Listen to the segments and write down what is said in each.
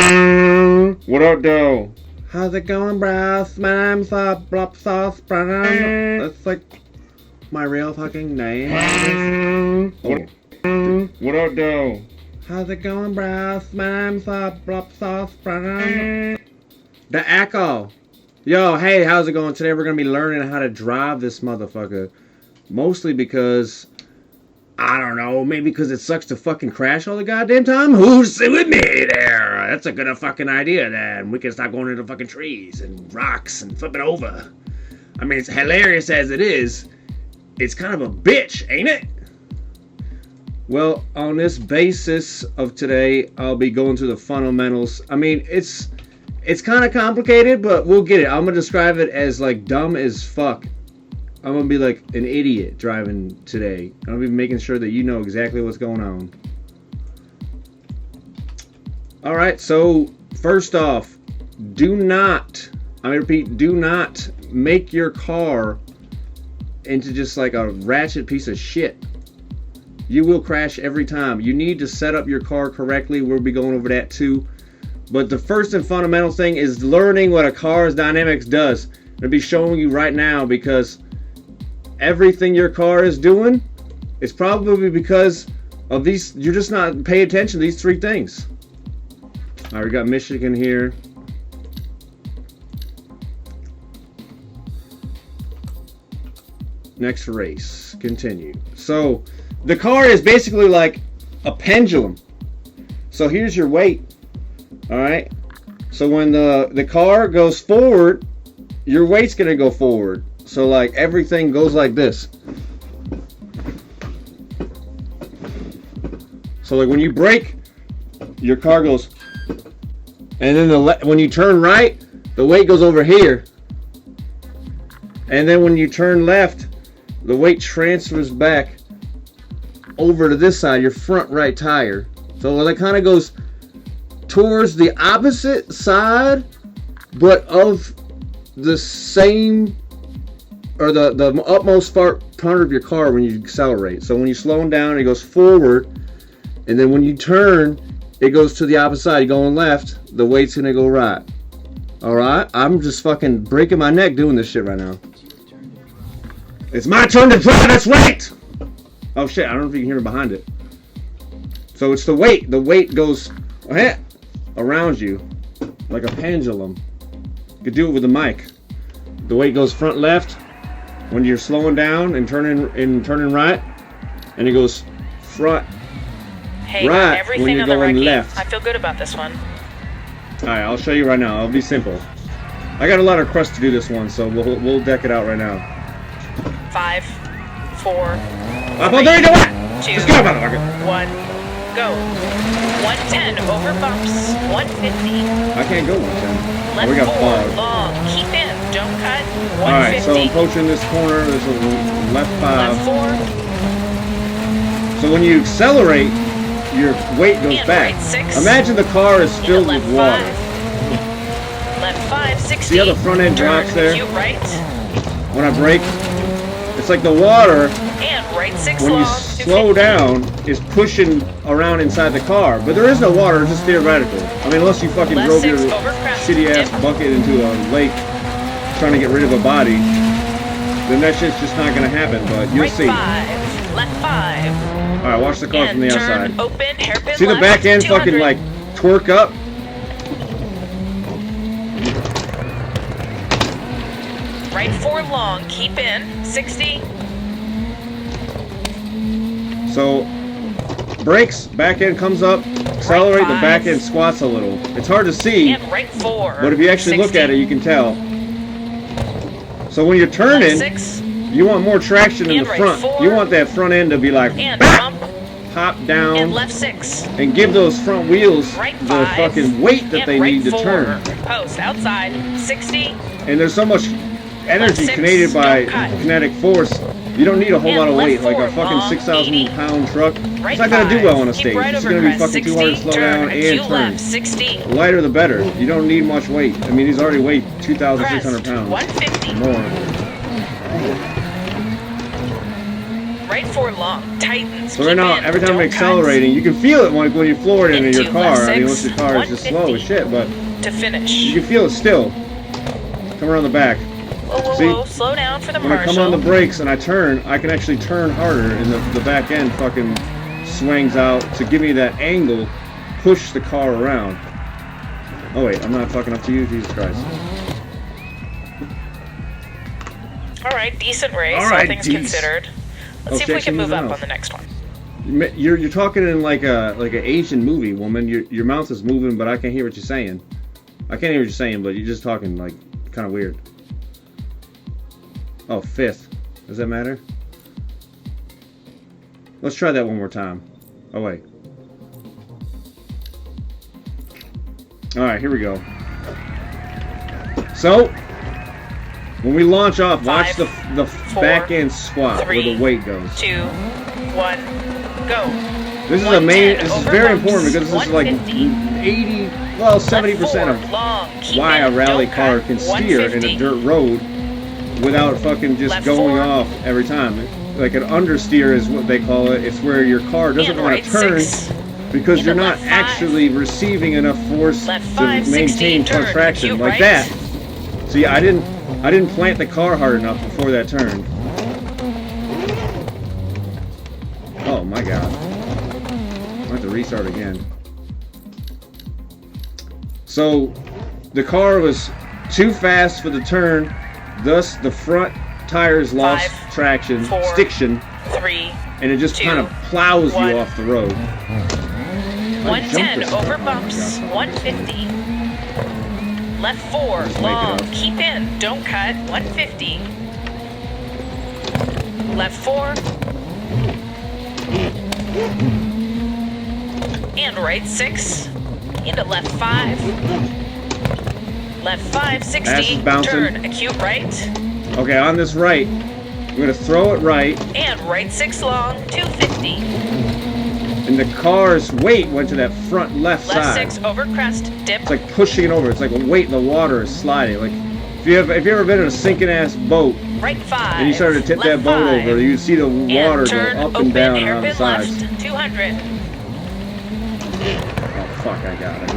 What up, though? How's it going, bros? My name's Blop Sauce Brown. That's like my real fucking name. What up, though? How's it going, bros? My name's Blop Sauce Brown. The echo. Yo, hey, how's it going? Today we're gonna be learning how to drive this motherfucker. Mostly because, I don't know, maybe because it sucks to fucking crash all the goddamn time? Who's with me there? That's a good fucking idea, then. We can stop going into fucking trees and rocks and flipping over. I mean, it's hilarious as it is. It's kind of a bitch, ain't it? Well, on this basis of today, I'll be going through the fundamentals. I mean, it's kind of complicated, but we'll get it. I'm going to describe it as, like, dumb as fuck. I'm going to be like an idiot driving today. I'm going to be making sure that you know exactly what's going on. Alright, so first off, do not make your car into just like a ratchet piece of shit. You will crash every time. You need to set up your car correctly. We'll be going over that too. But the first and fundamental thing is learning what a car's dynamics does. I'm going to be showing you right now because everything your car is doing is probably because of these. You're just not paying attention to these three things. Alright, we got Michigan here. Next race. Continue. So, the car is basically like a pendulum. So here's your weight. Alright? So when the car goes forward, your weight's going to go forward. So like everything goes like this. So like when you brake, your car goes, and then when you turn right, the weight goes over here. And then when you turn left, the weight transfers back over to this side, your front right tire. So it kind of goes towards the opposite side, but of the same, or the utmost part of your car when you accelerate. So when you're slowing down, it goes forward, and then when you turn, it goes to the opposite side. You're going left, the weight's gonna go right. Alright? I'm just fucking breaking my neck doing this shit right now. It's my turn to drive, let's wait! Oh shit, I don't know if you can hear me behind it. So it's the weight. The weight goes around you like a pendulum. You could do it with the mic. The weight goes front left when you're slowing down and turning right, and it goes front right when you're going left. I feel good about this one. Alright, I'll show you right now. It'll be simple. I got a lot of crust to do this one, so we'll deck it out right now. 5, 4, 3, 2, 1. Let's go, motherfucker. 1, go. 110 over bumps. 150. I can't go 110. Left We got 4 5. long. Keep in. Don't cut. 150. Alright, so I'm approaching this corner. There's a left 5. Left 4. So when you accelerate, your weight goes back. Right 6. Imagine the car is filled with water. 5. Left 5, 60. See how the front end drops there? Right. When I brake, it's like the water, And right 6 when you long. slow down, is pushing around inside the car. But there is no water, it's just theoretical. I mean, unless you fucking Left drove 6 your over crest. shitty ass bucket into a lake trying to get rid of a body, then that shit's just not gonna happen, but you'll Right see. 5. Left 5. Alright, watch the car And from the turn outside. Open, hairpin See the left, back end 200. fucking like twerk up? Right 4 long, keep in, 60. So, brakes, back end comes up, accelerate, Right the back 5. end squats a little. It's hard to see, And right 4. but if you actually 60. look at it, you can tell. So when you're Left turning, 6. you want more traction in And the right front. 4. You want that front end to be like, And bap, bump. hop down, And left 6. and give those front wheels Right the 5. fucking weight that And they right need to 4. turn. Post outside, 60. And there's so much energy 6, created by don't cut. kinetic force. You don't need a whole And lot of left weight, like a 4, fucking long, 6,000 80. pound truck. Right It's not gonna do 5. well on a Keep stage. right It's over gonna be crest, fucking too hard to 60. slow down Turn, and Q turn. left, 60. The lighter the better. You don't need much weight. I mean, he's already weighed 2,600 Crest, pounds. 150. More. Right Right 4 long. Tightens. So right now, every time I'm accelerating, you can feel it when you floor it into your car. I mean, unless your car is just slow as shit, but to finish. You can feel it still. Come around the back. Whoa, slow down for the When I come on the brakes and I turn, I can actually turn harder, and the back end fucking swings out to give me that angle, push the car around. Oh wait, I'm not fucking up to you, Jesus Christ. Alright, decent race, all things considered. Let's see if we can move up on the next one. You're talking in like an Asian movie, woman. Your mouth is moving, but I can't hear what you're saying. I can't hear what you're saying, but you're just talking like kind of weird. Oh, 5th. Does that matter? Let's try that one more time. Oh wait. All right, here we go. So when we launch off, watch the back end squat where the weight goes. 2, 1, go. This is This is very important because this is like 80, well, 70% of why a rally car can steer in a dirt road without fucking just going off every time. Like an understeer is what they call it. It's where your car doesn't want to turn because you're not actually receiving enough force to maintain traction like that. See, I didn't plant the car hard enough before that turn. Oh my god. I have to restart again. So the car was too fast for the turn, thus the front tires lost traction, stiction, 3, and it just kind of plows you off the road. 110 over bumps, 150. Left 4, long, keep in, don't cut, 150. Left 4. And right 6. Into left 5. Left 5, 60. Turn, acute right. Okay, on this right, I'm going to throw it right. And right 6 long, 250. And the car's weight went to that front left side. Left 6 over crest, dip. It's like pushing it over. It's like a weight in the water is sliding. Like if you ever been in a sinking ass boat, right 5, and you started to tip that boat over, you see the water go up and down around the sides. Left, 200. Oh fuck! I got it.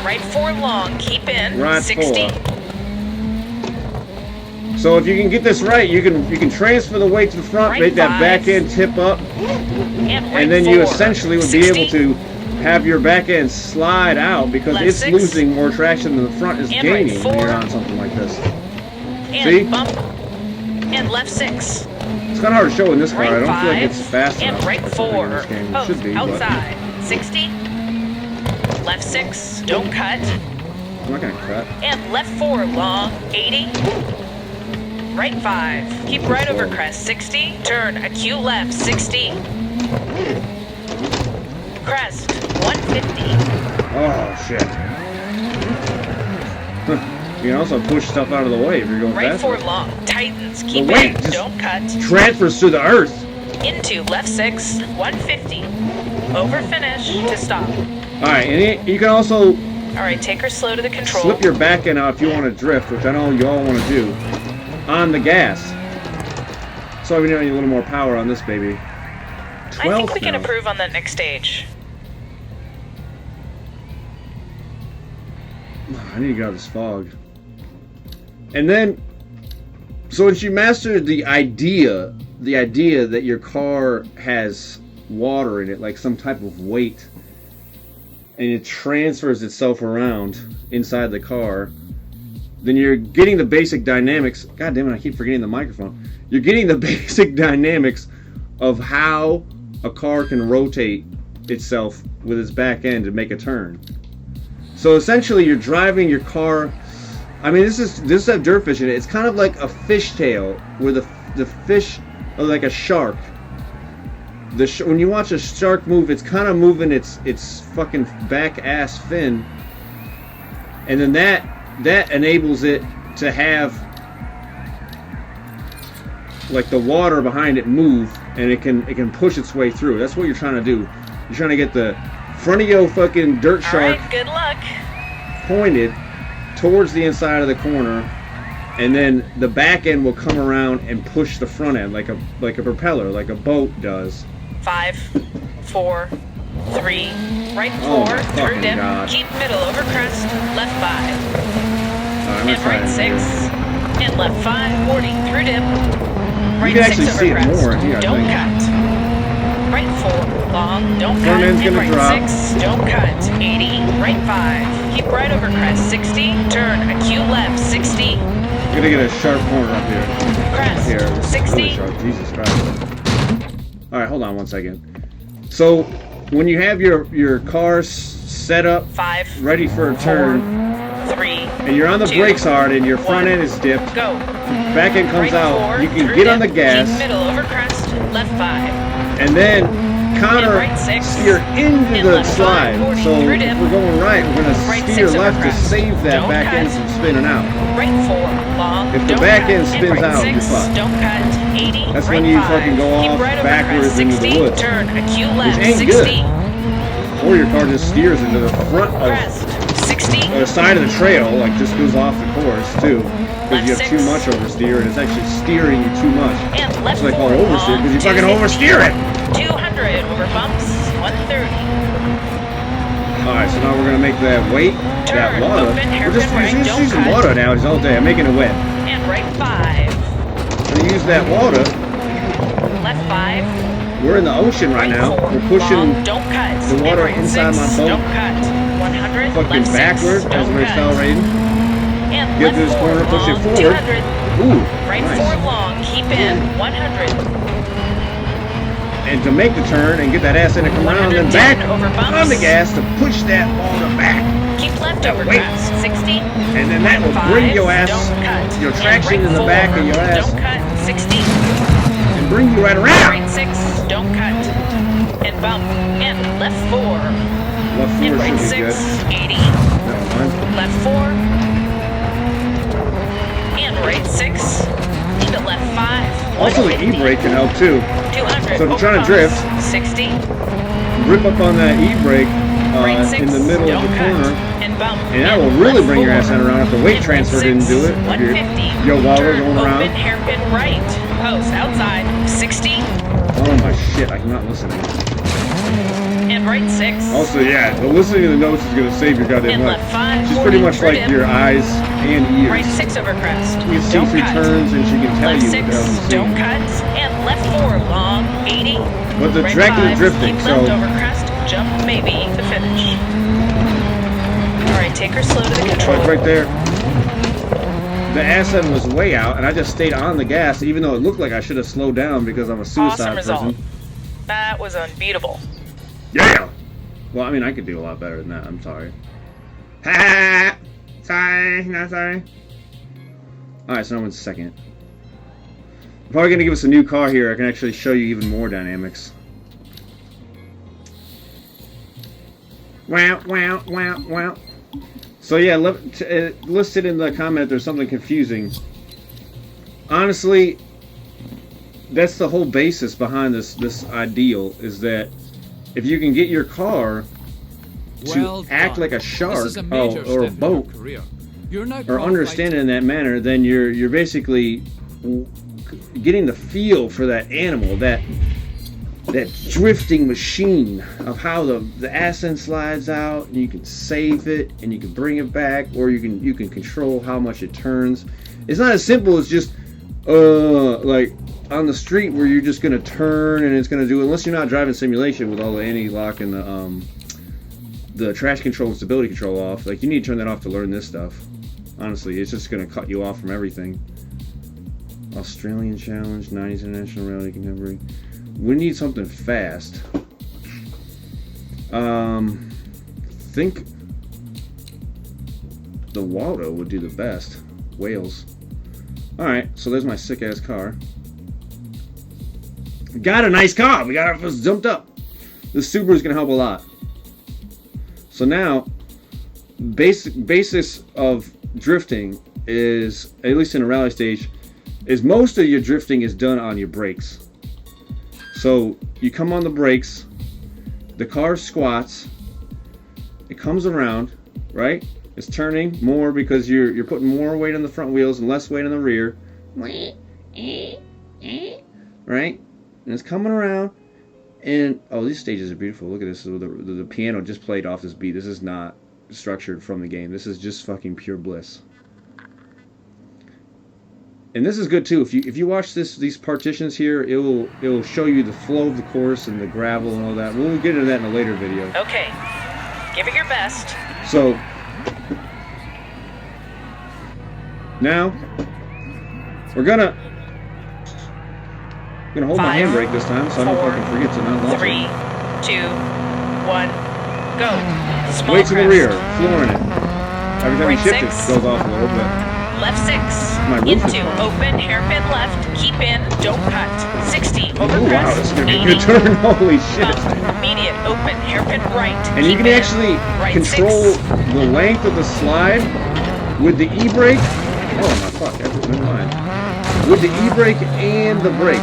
Right 4 long, keep in, right 60. 4. So if you can get this right, you can transfer the weight to the front, make that back end tip up, and then you essentially would be able to have your back end slide out because it's losing more traction than the front is gaining when you're on something like this. See? Bump. And left 6. It's kind of hard to show in this car. I don't feel like it's fast enough. And right 4. It should be, outside. 60. Left 6. Don't cut. I'm not going to cut. And left 4 long. 80. Right 5. Keep right over crest. 60. Turn. Acute left. 60. Crest. 150. Oh, shit. You can also push stuff out of the way if you're going right fast. Right 4 long. Tightens. Keep it. Don't cut. Transfers to the earth. Into left 6. 150. Over finish to stop. Alright, and you can also... Alright, take her slow to the control. Slip your back end out if you want to drift, which I know you all want to do. On the gas. So we need a little more power on this baby. I think we can improve on that next stage. I need to get out of this fog. And then, so once you master the idea that your car has water in it, like some type of weight, and it transfers itself around inside the car, then you're getting the basic dynamics. God damn it, I keep forgetting the microphone. You're getting the basic dynamics of how a car can rotate itself with its back end to make a turn. So essentially you're driving your car. I mean, this is dirt fishing. It's kind of like a fishtail where the fish are like a shark. When you watch a shark move, it's kind of moving its fucking back ass fin, and then that enables it to have like the water behind it move, and it can push its way through. That's what you're trying to do. You're trying to get the front of your fucking dirt shark good luck. pointed towards the inside of the corner, and then the back end will come around and push the front end like a propeller, like a boat does. 5, 4, 3, right 4, Oh my through fucking dip, God. keep middle over crest, left 5, I'm gonna and try right it 6, here. and left 5, 40, through dip, right can 6 actually over see it crest, more here, I don't think. cut, right 4, long, don't Front cut, end's and gonna right drop. 6, don't cut, 80, right 5, keep right over crest, 60, turn, acute left, 60, I'm gonna get a sharp corner up here. crest, Here, this is 60, really sharp. Jesus Christ. All right, hold on one second. So when you have your car set up, 5, ready for a turn, 3, and you're on the 2, brakes hard, and your front 1, end is dipped, go. back end comes Right out, 4, you can through get on the dip, gas, keep middle over crest, left 5, and then counter And right 6, steer into and the left 5, slide. 40, So through if dip, we're going right, we're gonna right steer 6 over left to crest, save that don't back end cut. from spinning out. right 4, long, If the don't back cut, end and spins right out, 6, you're fucked. don't cut, 80, That's right when you 5, fucking go keep off right over backwards crest, into the 60, woods. turn, acute left, ain't 60, good. Or your car just steers into the front of crest, 60, the side of the trail, like just goes off the course too, because you have Left too 6. much oversteer and it's actually steering you too much. and left That's what I 4, call oversteer, long, because you fucking 250, oversteer it. 200 over bumps, 130, All right, so now we're gonna make that weight, that Turn, water. open, We're hairpin just right, using don't some cut. water nowadays all day. I'm making it wet. and right 5, I'm gonna use that water. left 5, We're in the ocean right now. 4, We're pushing long, don't cut, the water and right inside 6, my boat. don't cut, 100, fucking left 6, backward as don't we're cut, accelerating. and Get left this 4, corner, push it long, forward. 200, Ooh, right nice. 4 long, keep in, 100, And to make the turn and get that ass in to come around and then 110 back over bumps. on the gas to push that water back. keep left over Wait. crest, 60, And then that will 5, bring your ass, don't cut, your and traction right in the 4, back of your ass don't cut, 60, and bring you right around. right 6, don't cut, and bump, and left 4, Left and four right should be 6, good. 80, Never mind. left 4, and right 6, into left 5, Also, the 150, e-brake can help too. 200, So if you're over trying to bumps, drift, 60, Rip up on that e-brake right 6, in the middle of don't the cut, corner. and bump, And that will really left bring your 4, ass in around if the weight and transfer right didn't 6, do it. If 150, your water turn, going open, around. hairpin right, post, outside, 60, Oh my shit, I'm not listening. and right 6, Also, yeah, the listening to the notes is going to save your goddamn and life. left 5, She's pretty 40, much through like dip, your eyes and ears. right 6 over crest, You can see don't through cut, turns and she can tell left you 6, what the hell she's don't seeing. cut, and left 4, long, 80, But the right track 5, is drifting, keep so left over crest, jump, maybe, the finish. Alright, take her slow to the control. like right there. The ass end was way out, and I just stayed on the gas, even though it looked like I should have slowed down because I'm a suicide Awesome result. person. That was unbeatable. Yeah! Well, I mean, I could do a lot better than that. I'm sorry. Ha! Sorry, not sorry. Alright, so I'm in second. I'm probably going to give us a new car here. I can actually show you even more dynamics. Wow, wow, wow, wow. So yeah, listed in the comment there's something confusing. Honestly, that's the whole basis behind this ideal, is that if you can get your car to act like a shark or a boat, or understand it in that manner, then you're basically getting the feel for that animal, that drifting machine of how the ass end slides out, and you can save it and you can bring it back, or you can control how much it turns. It's not as simple as just like on the street where you're just gonna turn and it's gonna do, unless you're not driving simulation with all the anti-lock and the trash control and stability control off. Like, you need to turn that off to learn this stuff. Honestly, it's just gonna cut you off from everything. Australian Challenge, 90s International Rally Contemporary. We need something fast. Think the Waldo would do the best. Wales. Alright, so there's my sick ass car. We got a nice car. We got us jumped up. The Subaru's gonna help a lot. So now, basis of drifting is, at least in a rally stage, is most of your drifting is done on your brakes. So you come on the brakes, the car squats, it comes around, right? It's turning more because you're putting more weight on the front wheels and less weight on the rear. Right? And it's coming around. And oh, these stages are beautiful. Look at this. The piano just played off this beat. This is not structured from the game. This is just fucking pure bliss. And this is good too. If you watch these partitions here, it will show you the flow of the course and the gravel and all that. We'll get into that in a later video. Okay, give it your best. So now we're gonna hold my handbrake this time, so I don't fucking forget to not launch 3, 2, 1, go. Small weights in the crest. rear, flooring it. Every time Right you shift it, 6. it goes off a little bit. Left 6. My roof is Into fine. open, hairpin left. Keep in, don't cut. 60 over Oh wow, crest. this is gonna be a 80. good turn. Holy shit! Bump, immediate, open, hairpin right. And you Keep can in. actually Right control 6. the length of the slide with the e-brake. Oh my fuck, never mind. With the e-brake and the brakes.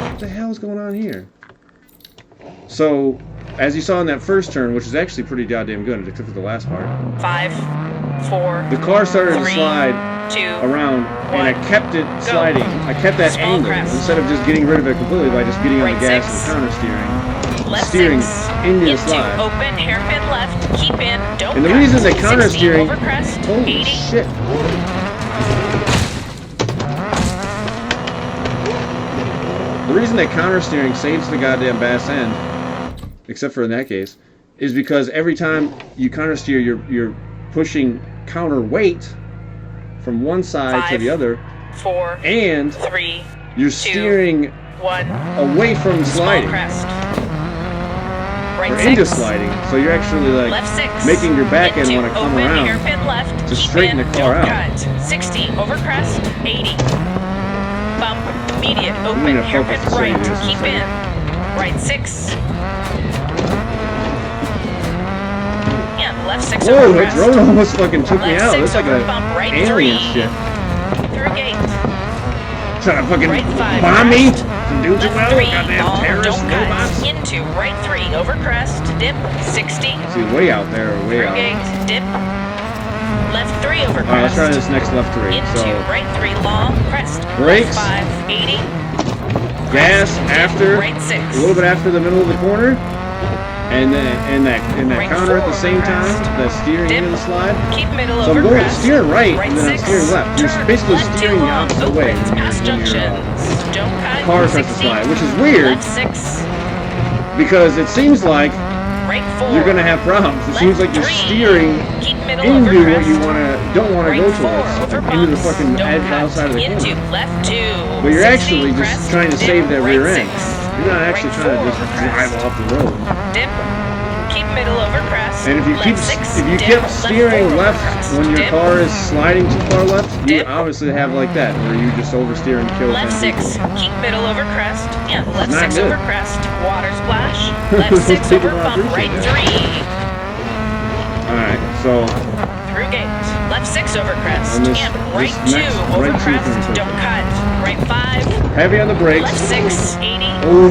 What the hell is going on here? So, as you saw in that first turn, which is actually pretty goddamn good, except for the last part. 5, 4. The car started to 3, slide 2. around, and I kept it sliding. I kept that Small angle crest. instead of just getting rid of it completely by just getting on Right the gas 6. and counter steering. Left Steering 6. into the Into slide. open, hairpin left. Keep in, don't And the cut. reason that counter 60 steering, over crest. holy 80. shit. The reason that counter steering saves the goddamn bass end, except for in that case, is because every time you counter steer, you're pushing counter weight from one side to 5, the other, 4, and 3, you're steering 1. away from Small sliding crest. Right or 6. into sliding. So you're actually like Left 6. making your back end Into want to come open, around hairpin left. to Keep straighten in, the car don't out. cut. 60 over crest. 80. Bump. Immediate. I'm Open. gonna Hairpin focus to show you right. this in a Keep in. second. Right 6. And left 6 Whoa, over that crest. drone almost fucking took me Left out. 6 It's like over a bump. Right alien 3. shit. Through gate. Trying to fucking Right 5. bomb me? crest. Some dudes Left well, 3. goddamn Long. terrorist Don't cut. robots. Into right 3 over crest. Dip. 60. See, way out there, way Through out. gate. Dip. Left 3 over crest. Alright, let's try this next left three. Into So, right 3 long crest. Brakes. Left 5 80. gas after, Right 6. a little bit after the middle of the corner, and then that Right counter at the 4 same over time, crest. the steering Dip. into the slide. Keep middle So over I'm going crest. steering right, Right and then I'm 6. steering left. You're Turn basically left 2 steering the long. opposite way Opens when past you're, junctions. Don't cut. car starts to 60. slide, which is weird Left 6. because it seems like Right 4. you're gonna have problems. It Left seems like you're 3. steering Keep middle into over what crest. you don't want to Right go 4 towards, over into the bumps. fucking Don't cut. outside of the Into corner. left 2. But you're 60 actually just crest. trying to Dip. save that Right rear end. 6. You're not actually Right trying to 4 just over drive crest. off the road. Dip. Keep middle over crest. And if you Left 6. if you Dip. keep steering Left 4 over left crest. when your Dip. car is sliding too far left, you Dip. obviously have like that, where you just oversteer and kill Left 10 6. people. Keep middle over crest. And left Not 6 good. over crest. Water splash. Left 6 People over don't bump. appreciate Right that. 3. Alright, so Through gate. Left 6 over crest. And this right 2 next over right 2 crest. comes up. Don't cut. Right 5. heavy on the brakes. Left 6. 80. Oh,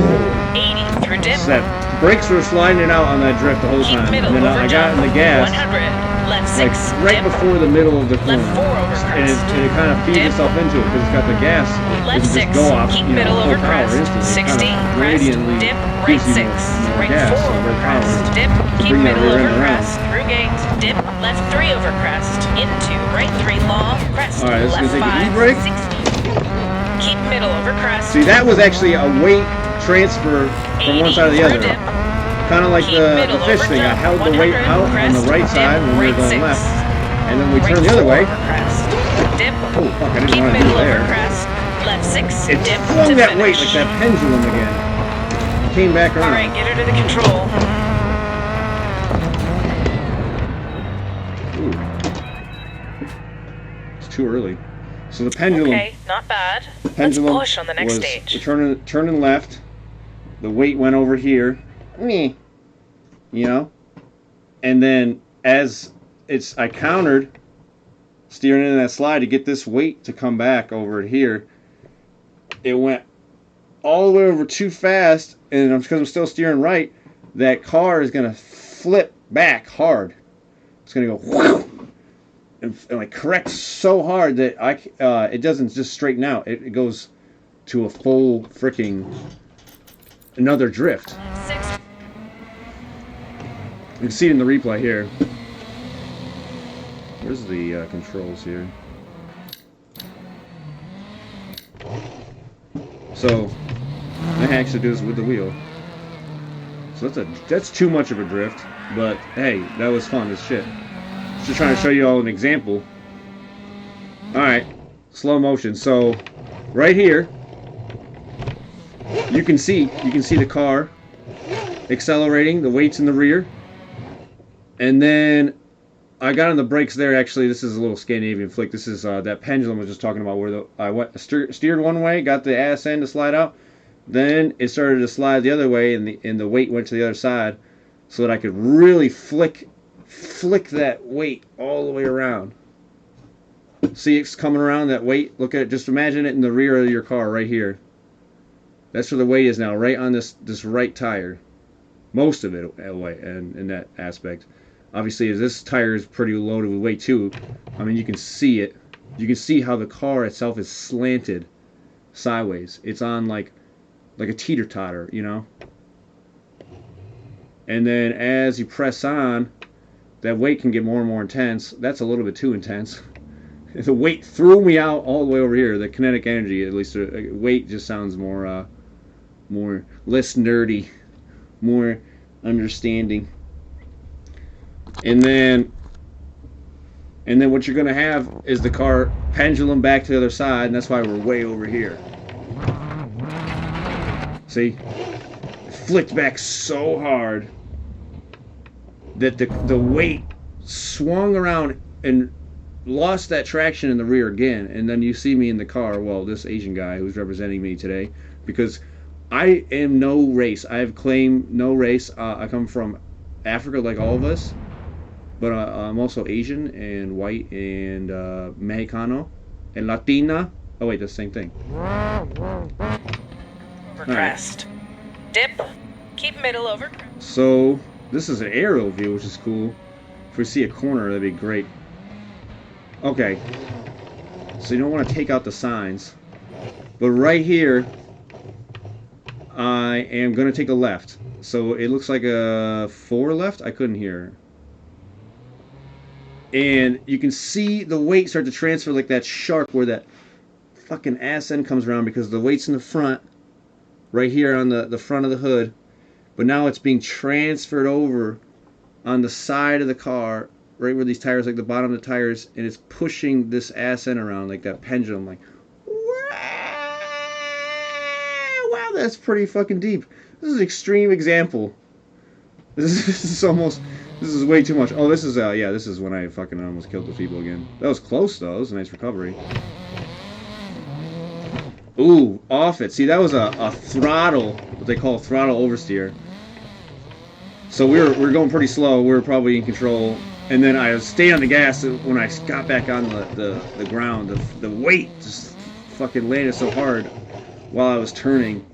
80. Through dip. that brakes were sliding it out on that drift the whole Keep time. middle And then over I got in jump. the gas 100. Left like 6. right dip. before the middle of the corner. Left 4 over And crest. it kind of feeds Dip. itself into it because it's got the gas. Left It can 6. just go off, Keep you know, middle full over power crest. instantly. It 60. kind of Crest. gradiently Dip. Right gives you 6. more Right gas, 4 so over more power crest. Dip. to Keep bring that middle rear over end around. crest. Through gate. Dip. Left 3 over crest. Into right 3 long. Crest. Alright, this is Left gonna take an 5. e-brake. 60. Keep middle over crest. See, that was actually a weight transfer from one 80 side to the other. through dip. Kind of like Keep the middle fish over thing. I jump. held the weight 100. out on the Crest. right side Dip. when we were Right going 6. left. And then we Right turned the other 4 way. over crest. Dip. Oh, fuck, I didn't Keep want to do middle it over there. crest. Left 6. It Dip. flung to that weight finish. like that pendulum again. Came back around. Alright, get her to the control. Ooh. It's too early. So the pendulum. Okay, not bad. Let's Pendulum push on the next was stage. turning left. The weight went over here. Meh. You know? And then as I countered steering into that slide to get this weight to come back over here. It went all the way over too fast, and because I'm still steering right, that car is going to flip back hard. it's gonna go whoosh, and like correct so hard that it doesn't just straighten out. It goes to a full freaking another drift. 6. You can see it in the replay here. Where's the controls here? So I actually do this with the wheel. So that's too much of a drift. But hey, that was fun as shit. Just trying to show you all an example. Alright, slow motion. So right here you can see the car accelerating, the weight's in the rear. And then I got on the brakes there. Actually, this is a little Scandinavian flick. This is that pendulum I was just talking about, where I steered one way, got the ass end to slide out, then it started to slide the other way, and the weight went to the other side, so that I could really flick that weight all the way around. See, it's coming around that weight. Look at it. Just imagine it in the rear of your car right here. That's where the weight is now, right on this right tire. Most of it away, and in that aspect. Obviously, this tire is pretty loaded with weight too. I mean, you can see it. You can see how the car itself is slanted sideways. It's on like a teeter-totter, you know. And then as you press on, that weight can get more and more intense. That's a little bit too intense. The weight threw me out all the way over here. The kinetic energy, at least, weight just sounds more less nerdy, more understanding. And then what you're gonna have is the car pendulum back to the other side, and that's why we're way over here. See, it flicked back so hard that the weight swung around and lost that traction in the rear again. And then you see me in the car, well, this Asian guy who's representing me today, because I am no race. I have claimed no race. I come from Africa like all of us. But I'm also Asian and white and Mexicano and Latina. Oh wait, that's the same thing. Overcrest. Right. Dip. Keep middle over. So this is an aerial view, which is cool. If we see a corner, that'd be great. Okay. So you don't want to take out the signs. But right here, I am going to take a left. So it looks like a 4 left. I couldn't hear. And you can see the weight start to transfer like that shark where that fucking ass end comes around, because the weight's in the front, right here on the front of the hood. But now it's being transferred over on the side of the car, right where these tires, like the bottom of the tires, and it's pushing this ass end around like that pendulum, like, wow, that's pretty fucking deep. This is an extreme example. This is way too much. Oh, this is this is when I fucking almost killed the people again. That was close though. That was a nice recovery. Ooh, off it. See, that was a throttle, what they call throttle oversteer. So we were going pretty slow. We were probably in control, and then I stayed on the gas. When I got back on the ground, the weight just fucking landed so hard while I was turning.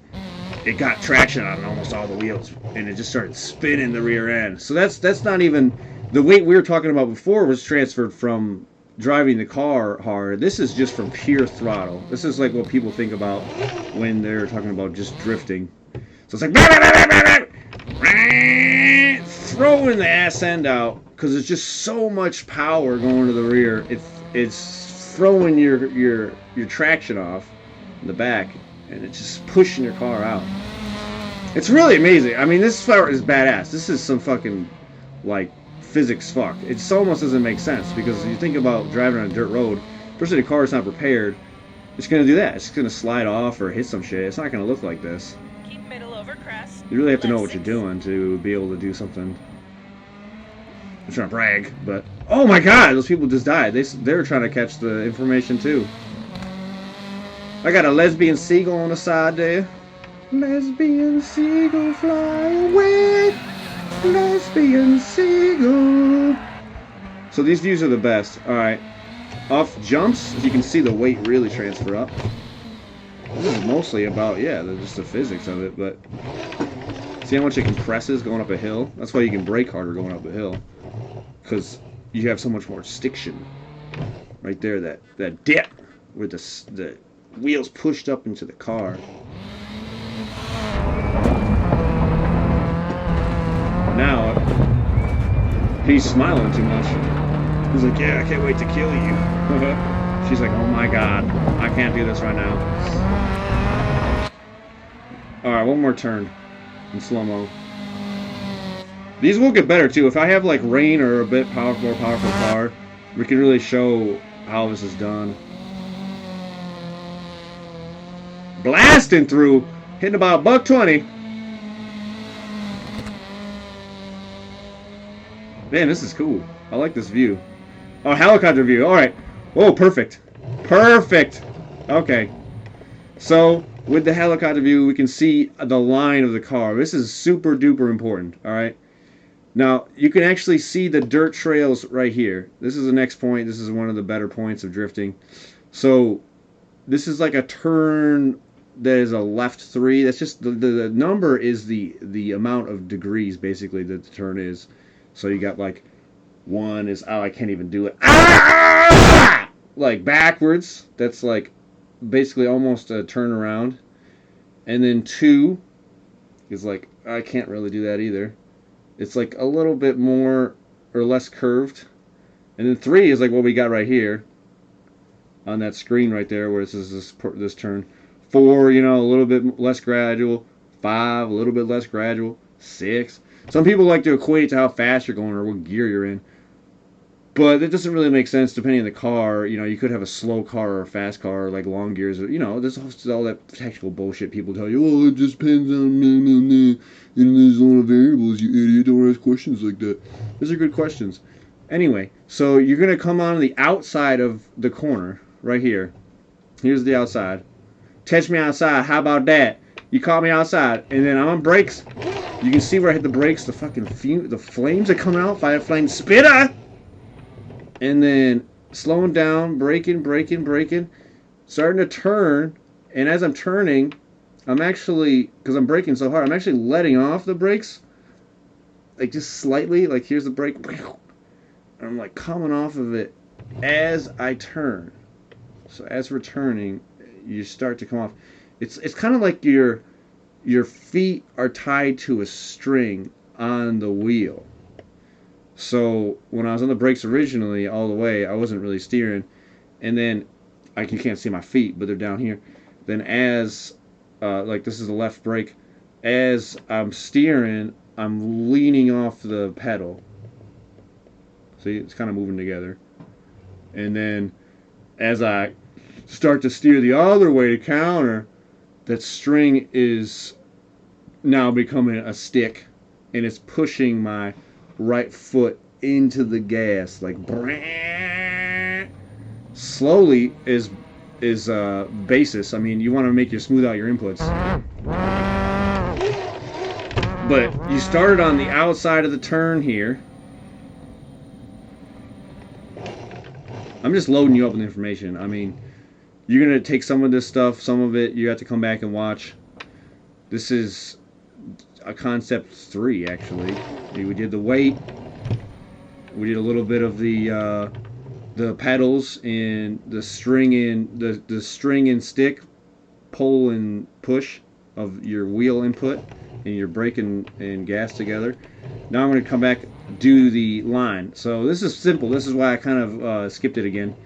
It got traction on almost all the wheels, and it just started spinning the rear end. So that's not even the weight we were talking about before. Was transferred from driving the car hard. This is just from pure throttle. This is like what people think about when they're talking about just drifting. So it's like throwing the ass end out, because it's just so much power going to the rear. It's throwing your traction off in the back, and it's just pushing your car out. It's really amazing. I mean, this car is badass. This is some fucking, like, physics fuck. It almost doesn't make sense, because you think about driving on a dirt road, especially the car is not prepared, it's going to do that. It's going to slide off or hit some shit. It's not going to look like this. Keep middle over crest. You really have to know what you're doing to be able to do something. I'm trying to brag, but... Oh my god, those people just died. They were trying to catch the information too. I got a lesbian seagull on the side there. Lesbian seagull fly away. Lesbian seagull. So these views are the best. Alright. Off jumps, you can see the weight really transfer up. This is mostly about, just the physics of it, but... See how much it compresses going up a hill? That's why you can brake harder going up a hill. Because you have so much more stiction. Right there, that dip where the wheels pushed up into the car. Now, he's smiling too much. He's like, yeah, I can't wait to kill you. She's like, oh my god, I can't do this right now. Alright, one more turn in slow-mo. These will get better too. If I have like rain or a bit more powerful car, we can really show how this is done. Blasting through, hitting about $120. Man, this is cool. I like this view. Oh, helicopter view. Alright. Whoa, perfect. Perfect. Okay. So, with the helicopter view, we can see the line of the car. This is super duper important. Alright. Now, you can actually see the dirt trails right here. This is the next point. This is one of the better points of drifting. So, this is like a turn that is a left 3. That's just, the number is the amount of degrees, basically, that the turn is. So you got like 1 is, oh, I can't even do it. Ah! Like backwards. That's like basically almost a turnaround. And then 2 is like, I can't really do that either. It's like a little bit more or less curved. And then 3 is like what we got right here on that screen right there where it says this turn. 4, you know, a little bit less gradual. 5, a little bit less gradual. 6. Some people like to equate to how fast you're going or what gear you're in. But it doesn't really make sense depending on the car. You know, you could have a slow car or a fast car, or like long gears. You know, there's all that technical bullshit people tell you. Oh, it just depends on and there's a lot of variables, you idiot. Don't ask questions like that. Those are good questions. Anyway, so you're going to come on the outside of the corner right here. Here's the outside. Catch me outside. How about that? You caught me outside. And then I'm on brakes. You can see where I hit the brakes, the fucking the flames are coming out, fire flame spitter! And then slowing down, braking, starting to turn, and as I'm turning, I'm actually, because I'm braking so hard, I'm actually letting off the brakes, like just slightly, like here's the brake, and I'm like coming off of it as I turn. So as we're turning, you start to come off. It's kind of like your feet are tied to a string on the wheel. So when I was on the brakes originally, all the way, I wasn't really steering. And then, you can't see my feet, but they're down here. Then as, like this is the left brake, as I'm steering, I'm leaning off the pedal. See, it's kind of moving together. And then, as I start to steer the other way to counter, that string is now becoming a stick, and it's pushing my right foot into the gas, like slowly is basis. I mean, you want to make you smooth out your inputs, but you started on the outside of the turn here. I'm just loading you up with information. I mean, you're gonna take some of this stuff, some of it you have to come back and watch. This is a concept 3, actually. We did the weight. We did a little bit of the pedals and the string and stick, pull and push of your wheel input and your brake and gas together. Now I'm going to come back, do the line. So this is simple. This is why I kind of skipped it again.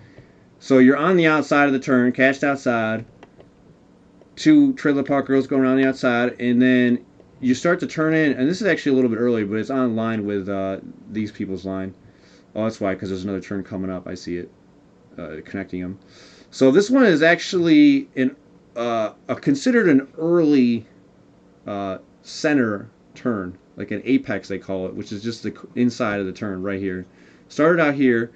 So you're on the outside of the turn, cashed outside. 2 trailer park girls going around the outside, and then you start to turn in, and this is actually a little bit early, but it's on line with these people's line. Oh, that's why, because there's another turn coming up. I see it, connecting them. So this one is actually considered an early center turn, like an apex they call it, which is just the inside of the turn right here. Started out here,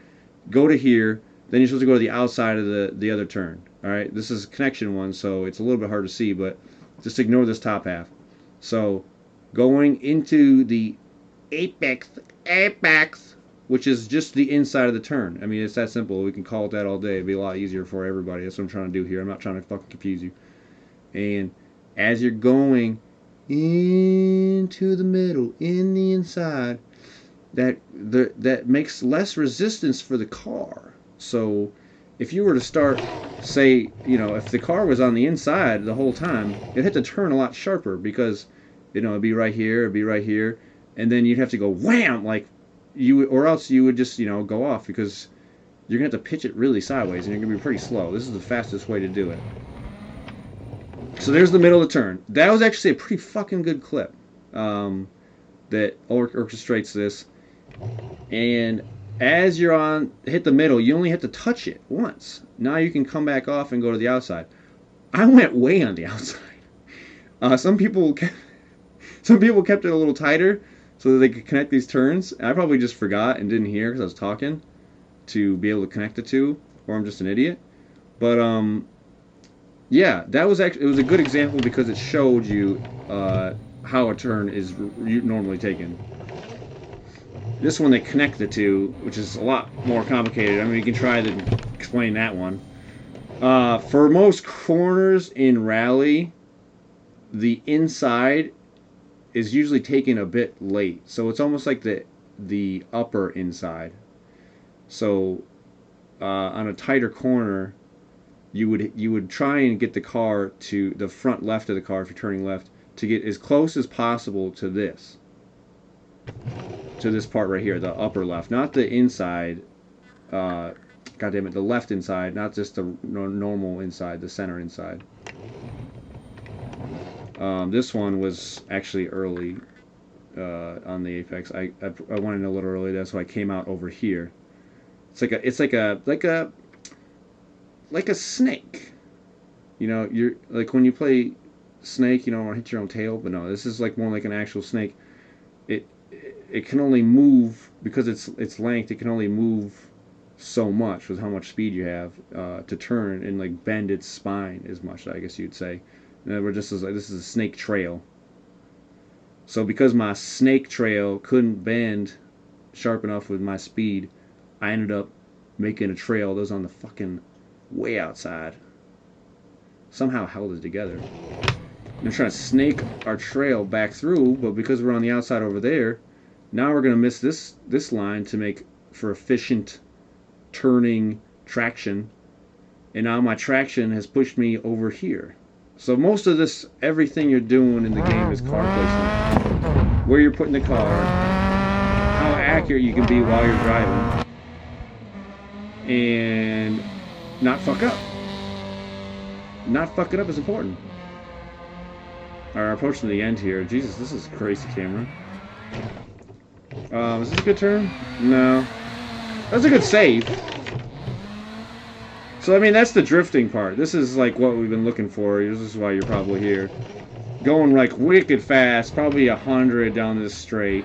go to here, then you're supposed to go to the outside of the other turn. All right, this is a connection one, so it's a little bit hard to see, but just ignore this top half. So going into the apex, which is just the inside of the turn. I mean, it's that simple. We can call it that all day. It'd be a lot easier for everybody. That's what I'm trying to do here. I'm not trying to fucking confuse you. And as you're going into the middle, in the inside, that makes less resistance for the car. So if you were to start, say, if the car was on the inside the whole time, it'd have to turn a lot sharper because, it'd be right here, it'd be right here, and then you'd have to go wham, like or else you would just, go off because you're gonna have to pitch it really sideways and you're gonna be pretty slow. This is the fastest way to do it. So there's the middle of the turn. That was actually a pretty fucking good clip that orchestrates this. And as you're hit the middle, you only have to touch it once. Now you can come back off and go to the outside. I went way on the outside. Some people kept it a little tighter so that they could connect these turns. I probably just forgot and didn't hear because I was talking to be able to connect the two, or I'm just an idiot. But yeah, it was a good example because it showed you how a turn is normally taken. This one they connect the two, which is a lot more complicated. I mean, you can try to explain that one. For most corners in rally, the inside is usually taken a bit late, so it's almost like the upper inside. So on a tighter corner, you would try and get the car to the front left of the car if you're turning left to get as close as possible to this part right here, the upper left, not the inside. God damn it, the left inside, not just the normal inside, the center inside. This one was actually early on the apex. I went in a little early, that's why I came out over here. It's like a snake. You're like when you play Snake, you don't want to hit your own tail, but no, this is like more like an actual snake. It can only move because its length. It can only move so much with how much speed you have to turn and like bend its spine as much, I guess you'd say. This is a snake trail. So because my snake trail couldn't bend sharp enough with my speed, I ended up making a trail that was on the fucking way outside. Somehow held it together. I'm trying to snake our trail back through, but because we're on the outside over there, now we're going to miss this line to make for efficient turning traction. And now my traction has pushed me over here. So most of this, everything you're doing in the game is car placement. Where you're putting the car, how accurate you can be while you're driving, and not fuck up. Not fucking up is important. We're approaching the end here. Jesus, this is crazy, camera. Is this a good turn? No. That's a good save. So, I mean, that's the drifting part. This is like what we've been looking for. This is why you're probably here. Going like wicked fast, probably 100 down this straight.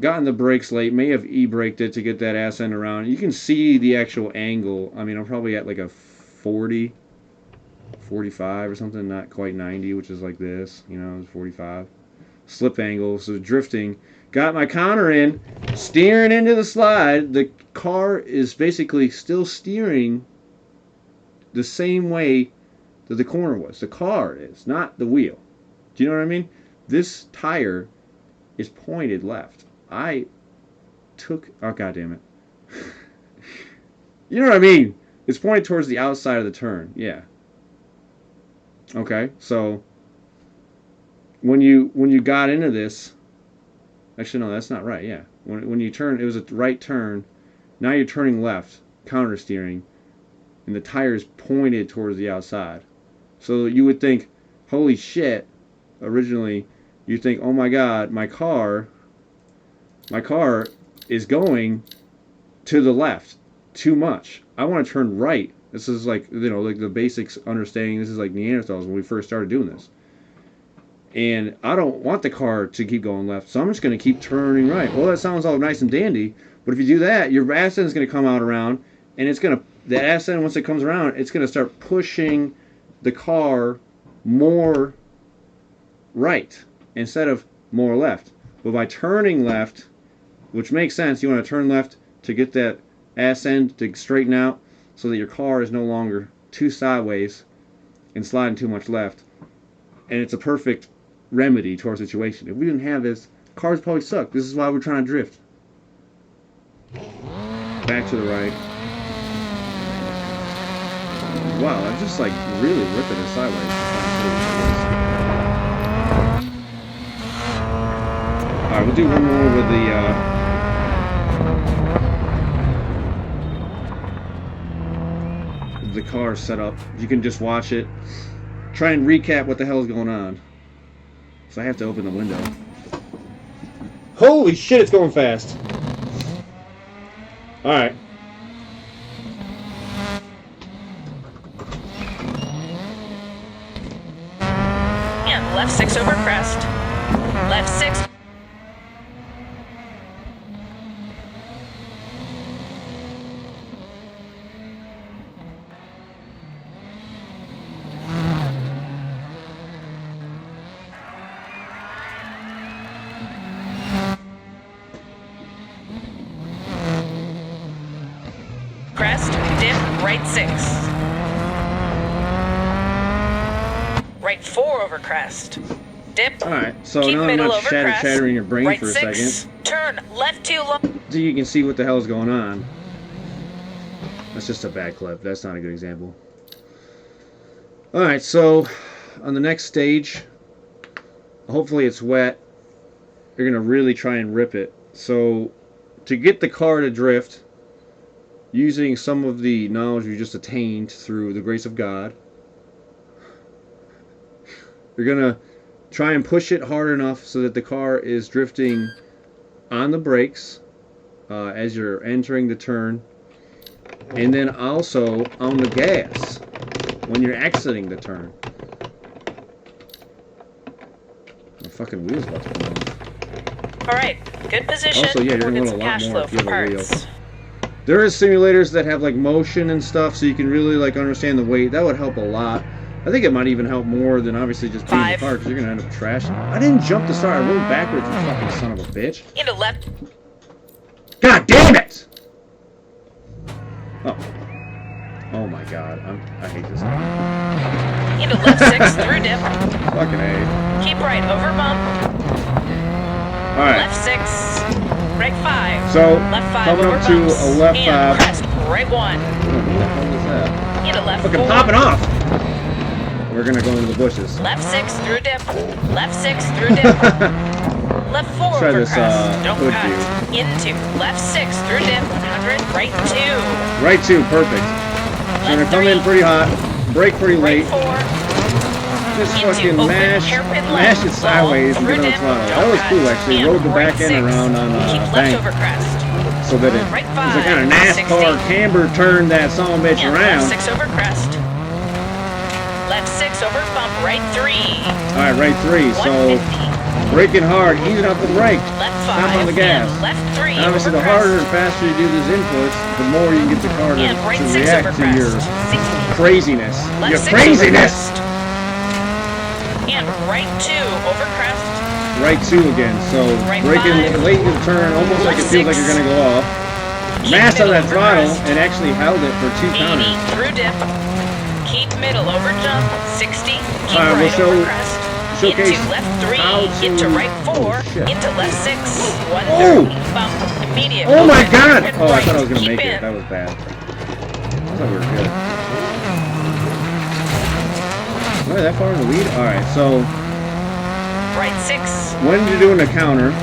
Gotten the brakes late, may have e-braked it to get that ass end around. You can see the actual angle. I mean, I'm probably at like a 40, 45 or something, not quite 90, which is like this, 45. Slip angle, so drifting. Got my counter in, steering into the slide. The car is basically still steering the same way that the corner was. The car is, not the wheel. Do you know what I mean? This tire is pointed left. Oh, God damn it. You know what I mean? It's pointed towards the outside of the turn. Yeah. Okay, so when you got into this, actually no, that's not right. Yeah, when you turn, it was a right turn. Now you're turning left, counter steering, and the tire is pointed towards the outside. So you would think, holy shit. Originally, you think, oh my God, my car is going to the left too much. I want to turn right. This is like, like the basics understanding. This is like Neanderthals when we first started doing this. And I don't want the car to keep going left, so I'm just going to keep turning right. Well, that sounds all nice and dandy, but if you do that, your ass end is going to come out around, and the ass end, once it comes around, it's going to start pushing the car more right instead of more left. But by turning left, which makes sense, you want to turn left to get that ass end to straighten out so that your car is no longer too sideways and sliding too much left. And it's a perfect remedy to our situation. If we didn't have this, cars probably suck. This is why we're trying to drift. Back to the right. Wow, I'm just like really ripping it sideways. Alright, we'll do one more with the car set up. You can just watch it. Try and recap what the hell is going on. So I have to open the window. Holy shit, it's going fast. Alright. And left 6 over crest. Left 6. Crest, dip, right 6. Right 4 over crest. Dip. Alright, so Keep now I'm middle not over crest. shattering your brain Right for a 6. second. Turn, left 2 long. So you can see what the hell is going on. That's just a bad clip. That's not a good example. Alright, so on the next stage, hopefully it's wet. You're going to really try and rip it. So to get the car to drift, using some of the knowledge you just attained through the grace of God, you're going to try and push it hard enough so that the car is drifting on the brakes as you're entering the turn, and then also on the gas when you're exiting the turn. My fucking wheel's about to come off. Alright, good position. Also, yeah, you're We'll gonna get want some a lot cash more flow if you for have a parts. wheel. There is simulators that have like motion and stuff, so you can really like understand the weight. That would help a lot. I think it might even help more than obviously just being in the car, because you're gonna end up trashing. I didn't jump to start. I rolled backwards, you fucking son of a bitch. Into left. God damn it! Oh. Oh my god. I hate this thing. Into left 6 through dip. Fucking A. Keep right over bump. Alright. Left 6. Right 5. So, Left 5 coming over up to bumps. a left And 5. crest, right 1. What the hell is that? Into left Fucking 4. popping off! We're gonna go into the bushes. Left 6 through dip. Left 6 through dip. Left 4 Try over this, crest. Don't hood cut. view. Into left 6 through dip. 100. Right 2. Right 2, perfect. So we're gonna come in pretty hot, brake pretty Right late, 4. just Into fucking open mash hairpin it left. sideways and Through get on the dip. throttle. That Don't was cut. cool actually. And Rode the right back end 6. around on Keep a left bank over crest. so that it Right was a 5. kind of NASCAR 60. camber turned that son of a bitch And around. left 6 over crest. Left 6 over bump. Right 3. Alright, right 3, so 150. braking hard, easing off the brake, Left stop 5. on the gas. And left 3 And obviously over the harder crest. and faster you do these inputs, the more you can get the car to, And right to 6 react over to crest. your 60. craziness. Left Your 6 over craziness! crest. And right 2 over crest. Right 2 again, so Right braking 5. late in the turn, almost like it Left feels like 6. you're going to go off. Keep Mashed on middle that over throttle crest. and actually held it for 2 80 counters. through dip. Keep middle over jump. 60. Keep Alright, right we'll over crest. showcase Into left 3. how to- Into right 4. shit. Into left 6. Oh! 130. Bump. Immediate. Oh my open, god! and Oh, I right. thought I was going to Keep make in. it. That was bad. I thought we were good. Am I that far in the lead? Alright, so Right 6. when you're doing a counter,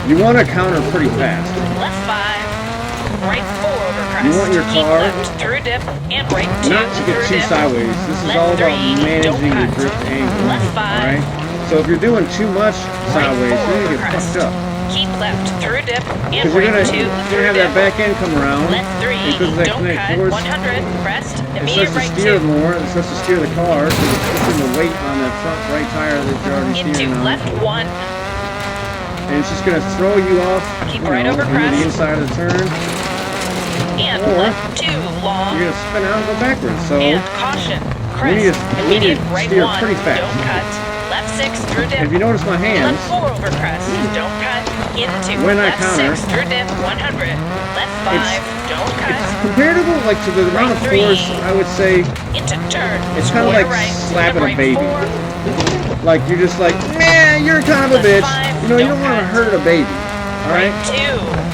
you want to counter pretty fast. Left 5. Right 4 over crest. You want your Keep car left through dip. And right 2 not to get through too dip. sideways. This is Left all about 3, managing don't your cut. drift angle. Left 5. Alright? So if you're doing too much Right sideways, 4 you're over going to get crest. fucked up. Keep left through dip. And Because you're right going 2 to through have dip. that back end come around. Left 3. And because of that Don't connect cut. force, 100. Crest. it Immediate starts to right steer 2. more. It starts to steer the car. So it's pushing the weight on that front right tire that you're already Into steering on. left 1. And it's just going to throw you off Keep right over into the crest. inside of the turn. And Or left 2 long. You're going to spin out and go backwards. So And caution. need to- Crest. we need Immediate to right steer 1. pretty fast. Don't cut. Left 6 through dip. if you notice my hands, Left 4 over crest. Don't cut. Into When I left counter, 6 through dip. 100. Left 5. Don't cut. it's comparable like to the amount of Right 3. force, I would say. Into turn. It's kind of Square like right. slapping a Right baby. 4. like you're just like, man, you're kind of a bitch. You know, you don't want to hurt a baby. All right.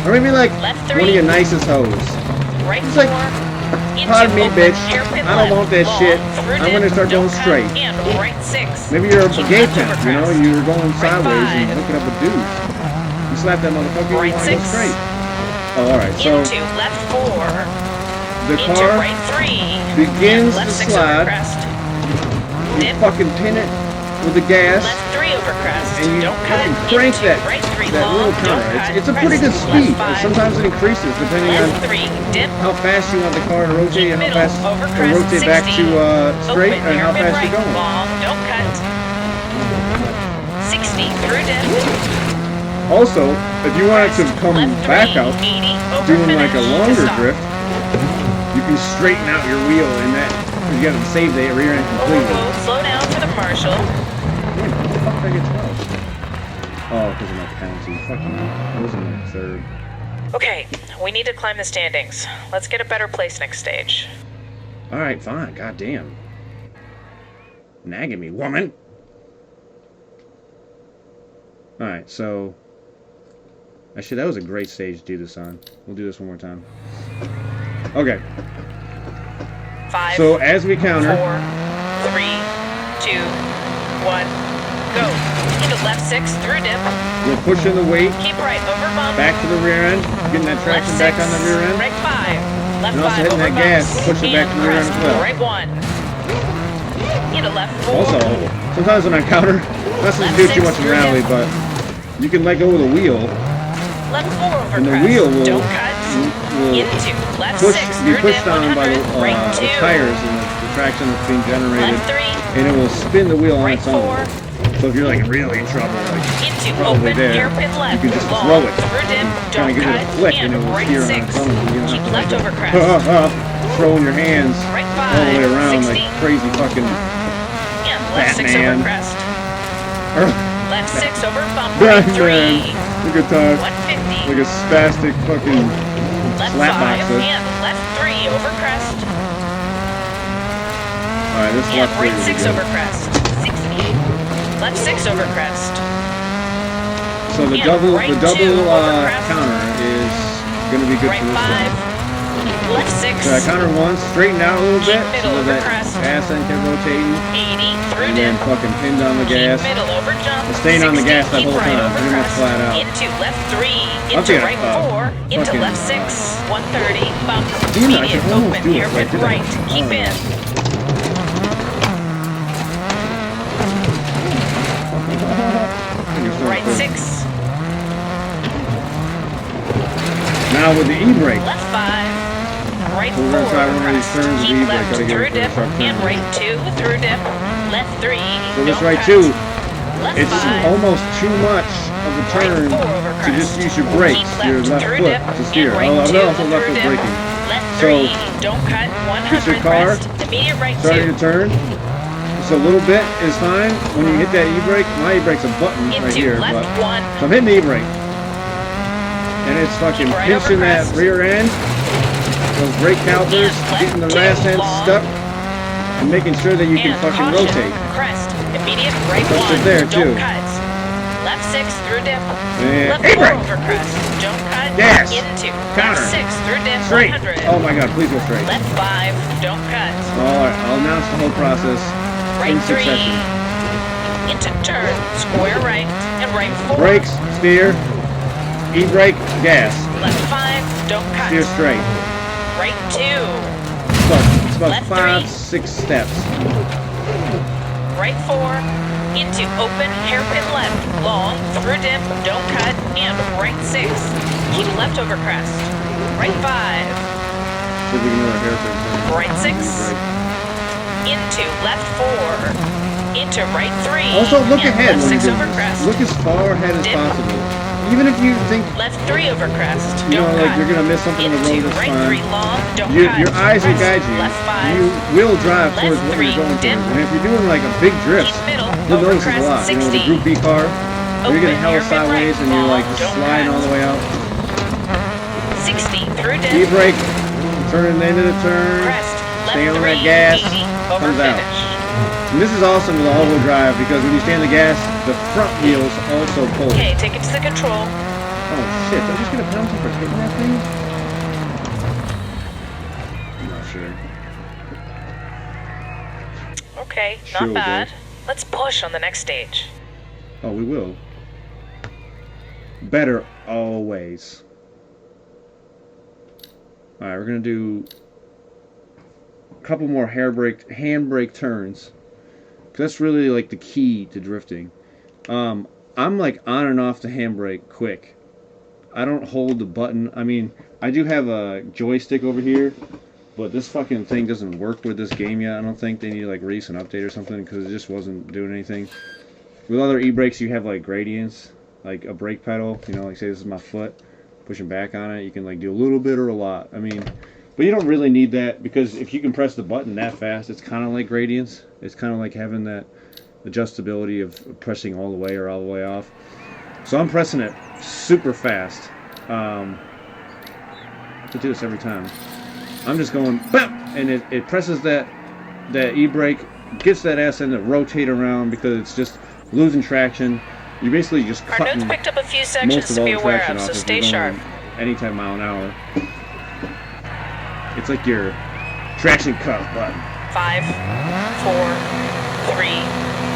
Or maybe like one of your nicest hoes. It's like, pardon me, bitch. I don't want that shit. I'm gonna start going straight. Maybe you're a gay pimp. You know, you're going sideways and hooking up with dudes. You slap that motherfucker, you want to go straight. Oh, all right. So the car begins to slide. You fucking pin it with the gas, and you fucking crank that little counter. It's a pretty good speed. Sometimes it increases depending on how fast you want the car to rotate and how fast to rotate back to straight and how fast you're going. Also, if you want it to come back out, doing like a longer drift, you can straighten out your wheel in that. You got to save the rear end completely. Slow down for the partial. Damn, what the fuck did I get 12? Oh, because of my penalty. Fucking, I was in my third. Okay, we need to climb the standings. Let's get a better place next stage. Alright, fine. Goddamn. Nagging me, woman. Alright, so... Actually, that was a great stage to do this on. We'll do this one more time. Okay. 5, so as we counter... 4, 3, 2, 1, go. Into left 6 through dip. We're pushing the weight. Keep right over bump. Back to the rear end. Getting that traction back on the rear end. Right 5. Left and also 5 hitting over that gas. Push it back to the rear end as well. Right 1. Into left 4. Also, sometimes when I counter, not to do too much in rally, but you can let go of the wheel. Left 4 over and the wheel will into left 6 be pushed on by the tires and the traction that's being generated, and it will spin the wheel on its own. So if you're like really in trouble, like probably there, you can just throw it, kind of give it a flick, and it will steer on its own. You don't have to like throwing your hands all the way around like crazy fucking Batman. Left 6 over bump, right 3. Look at that. 150. Like a spastic fucking slap boxer. And left 3 over crest. Alright, this left 3 right 6 over crest. 60. Left 6 over crest. So the double counter is going to be good for this one. Left 6. So I counter once, straighten out a little bit so that gas end kept rotating. 80 through and then fucking pinned on the gas. Staying on the gas that whole time, pretty much flat out. Into left 3, into right 4, into left 6, 130, bump, median, open, hairpin right, keep in. Right 6. Now with the e-brake. Left 5. Right 4, we're going to try one of these turns with keep the e-brake. left through dip, and right 2 through dip, left 3, so this right 2, it's almost too much of a turn to just use your brakes, your left foot to steer. I'm also left foot braking. So, get your car, starting to turn. Just a little bit is fine. When you hit that e-brake, my e-brake's a button right here, but so I'm hitting the e-brake. And it's fucking pinching that rear end. Those brake calipers, getting the last end stuck, and making sure that you can fucking rotate. Crest, immediate right Push it there too. Left 6 through dip. And left 4 over crest. Don't cut. Gas. Into Counter. left 6 through dip. Straight. 100. Oh my god, please go straight. Left 5. Don't cut. Alright, I'll announce the whole process right in succession. 3. Into turn. Square right. And right 4. Brakes, steer, e-brake, gas. Left 5. Don't cut. Steer straight. Right 2. It's about left 5, 3. 6 steps. Right 4. Into open hairpin left. Long through dip. Don't cut. And right 6. Keep left over crest. Right 5. See if we can do our hairpin. Right 6. Into left 4. Into right 3. Also, look ahead left when 6 you do over this. crest. Look as far ahead as possible. Even if you think, left 3 over crest. you know, Don't like cut. you're gonna miss something on the road, that's right fine. 3 long. Don't cut. Your eyes will guide you. Left 5. You will drive Left towards what 3, you're going dip. towards. And if you're doing like a big drift, Keep middle. you'll Over notice it a crest. lot. You know, 60. the Group B car, you're getting hella hairpin sideways right, and you're long, like just don't sliding cut. all the way out. 60 through dip. E-brake, turning into the turn, Crest. stay Left on 3. that gas, 80. Over comes out. finish. And this is awesome with all-wheel drive because when you stand the gas, the front wheels also pull. Okay, take it to the control. Oh shit, did I just get a penalty for hitting that thing? I'm not sure. Okay, Sure, not bad. Let's push on the next stage. Oh, we will. Better always. Alright, we're gonna do a couple more handbrake turns. Cause that's really like the key to drifting. I'm like on and off the handbrake quick. I don't hold the button. I mean, I do have a joystick over here, but this fucking thing doesn't work with this game yet. I don't think they need to like release an update or something because it just wasn't doing anything. With other e-brakes, you have like gradients, like a brake pedal. You know, like say this is my foot, pushing back on it. You can like do a little bit or a lot. I mean, but you don't really need that because if you can press the button that fast, it's kind of like gradients. It's kind of like having that adjustability of pressing all the way or all the way off. So I'm pressing it super fast. I have to do this every time. I'm just going, bam, and it presses that e-brake, gets that ass in to rotate around because it's just losing traction. You basically just Our cutting notes picked up a few most sections of to all be the aware traction of, off so if stay you're sharp. going any 10 mile an hour. It's like your traction cut button. 5, 4, 3,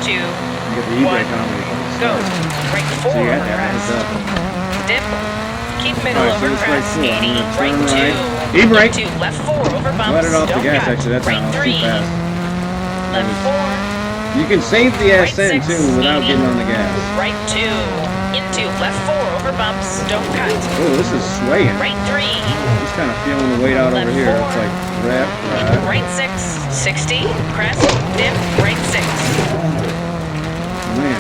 2, You get the e-brake on when you go. Right 4 So you over have to have crest. this up. Dip. Keep middle Alright, so over it's right crest. 4. 80. I'm gonna Right turn 2. E-brake. Into left 4 over bumps. Let it off the Don't gas, cut. actually, that's right not 3. too fast. Left 4. You can save the ass Right in 6, too without 80. getting on the gas. Right 2. Into left 4 over bumps. Don't cut. Oh, this is swaying. Right 3. Just kind of feeling the weight out Left over here. 4. It's like right. Right 6. 60. Crest. Dip. Right 6. Man.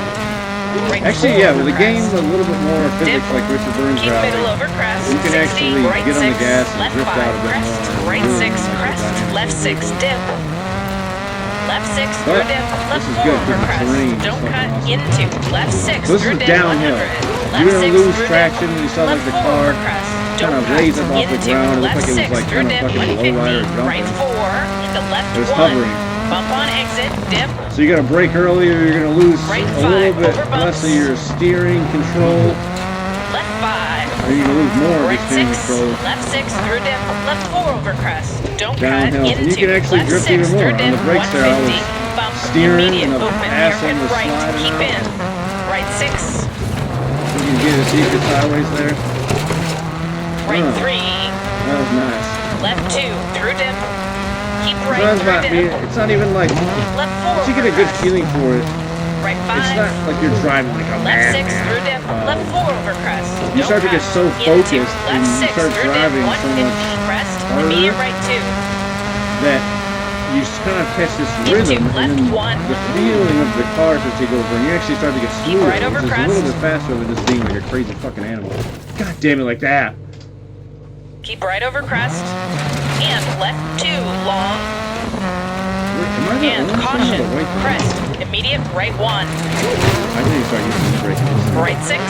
Right Actually, 4 yeah, over with the crest. game's a little bit more physics Dip. like Richard Burns Keep rally. middle over crest. You can 60, actually right get on the 6, gas and left drift 5, out a bit crest, more. right Really 6, like crest, dynamic left 6, vehicle. dip. Left 6 But through dip, this left is 4 good over because the crest. terrain is Don't fucking cut awesome. into left 6 So this through is dip, downhill. 100. You're Left gonna 6 lose through traction. dip, You saw like left the 4 car over crest. kind Don't of cut raise up off the into ground. It looked left like it was 6 like through kind of dip, fucking low 150. rider Right jumping. 4 into left It was 1. hovering. Bump on exit, dip. So you got to brake earlier. You're gonna lose Right a little 5 bit over less bumps. of your steering control. Left 5. Or you're gonna lose more of Right your steering 6, control. left 6 through dip, left 4 over crest. Don't Downhill. cut And into you can actually left drift 6 even more. through On dip, the brakes there, I 150. was Bump, steering immediate and the open, ass hairpin end was right, sliding keep out. in. Right 6, You can get a secret sideways there. right Oh. 3, That was nice. left 2 through dip. Keep So right that's through not dip. it's not even like Left 4 you get over a good crest. feeling for it. Right 5. It's not like you're driving like a Left 6 madman. through dip, left 4 over crest. You Don't start to get cut. so Into focused and left you 6 start through driving dip, so 150. much Crest, harder. immediate right 2. that you kind of catch this Into rhythm left and then 1. the feeling of the car to take over and you actually start to get Keep smoother, right over which is a crest. little bit faster than just being like a crazy fucking animal. God damn it, like that. Keep right over crest. And left 2 long. Am I the And only one caution, that wait for this? crest, immediate right 1. I think you start using the brake. Right 6.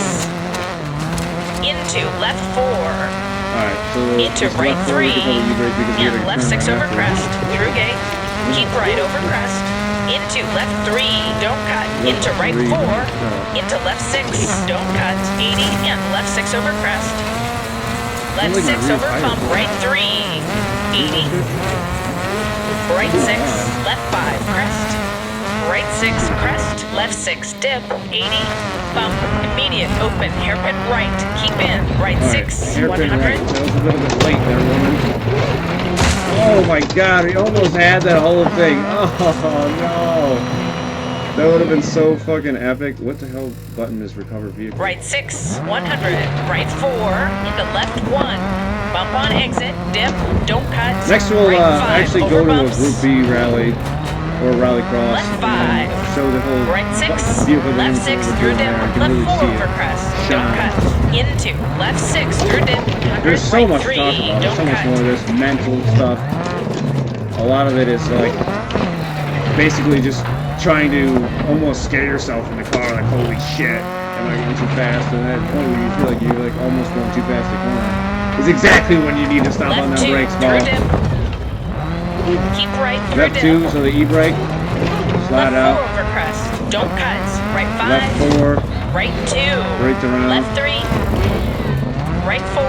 Into left 4. Alright, so Into it's right left forward 3. to go to e-brake because you're And gonna left turn 6 right over after. crest. Through gate. Keep right over crest. Into left 3. Don't cut. Into right 4. Into left 6. Don't cut. 80 and left 6 over crest. Left Feels like 6 my over rear bump. tire. Right 3. 80. Right 6. Left 5. Crest. Right 6. Crest. Left 6. Dip. 80. Bump. Immediate open. Hairpin right. Keep in. Right Alright, 6. hairpin 100. right. That was a little bit late there, woman. Oh my god, we almost had that whole thing. Oh no. That would have been so fucking epic. What the hell button is recover vehicle? Right 6, 100. Right 4, into left 1. Bump on exit, dip, don't cut. Next we'll right 5, actually over go to a bumps. Group B rally or rally cross. Left and 5. show the whole Right 6, vehicle left dynamics 6 we're through doing dip, there. You can left really 4 see over it crest, shine. don't cut. Into left 6 through dip, 100. There's so right much 3, to talk about. There's don't so much cut. more of this mental stuff. A lot of it is like basically just trying to almost scare yourself in the car, like holy shit, am I going too fast? And at that point where you feel like you're like almost going too fast to corner is exactly when you need to stop on Left that 2 brakes through ball. dip. Keep right through Left dip. 2, so the e-brake. slide left out. 4 over crest. Don't cut. Right 5. Left 4. Right 2. Right around. Left 3. Right 4.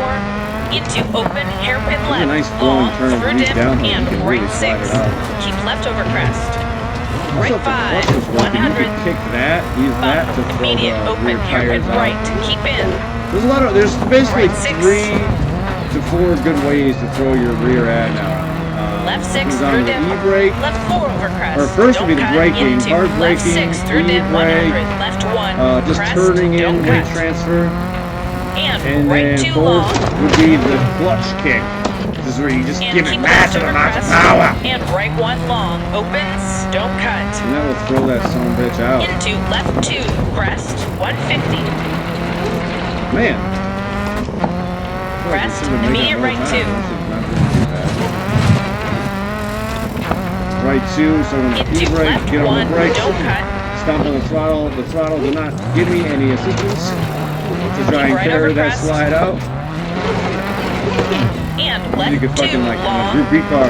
Into open hairpin There's a left. nice flowing Long turn of through these dip downhills. and You can right really slide 6. it out. Keep left over crest. Also, Right if the 5. clutch was working, you 100. could kick that, use that to throw Immediate the open rear hairpin tires out. right. Keep in. There's basically Right 6. 3 to 4 good ways to throw your rear ad now. Left 6 Comes on through the dip. E-brake. Left 4 over crest. Or first would be Don't the cut. braking, Into hard left braking, 6 through dip. E-brake, 100. Left 1. just crest. turning in Don't weight cut. transfer. And then right 2 fourth long. would be the clutch kick. This is where you just And give it keep massive left over amounts of crest. power. And right 1 long. Opens. Don't cut. And that will throw that son of a bitch out. Into left 2. Crest. 150. Man. Crest. Immediate right 2. Right 2, so when the Into E-brake, left get on 1. the brakes, Don't cut. stomp on the throttle. The throttle did not give me any assistance to try and right carry over that crest. slide out. And You left could 2 fucking like in a long. Group B car,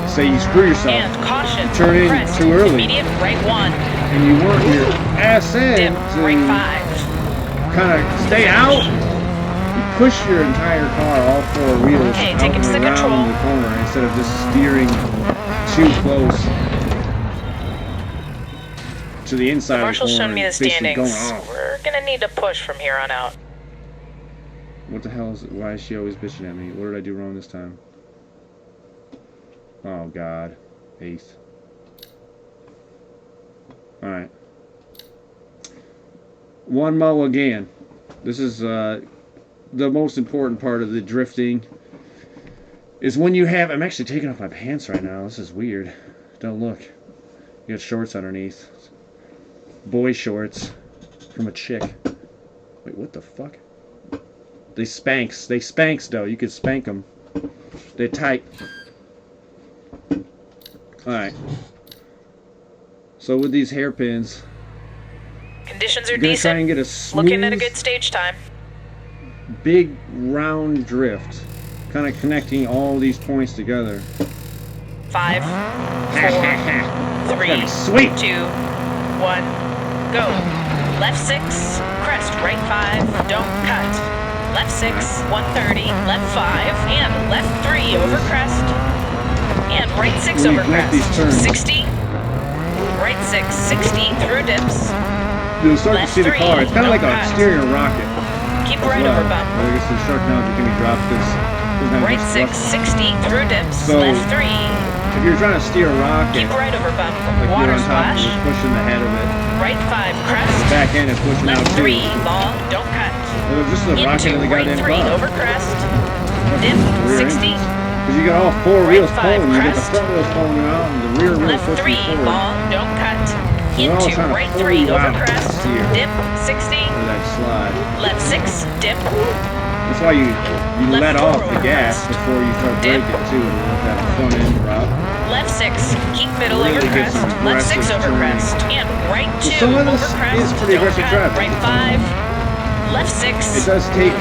say you screw yourself And caution. turn in crest. too early. Immediate right 1. and you want your ass in Dip. to Right 5. kind of stay out. You push your entire car, all 4 wheels, Okay, out take it and to the around control. the corner instead of just steering too close to the inside of the Marshall's corner. showing me the and basically standings. going off. We're gonna need to push from here on out. What the hell is it? Why is she always bitching at me? What did I do wrong this time? Oh God, 8th. All right. One mo again. This is the most important part of the drifting. Is when you have. I'm actually taking off my pants right now. This is weird. Don't look. You got shorts underneath. Boy shorts from a chick. Wait, what the fuck? They Spanx. They Spanx though. You could spank them. They're tight. Alright. So with these hairpins, Conditions are you're gonna try and decent. get a smooth, Looking at a good stage time. big round drift. Kind of connecting all these points together. 5, 4, 3, That'd be sweet. 2, 1, go. Left 6, crest, right 5, don't cut. Left 6, 130, left 5, and left 3 over crest. And right 6 When you over connect these crest. turns. 60, right 6, 60 through dips. You'll start to Left see the 3, car. It's kind of don't like a cut. steering a rocket. Keep as right well. over bump. But I guess the shark now can be dropped because Right 6, 60 through dips. So, Left 3, if you're trying to steer a rocket, keep right over bump. like Water you're on top, splash. you're pushing the head of it. Right 5, crest. The back end is pushing out Left too. 3, long, don't cut. Well, it's just a rocket Into in the right goddamn 3 car. over crest. Dip, 60. Because you got all 4 Right wheels 5 pulling. You get the crest. front wheels pulling you out and the rear wheel Left pushing 3, you forward. long, don't cut. We're all Into trying to right pull 3 you over out crest. here. Dip, 60. For that slide. Left 6, dip. That's why you Left let 4 off the over gas crest. before you start Dip. braking too, and let that front end drop. Left 6, keep middle Really over get crest. some Left 6 aggressive over turning. crest. And right 2 some of over this crest. is pretty Don't aggressive cut. driving. Right 5. Left 6. It does take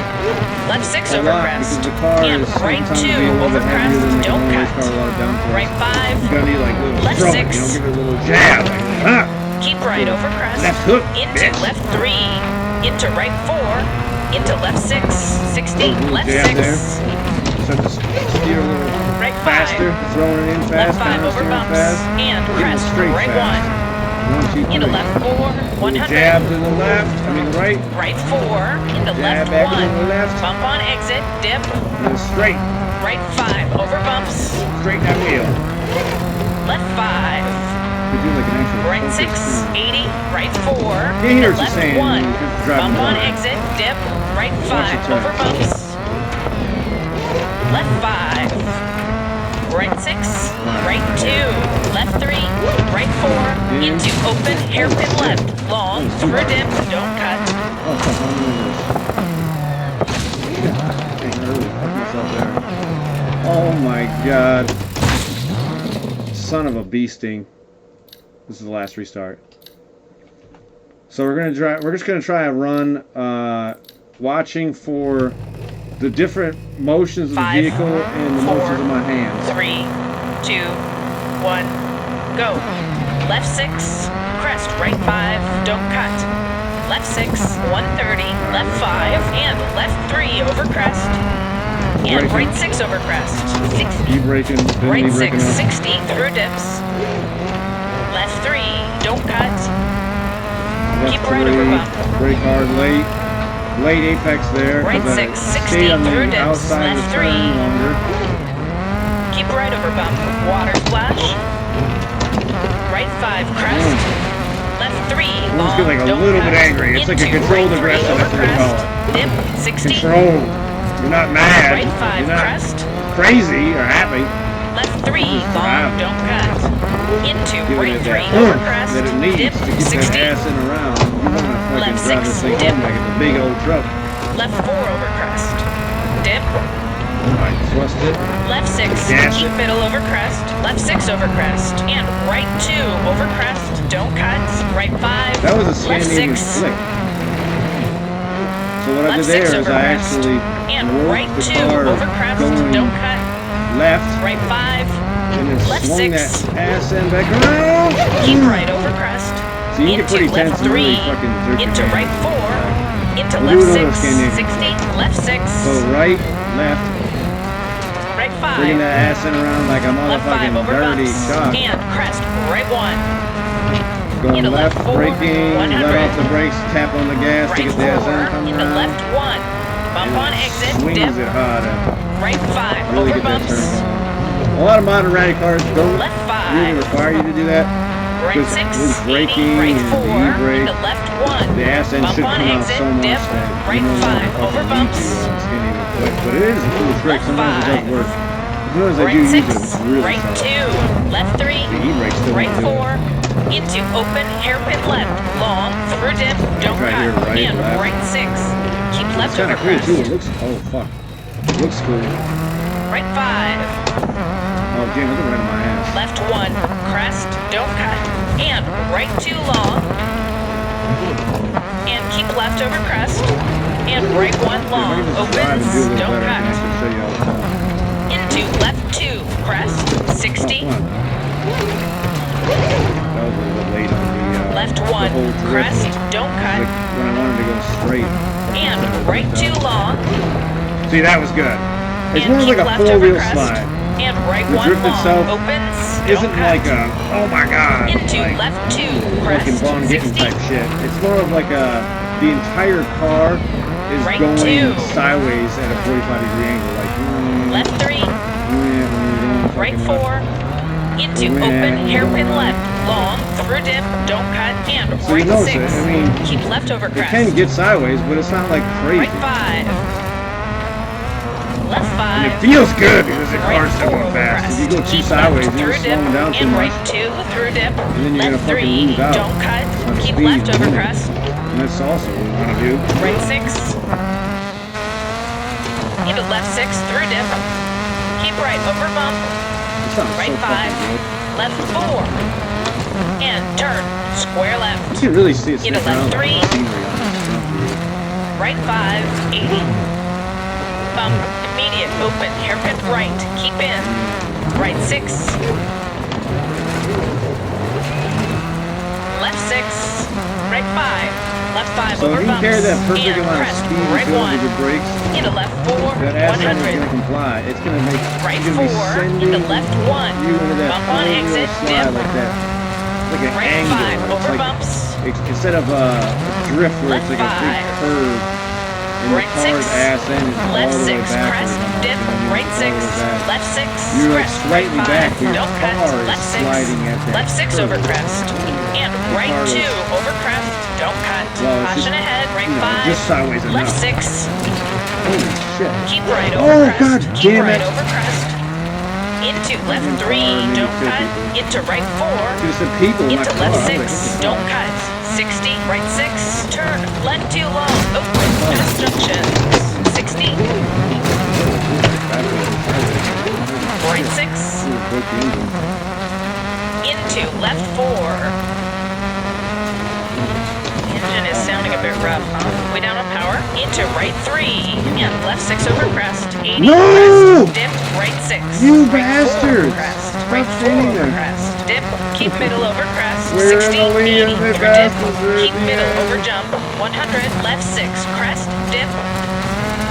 Left 6 a over lot crest. because the car And is right sometimes 2 be a little over bit heavier crest. than the Don't normal race cut. car, a lot of downforce. Right 5. You gotta need like a little Left throw, 6. you know, give it a little jab, like, huh? Keep right over crest. Left hook, Into bitch. left 3. Into right 4. Into left 6. 60. Little Left jab 6. there. So just steer a little Right 5. faster, throwing it in fast, Left 5 kinda over steering bumps. fast. And Getting crest. straight Right fast. 1. 1, 2, 3. Into left 4. Little 100. jab to the left, I mean the right, Right 4. Into jab left back 1. to the left, Bump on exit. Dip. and then straight, Right 5. Over bumps. straight that wheel. Left 5. We do like an actual Right focus 6. turn. 80. Right 4. You hear what Left she's saying, 1. you could drive Bump on more. exit. Dip. Right Watch 5. the turn. Over bumps. Left 5. Right 6. Right 2. Left 3. Right 4. In. Into open hairpin left. Long. Through dip. Don't cut. Oh, fuck, I'm doing this. Dang, I really fucked myself there. Oh my god. Son of a bee sting. This is the last restart. So we're just gonna try a run, watching for the different motions of the 5, vehicle and the 4, motions of my hands. 3, 2, 1, go. left 6, crest, right 5, don't cut. Left 6, 130, left 5, and left 3 over crest. And right 6 over crest, 60. Keep braking. Right Be 6, braking up. 60 through dips. Left 3, don't cut. Left Keep right over 3, bump. brake hard, late apex there. Right 'cause I 6, 60 stayed on through the dips. outside of Left the 3. turn longer. Keep right over bump. Water splash. Right 5, crest. Left 3, Let's long, get like a don't little cut. bit angry. It's like a Into controlled right 3 aggression, over that's what they call crest. Dip, 60. Controlled. You're not mad. Right 5, You're not crest. crazy or happy. Left 3, long, don't cut. Into Give right it 3 that over oomph crest. that it needs Dip, to get 60. that ass in around. You want to fucking Left drive 6, this thing dip. home like it's a big old truck. Left 4 over crest. Dip. Alright, thrust it. Left 6, Gas keep it. middle over crest. Left 6 over crest. And right 2 over crest. Don't cut. Right 5. That was a left Scandinavian 6. flick. So what I Left did there 6 is over I crest. actually And worked right the 2 car over crest. going Don't cut. left Right 5. and then Left swung 6. that ass end back around. Keep right over crest. So you can get Into pretty left tense and really 3. fucking jerk your Into hand. right 4. Into We'll do left another 6. Scandinavian 60. Left 6. So right, left, Right 5. bringing that ass in around like a Left 5 motherfucking over dirty bumps. shot. And crest. Right 1. Going into left, left 4, braking, 100. let off the brakes, tap on the gas to Right get the ass 4. in, come Into around. left 1. Bump on exit. Swings Dip. it hard up. Right 5. Really Over get that bumps. turn going. A lot of modern rally cars don't Left 5. really require you to do that. Right Because 6. with 80. braking Right and 4. the e-brake, Into left 1. the ass end Bump should on come out exit. so much Dip. that Right you don't 5. want to Over fucking bumps. beat you on skinny with quick. But it is a cool trick. Left Sometimes it 5. does work. Sometimes I do Right use 6. it. It's really Right solid. 2. Left 3. The e-brake still Right won't do it. 4. Into open hairpin left. Long. Through dip. Don't Right cut. here, right, and left. right 6. Keep left It's kind over of cool crest. too. It looks, oh fuck. It looks cool. Right 5. Oh damn, look at right on my ass. Left 1. Crest. Don't cut. And right 2 long. And keep left over crest. And right 1 If I long. can just drive and do a Opens. little Don't better, I can cut. actually show you all the time. Into left 2. Crest. Oh, 60. come on. That was a little bit late on the Left the 1. whole drift. Crest. Don't cut. Like when I wanted to go straight. And right 2 long. See, that was good. It's And more keep like a left over four-wheel crest. slide. And right The 1 drift long. itself Opens. Isn't Don't cut. like a, oh my god, Into like left 2. fucking Crest. Vaughn Gittin 60. type shit. It's more of like a, the entire car is Right going 2. sideways at a 45-degree angle. Like, Left 3. Right right 4. Into open hairpin left. Long. Through dip. Don't cut. And So you right notice 6. it, I mean, Keep left over It crest. can get sideways, but it's not like crazy. Right 5. Left And 5. it feels good because the Right car's still 4 going over fast. crest. If you go too Keep sideways, left you're through dip. slowing down too And much. right 2 through dip. And then you're Left gonna fucking 3. lose out Don't cut. on Keep speed. left over crest. And that's also what we want to do. Right 6. Into left 6 through dip. Keep right over bump. It sounds Right so 5. fucking good. Left 4. And turn. Square left. You can really see it Into sticking left out like 3. the scenery on this front view. Right 5. 80. Bump. Immediate open. Hairpin right. Keep in. Right 6. Left 6. Right 5. Left 5 So over if you bumps. carry that perfect and amount of crest. speed Right and feel 1. with your brakes, Into left 4. that ass end is 100. going to comply. It's going to make Right it's gonna be 4. sending Into left 1. you into that Bump on four-wheel exit. slide Dip. like that. Like an Right angle. 5. It's Over like, bumps. instead of a drift where it's Left like a big 5. curve and Right the car's 6. ass end is all Left the way 6. backwards. Crest. almost, Dip. you know what I mean? Right It's 6. all the way back. Left 6. You're like Crest. slightly Right 5. back, but your Don't cut. car is Left 6. sliding at that Left 6 over curve. crest. And right car 2 is- over crest. Don't cut. Well, it's Caution just, ahead. Right you know, 5. just sideways Left enough. 6. Holy shit. Keep right Oh, over crest. God Keep damn right it. over crest. Into left Car 3. made Don't me cut. feel Into right 4. Just the people in my Into car. left I was 6. like, what the Don't fuck? cut. 60. Right 6. Turn. Left 2 long. Open. Pass junction. 60. Right 6. Into left 4. Engine is sounding a bit rough, huh? Way down on power. Into right 3. And left 6 over crest. 80. No! Crest. Dip. Right 6. You right 4 bastard! crest. Stop Right 4 standing over there. crest. Dip. Keep middle over crest. We're 60, in the lead 80, of the over dip. fastest. Keep middle, over jump. 100, left 6, crest, dip.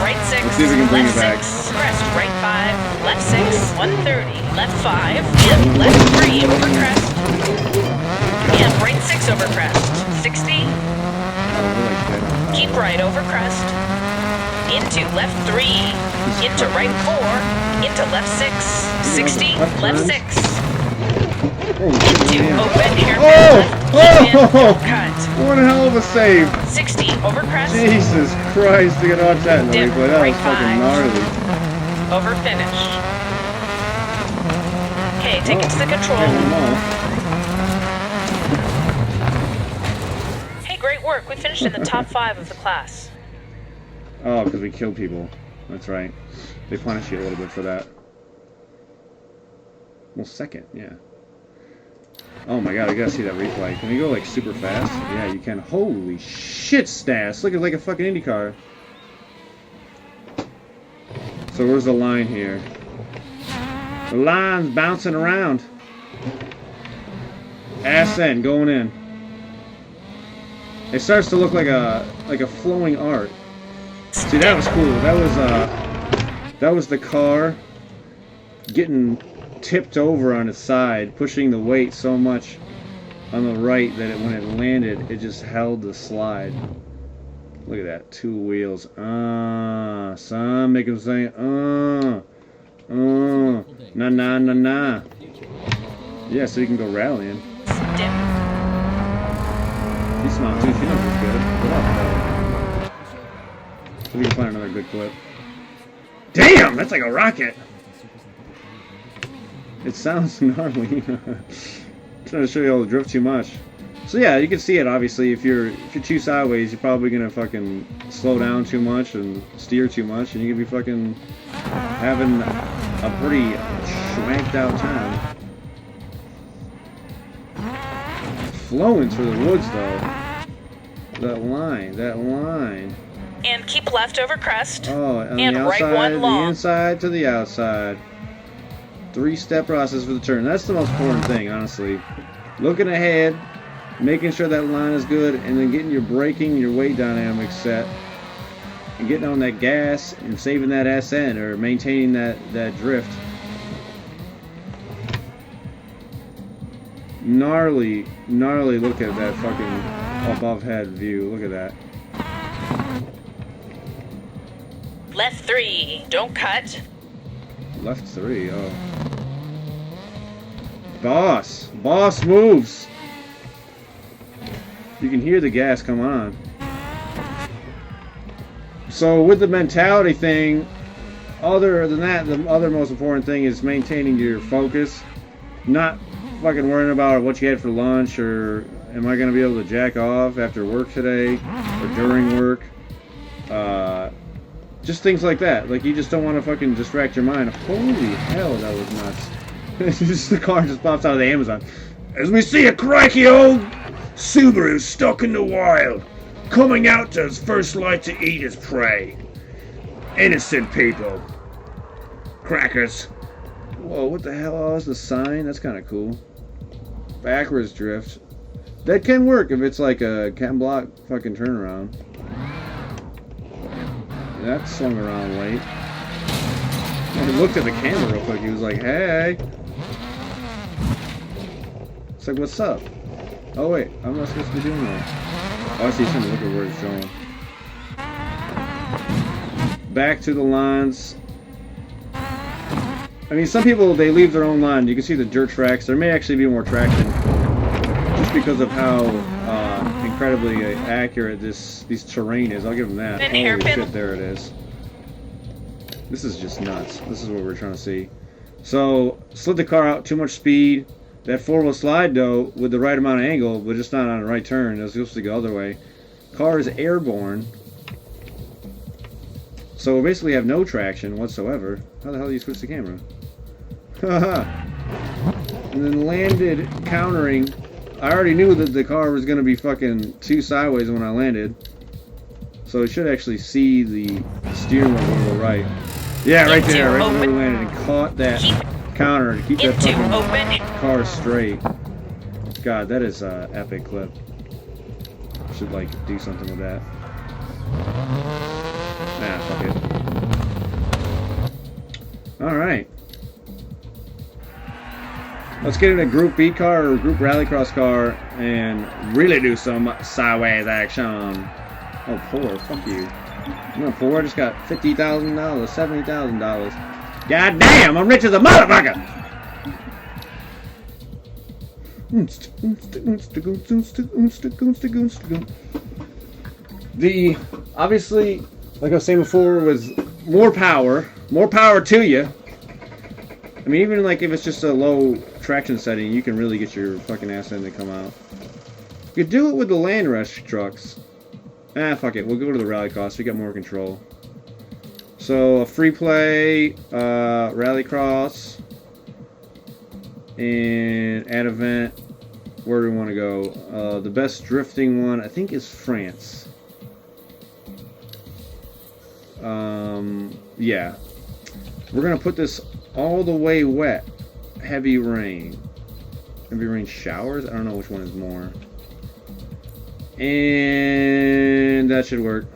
Right 6, Let's see if we can bring left it back. 6, crest, right 5, left 6, 130, left 5, and left 3, over crest. And right 6 over crest. 60, keep right over crest. Into left 3, into right 4, into left 6, 60, left 6. Into open, hairpin, left, cut. One hell of a save. 60, over crest. Jesus Christ, to get on that in the Dip, replay. That right was fucking 5. gnarly. Over finish. Okay, take it to the control. Hey, great work. We finished in the top 5 of the class. Oh, because we killed people. That's right. They punish you a little bit for that. Well, second, yeah. Oh my god, I gotta see that replay. Can you go like super fast? Yeah, you can. Holy shit, Stas! Look at like a fucking Indy car. So where's the line here? The line's bouncing around. Ass end going in. It starts to look like a flowing art. See, that was cool. That was the car getting tipped over on its side, pushing the weight so much on the right that when it landed, it just held the slide. Look at that, 2 wheels. Son, make him say, nah, nah, nah, nah. Yeah, so you can go rallying. He's smart too. She knows he's good. What up, though? So we can find another good clip. Damn, that's like a rocket. It sounds gnarly. I'm trying to show you all the drift too much. So yeah, you can see it obviously. If you're too sideways, you're probably gonna fucking slow down too much and steer too much, and you can be fucking having a pretty schwanked out time. Flowing through the woods though. That line. And keep left over crest. Oh, on and the outside, right 1 long. the inside to the outside. 3-step process for the turn. That's the most important thing, honestly. Looking ahead, making sure that line is good, and then getting your braking, your weight dynamics set, and getting on that gas and saving that ass end or maintaining that drift. Gnarly look at that fucking above head view. Look at that. Left 3, don't cut. Left 3, oh. Boss moves. You can hear the gas come on. So with the mentality thing, other than that, the other most important thing is maintaining your focus. Not fucking worrying about what you had for lunch, or am I going to be able to jack off after work today or during work. Just things like that. Like, you just don't want to fucking distract your mind. Holy hell, that was nuts. Just the car just pops out of the Amazon. As we see a crikey old Subaru stuck in the wild, coming out to his first light to eat his prey. Innocent people. Crackers. Whoa, what the hell? Oh, that's the sign? That's kind of cool. Backwards drift. That can work if it's like a cam block fucking turnaround. That swung around late. He looked at the camera real quick. He was like, hey. It's like, what's up? Oh, wait. I'm not supposed to be doing that. Oh, I see something. Look at where it's going. Back to the lines. I mean, some people, they leave their own line. You can see the dirt tracks. There may actually be more traction just because of how incredibly accurate this terrain is. I'll give them that. Holy shit, there it is. This is just nuts. This is what we're trying to see. So, slid the car out, too much speed. That 4-wheel slide, though, with the right amount of angle, but just not on the right turn. It was supposed to go the other way. Car is airborne. So we basically have no traction whatsoever. How the hell do you switch the camera? Haha. And then landed countering. I already knew that the car was going to be fucking too sideways when I landed. So it should actually see the steering wheel go to the right. Yeah, right there, right where we landed, and caught that counter to keep that fucking car straight. God, that is an epic clip. Should like do something with that. Ah, fuck it. Alright. Let's get in a Group B car or a Group Rallycross car and really do some sideways action. Oh, poor. Fuck you. I'm not poor. I just got $50,000, $70,000. God damn, I'm rich as a motherfucker! The, obviously, like I was saying before, was more power to you. I mean, even like if it's just a low traction setting, you can really get your fucking ass in to come out. You could do it with the Land Rush trucks. Ah, fuck it. We'll go to the Rallycross. We got more control. So, a free play, Rallycross, and add event. Where do we want to go? The best drifting one, I think, is France. Yeah. We're going to put this all the way wet. Heavy rain. Heavy rain showers? I don't know which one is more. And that should work.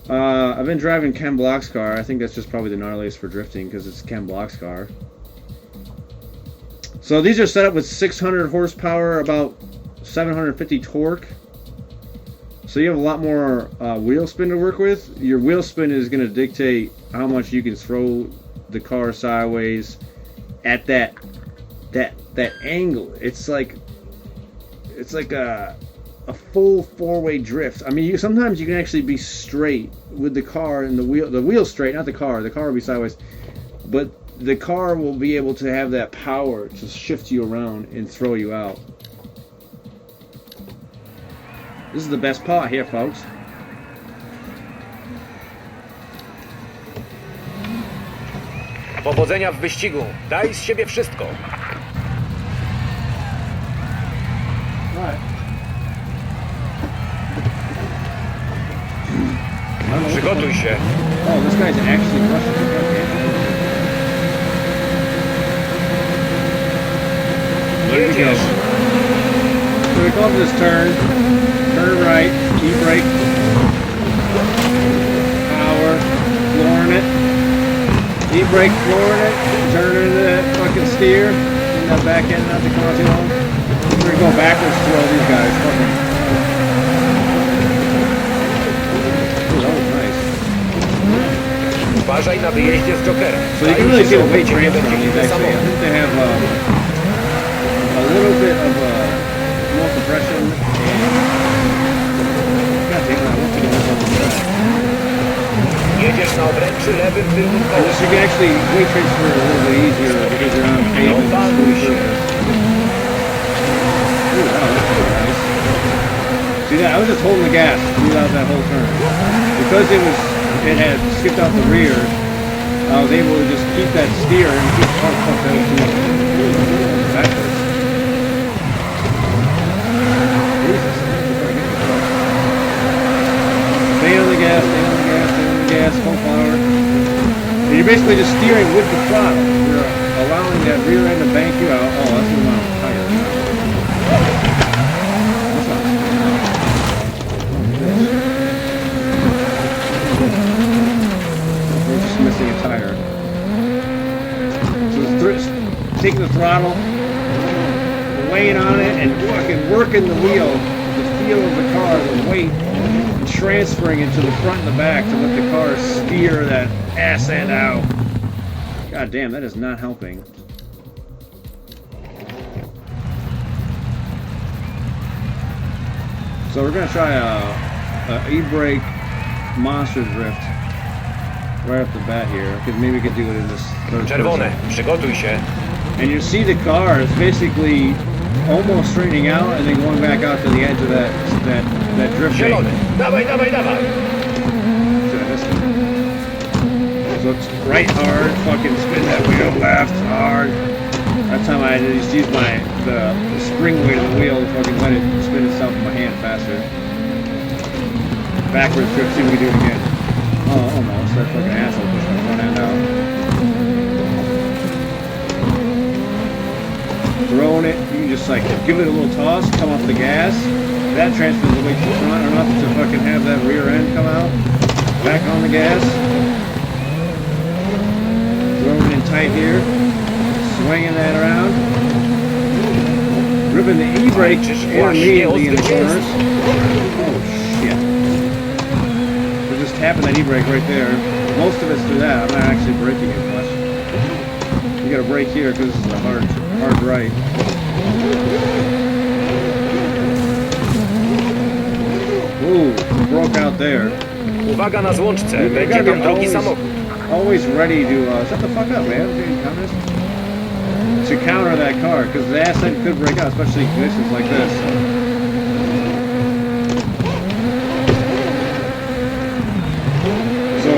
I've been driving Ken Block's car. I think that's just probably the gnarliest for drifting because it's Ken Block's car. So these are set up with 600 horsepower, about 750 torque. So you have a lot more wheel spin to work with. Your wheel spin is going to dictate how much you can throw the car sideways at that angle. It's like a full four-way drift. I mean, sometimes you can actually be straight with the car and the wheel straight, not the car. The car will be sideways, but the car will be able to have that power to shift you around and throw you out. This is the best part here, folks. Powodzenia w wyścigu. Daj z siebie wszystko. Przygotuj się. Oh, this guy's actually rushing. There we go. So we go up this turn right, e-brake, power, flooring it, e-brake, flooring it, turn into that fucking steer, and that back end not to come out too long. We're gonna go backwards through all these guys. Fucking. Ooh, that was nice. Uważaj na wyjeździe z Jokerem. So you can really see the weight transfer on these actually. I think they have a little bit of more compression and God damn, I want to get on the track. Jedziesz na obręczy lewym tylnym kołem. So you can actually weight transfer a little bit easier because you're on pavement. Ooh, wow, that's really nice. See that? I was just holding the gas throughout that whole turn. Because it had skipped out the rear, I was able to just keep that steer and keep the car fucked out backwards. Jesus. Stay on the gas, stay on the gas, stay on the gas, full power. And you're basically just steering with the throttle. You're allowing that rear end to bank you out. Oh, that's the amount of tire. That's not we're just missing a tire. So it's taking the throttle, laying on it, and working the wheel, the feel of the car, the weight, and transferring it to the front and the back to let the car steer that ass end out. God damn, that is not helping. So we're gonna try a e-brake monster drift right off the bat here, because maybe we could do it in this third Czerwone, person. przygotuj się. And you see the car is basically almost straightening out and then going back out to the edge of that drift bank. Zielony, dawaj, dawaj, dawaj. So it's right hard, fucking spin that wheel left hard. That time I just used the spring weight of the wheel to fucking let it spin itself in my hand faster. Backwards drift, see if we can do it again. Oh, almost. That fucking asshole pushed my front end out. throwing it, you can just like give it a little toss, come off the gas. That transfers the weight to the front enough to fucking have that rear end come out. Back on the gas. Throwing it in tight here. Swinging that around. Ripping the e-brake immediately in the corners. Oh shit. We're just tapping that e-brake right there. Most of it's through that. I'm not actually braking it much. You gotta brake here because this is a hard right. Ooh, broke out there. Uwaga na złączce, będzie tam drugi samochód. Always ready to, shut the fuck up, man. To counter that car, because the ass end could break out, especially in conditions like this. So,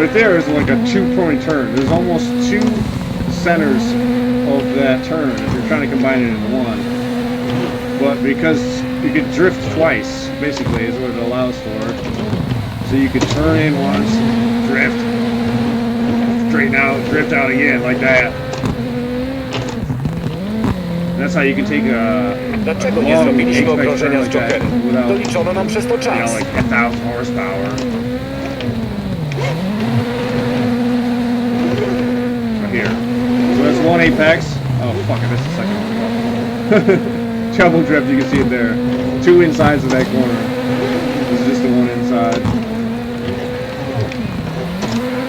right there is like a 2-point turn. There's almost 2 centers of that turn if you're trying to combine it into one. But because you could drift twice, basically, is what it allows for. So you could turn in once, drift, straighten out, drift out again, like that. That's how you can take a Dlaczego nie zrobiliśmy okrążenia z Jokerem? without, Doliczono nam przez to you know, czas. like 1,000 horsepower. Right here. So that's one apex. Oh fuck, I missed the second one. Double drift, you can see it there. 2 insides of that corner. This is just the one inside.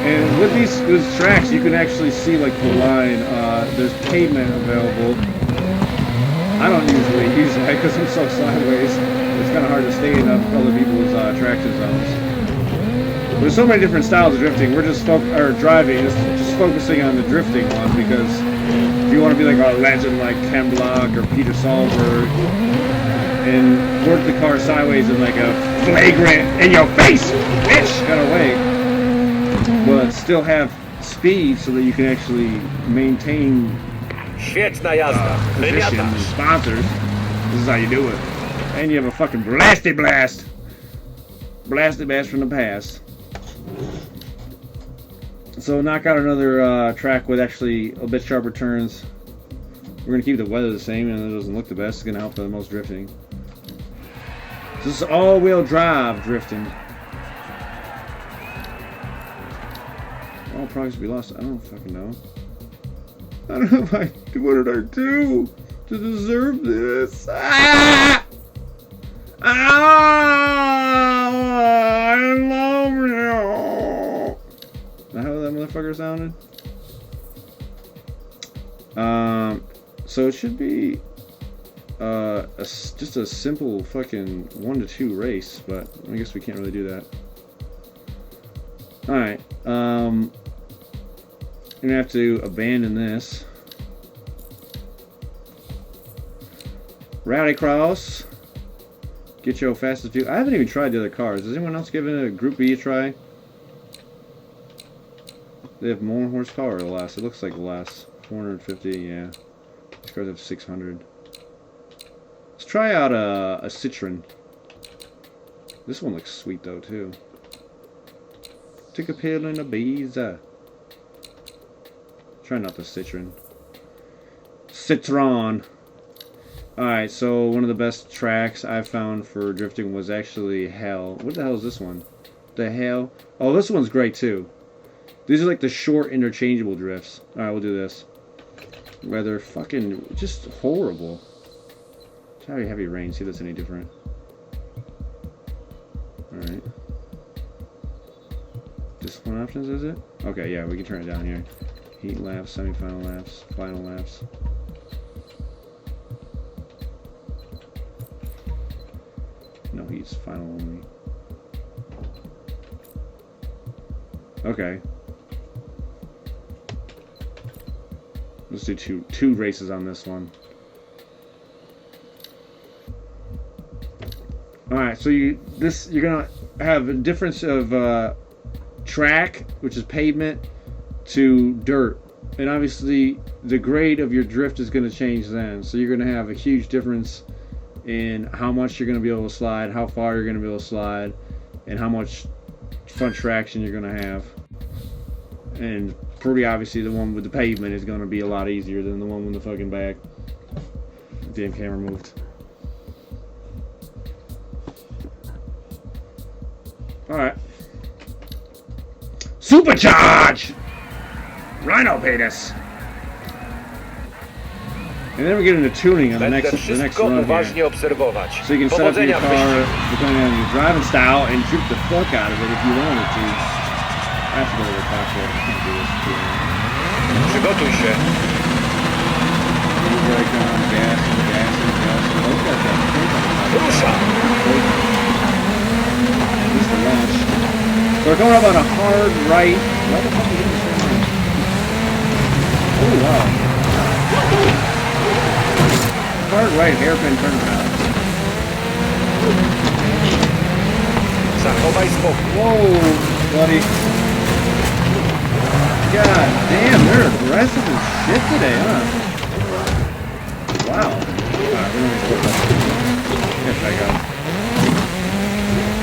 And with these tracks, you can actually see like the line. There's pavement available. I don't usually use that because I'm so sideways. It's kind of hard to stay in other people's traction zones. There's so many different styles of drifting. We're just driving, just focusing on the drifting one because if you want to be like a legend like Ken Block or Peter Sahlberg and work the car sideways in like a flagrant in your face, bitch, kind of way, but still have speed so that you can actually maintain Świetna jazda. position and sponsors. This is how you do it. And you have a fucking blasty blast. Blasty blast from the past. So knock out another track with actually a bit sharper turns. We're going to keep the weather the same and it doesn't look the best. It's going to help for the most drifting. So this is all-wheel drive drifting. All progress be lost. I don't fucking know. I don't know if what did I do to deserve this? Ah! Ah! I love you. Is that how that motherfucker sounded? So it should be just a simple fucking 1-2 race, but I guess we can't really do that. All right. You're gonna have to abandon this. Rallycross. Get your fastest view. I haven't even tried the other cars. Has anyone else given a Group B a try? They have more horsepower or less. It looks like less. 450, yeah. These cars have 600. Let's try out a Citroen. This one looks sweet though too. Take a pill in Ibiza. Try not the Citroen. Citroen. Alright, so one of the best tracks I found for drifting was actually Hell. What the hell is this one? The hell? Oh, this one's great too. These are like the short interchangeable drifts. Alright, we'll do this. Weather fucking just horrible. Very heavy rain. See if that's any different. Alright. Just one options, is it? Okay, yeah, we can turn it down here. Heat laps, semi-final laps, final laps. No heats, final only. Okay. Let's do two races on this one. Alright, so you're gonna have a difference of track, which is pavement, to dirt. And obviously the grade of your drift is going to change then. So you're going to have a huge difference in how much you're going to be able to slide, how far you're going to be able to slide, and how much front traction you're going to have. And pretty obviously the one with the pavement is going to be a lot easier than the one with the fucking back. Damn camera moved. Alright. Supercharge! Rhino penis! And then we get into tuning on the next Wszystko run here. uważnie obserwować. So you can set up your Powodzenia w car wyścigu. depending on your driving style and shoot the fuck out of it if you wanted to. I have to go to the cockpit. I can't do this. Przygotuj się. Brake on, gas, and gas, and gas. Oh, got that. Rusza! Just the launch. So we're going up on a hard right. Why the fuck is it this way? Oh, wow. Hard right hairpin turnaround. Zachowaj spokój. Whoa, buddy. God damn, they're aggressive as shit today, huh? Wow. Alright, we're gonna put that. Get back up.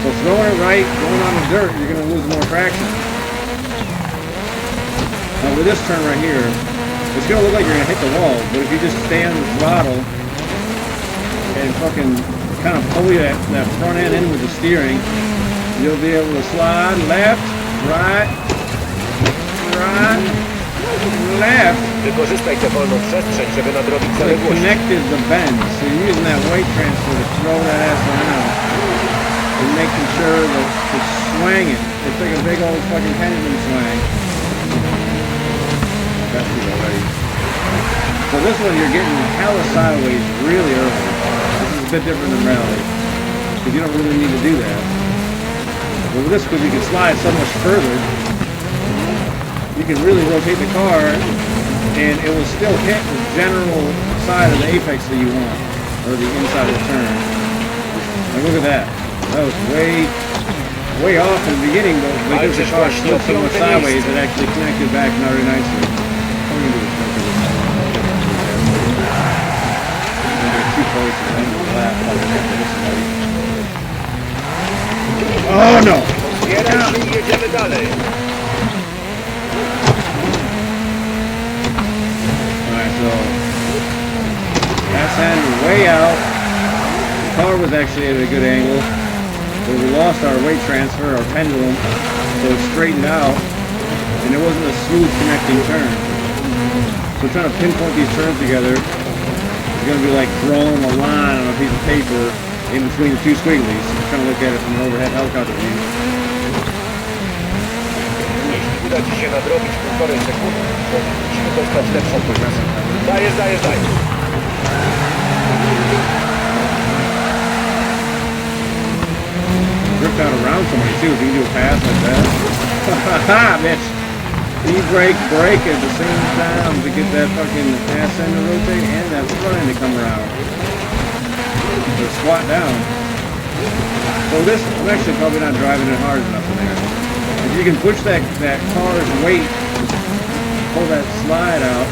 So throwing it right, going on the dirt, you're gonna lose more traction. Now with this turn right here, it's gonna look like you're gonna hit the wall, but if you just stay on the throttle and fucking kind of pull that front end in with the steering, you'll be able to slide left, right, left. Wykorzystaj tę wolną przestrzeń, żeby nadrobić So it zaległości. connected the bend. So you're using that weight transfer to throw that ass around and making sure that it's swinging. It's like a big old fucking pendulum swing. That's good already. So this one you're getting hella sideways really early. This is a bit different than rally, because you don't really need to do that. But with this, because you can slide so much further, you can really rotate the car, and it will still hit the general side of the apex that you want, or the inside of the turn. Like, look at that. That was way off in the beginning, but because the car slid so much sideways, it actually connected back very nicely. Too close to the end of the lap. Oh no! Zbieraj się i jedziemy dalej. Alright, so that's heading way out. The car was actually at a good angle, but we lost our weight transfer, our pendulum, so it straightened out, and it wasn't a smooth connecting turn. So trying to pinpoint these turns together is going to be like drawing a line on a piece of paper in between the two squigglies. I'm trying to look at it from an overhead helicopter view. Jeśli uda ci się nadrobić 1,5 sekundy, to musimy dostać lepszą pozycję. Dajesz. Drift out around somebody too, if you can do a pass like that. Haha, bitch! E-brake, brake at the same time to get that fucking ass end to rotate and that front end to come around. So squat down. So this, I'm actually probably not driving it hard enough in there. If you can push that car's weight, pull that slide out,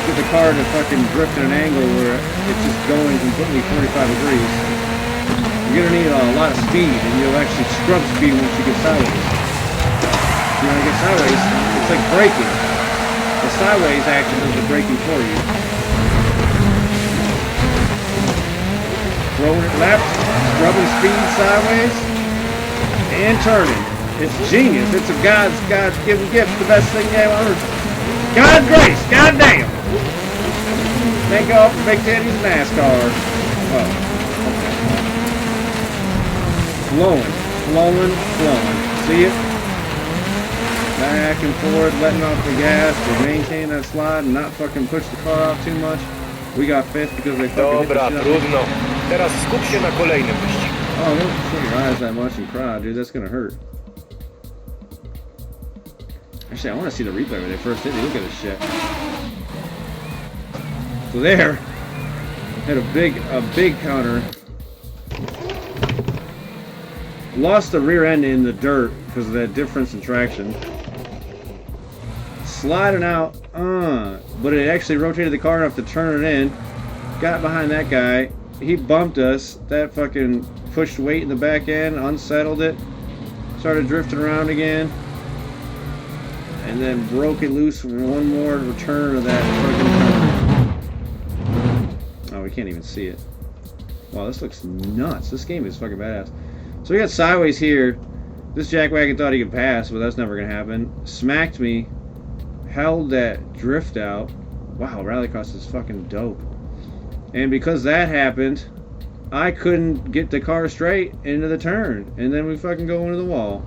get the car to fucking drift at an angle where it's just going completely 45 degrees, you're gonna need a lot of speed, and you'll actually scrub speed once you get sideways. If you want to get sideways, it's like braking. The sideways action is the braking for you. Throwing it left, scrubbing speed sideways, and turning. It's genius. It's a God-given gift, the best thing you ever heard. God grace, God damn. Thank God for Big Teddy's NASCAR. Oh. Flowing. See it? Back and forth, letting off the gas to maintain that slide and not fucking push the car out too much. We got fifth because they fucking hit the Dobra, shit out of trudno. Teraz skup się na kolejnym wyścigu. Oh, don't shut your eyes that much and cry, dude. That's gonna hurt. Actually, I want to see the replay where they first hit me. Look at this shit. So there, had a big counter. Lost the rear end in the dirt because of that difference in traction. Sliding out, but it actually rotated the car enough to turn it in. Got behind that guy. He bumped us. That fucking pushed weight in the back end, unsettled it. Started drifting around again. And then broke it loose from one more return of that fucking turn. Oh, we can't even see it. Wow, this looks nuts. This game is fucking badass. So we got sideways here. This jackwagon thought he could pass, but that's never gonna happen. Smacked me. Held that drift out. Wow, rallycross is fucking dope. And because that happened, I couldn't get the car straight into the turn. And then we fucking go into the wall.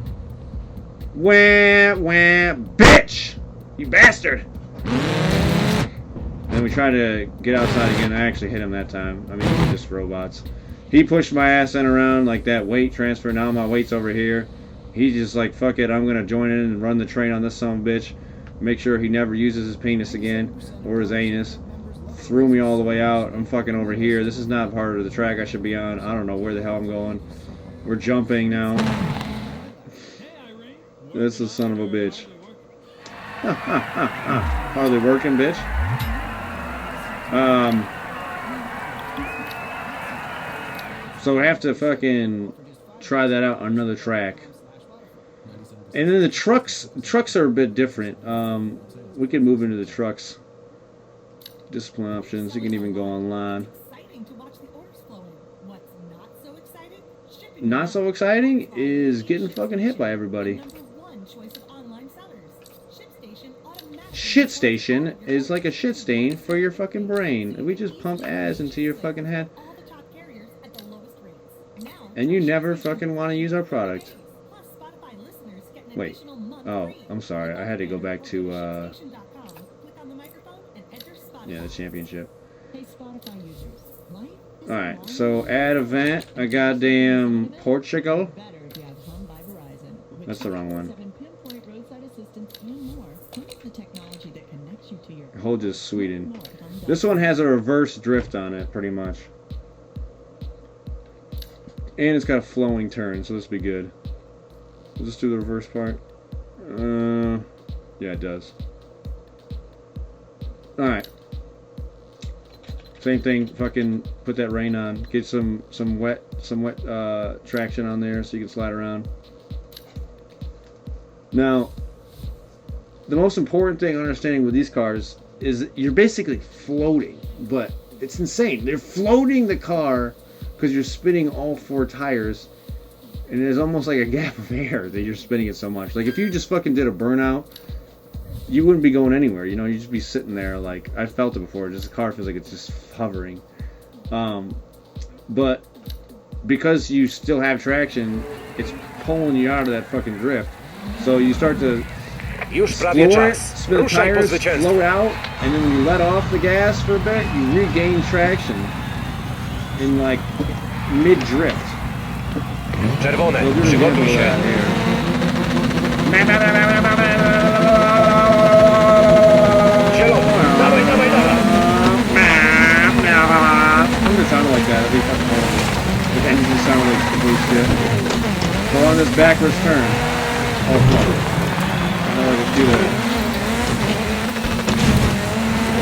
Wah, wah, bitch! You bastard! Then we tried to get outside again. I actually hit him that time. I mean, we're just robots. He pushed my ass in around like that weight transfer. Now my weight's over here. He's just like, fuck it, I'm gonna join in and run the train on this son of a bitch. Make sure he never uses his penis again, or his anus. Threw me all the way out. I'm fucking over here. This is not part of the track I should be on. I don't know where the hell I'm going. We're jumping now. This is son of a bitch. Ha ha ha ha. Hardly working, bitch. So we have to fucking try that out on another track. And then the trucks are a bit different. We can move into the trucks. Discipline options. You can even go online. Not so exciting is getting fucking hit by everybody. Shit station is like a shit stain for your fucking brain. We just pump ass into your fucking head. And you never fucking want to use our product. Wait. Oh, I'm sorry. I had to go back to, yeah, the championship. Alright, so add event. A goddamn Portugal. That's the wrong one. Hold just Sweden. This one has a reverse drift on it, pretty much. And it's got a flowing turn, so this will be good. We'll just do the reverse part. Yeah, it does. Alright. Same thing, fucking put that rain on. Get some wet traction on there so you can slide around. Now, the most important thing understanding with these cars is you're basically floating, but it's insane. They're floating the car because you're spinning all four tires, and there's almost like a gap of air that you're spinning it so much. Like if you just fucking did a burnout, you wouldn't be going anywhere. You know, you'd just be sitting there. Like I felt it before. Just the car feels like it's just hovering. But because you still have traction, it's pulling you out of that fucking drift. So you start to explore it, spin the tires, float out, and then when you let off the gas for a bit, you regain traction in like mid-drift. Czerwone, przygotuj się. Zielony, dawaj, dawaj, dawaj. I'm gonna sound like that. That'd be fucking horrible. The engine sound like complete shit. Go on this backwards turn. Oh fuck. How do I just do that?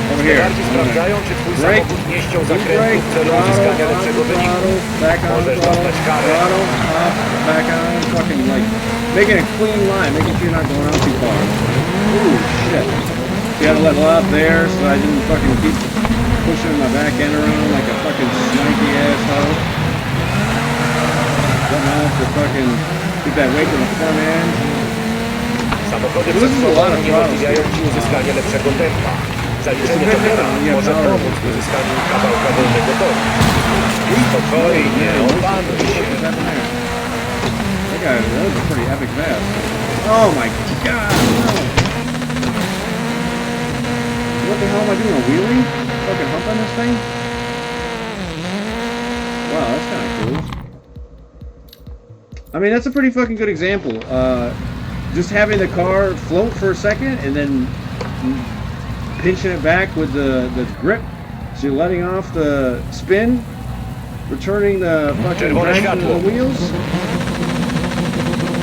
Over here. Sprawdzają, czy twój samochód nie ściął zakrętu w celu uzyskania lepszego wyniku. Możesz dostać karę. Back on, fucking like making a clean line, making sure you're not going out too far. Ooh, shit. You gotta level up there so I didn't fucking keep pushing my back end around like a fucking swanky asshole. Letting off the fucking, keep that weight to the front end. Samochody przed sobą uniemożliwiają ci uzyskanie lepszego tempa. Zaliczenie do kera może pomóc w uzyskaniu kawałka wolnego toru. Spokojnie, opanuj się. That was a pretty epic pass. Oh my god, no. What the hell am I doing, a wheelie? Fucking hump on this thing? Wow, that's kind of cool. I mean, that's a pretty fucking good example. Just having the car float for a second and then pinching it back with the grip. So you're letting off the spin, returning the fucking drag to the wheels,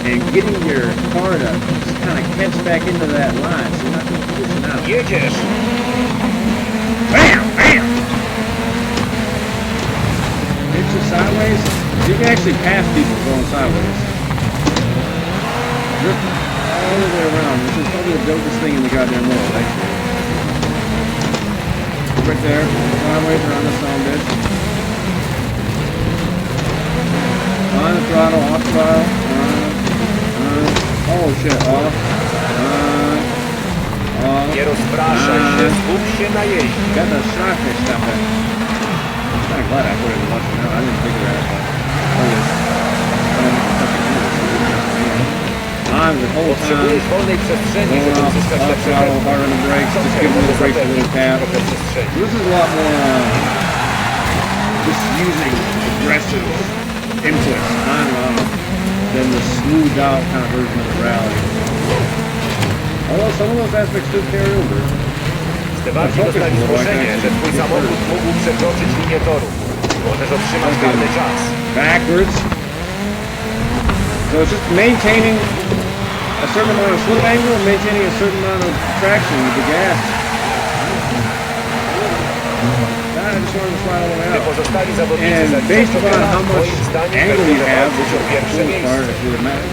and getting your car to just kind of catch back into that line so you're not just pushing out. Jedziesz! Bam! Bam! Hit you sideways. You can actually pass people going sideways. Drift all the way around. This is probably the dopest thing in the goddamn world, actually. Right there. Sideways around the sound bitch. On the throttle, off throttle. Oh shit, off. Off. Nie rozpraszaj się, skup się na jeździe. Got the sharpness stuff in. I'm kind of glad I put it in watching now. I didn't think of that. On the whole time. Potrzebujesz wolnej przestrzeni, żeby uzyskać lepsze Throttle, hard on the brakes, just give me the brakes a little tap. trochę przestrzeni. This is a lot more just using aggressive inputs on and off than the smoothed out kind of version of the rally. Although some of those aspects do carry over. Chcę bardziej dostać zgłoszenie, że twój samochód mógł przekroczyć linię toru. Możesz otrzymać karny czas. Backwards. So it's just maintaining a certain amount of slip angle and maintaining a certain amount of traction with the gas. I just wanted to slide all the way Gdy out. pozostali zawodnicy And zaliczą based upon Jokera, how much moim zdaniem angle you będą have, walczyć o pierwsze cool part, miejsce.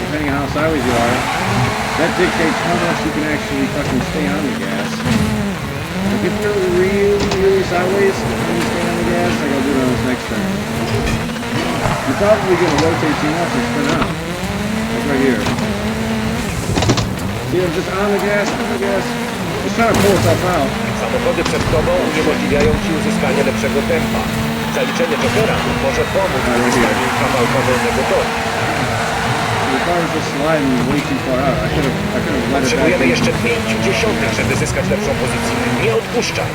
depending on how sideways you are, that dictates how much you can actually fucking stay on the gas. Like if you're really sideways and you stay on the gas, like I'll do it on this next turn, you're probably going to rotate too much and spin out. Like right here. See, I'm just on the gas, just trying to pull stuff out. Samochody przed tobą uniemożliwiają ci uzyskanie lepszego tempa. Zaliczenie Jokera może pomóc w uzyskaniu kawałka wolnego toru. The car was just sliding way too far out. I could have let it back Potrzebujemy in. jeszcze 0,5, żeby zyskać lepszą pozycję. Nie odpuszczaj.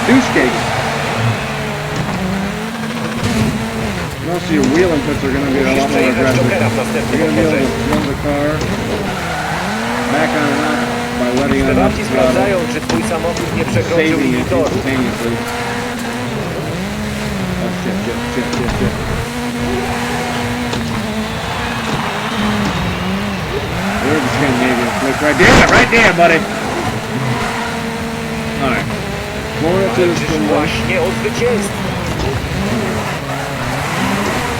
Douchecake. Also, your wheel inputs are going to be a lot more Przejechać aggressive. Jokera w You're następnym going to be able okrążeniu. to run the car back on and up by letting it off Stewarci the sprawdzają, throttle, czy twój samochód nie przekroczył saving linii it toru. instantaneously. Oh shit. There's the Scandinavian flick right there, buddy. Alright. Going up to this Walczysz one. właśnie o zwycięstwo.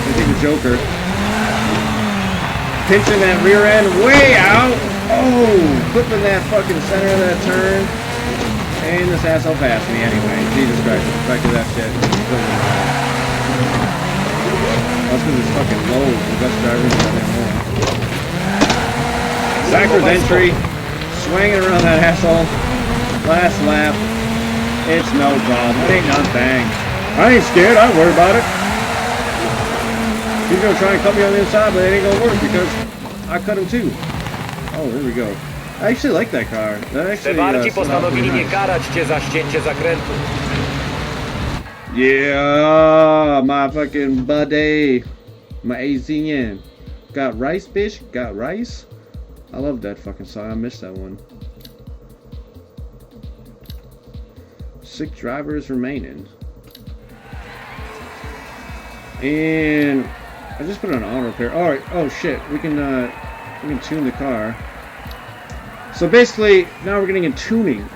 I think the Joker. Pinching that rear end way out. Oh, clipping that fucking center of that turn. And this asshole passed me anyway. Jesus Christ, back to that shit. That's because it's fucking low. The best drivers are that more. Backwards entry. Swinging around that asshole. Last lap. It's no problem. It ain't nothing. I ain't scared. I don't worry about it. He's gonna try and cut me on the inside, but it ain't gonna work because I cut him too. Oh, there we go. I actually like that car. That actually. Stewarci postanowili nie karać cię za ścięcie zakrętu. Yeah, my fucking buddy, my AZN. Got rice, bitch. Got rice. I love that fucking song. I missed that one. 6 drivers remaining. And I just put it on auto repair. All right. Oh shit. We can tune the car. So basically, now we're getting in tuning.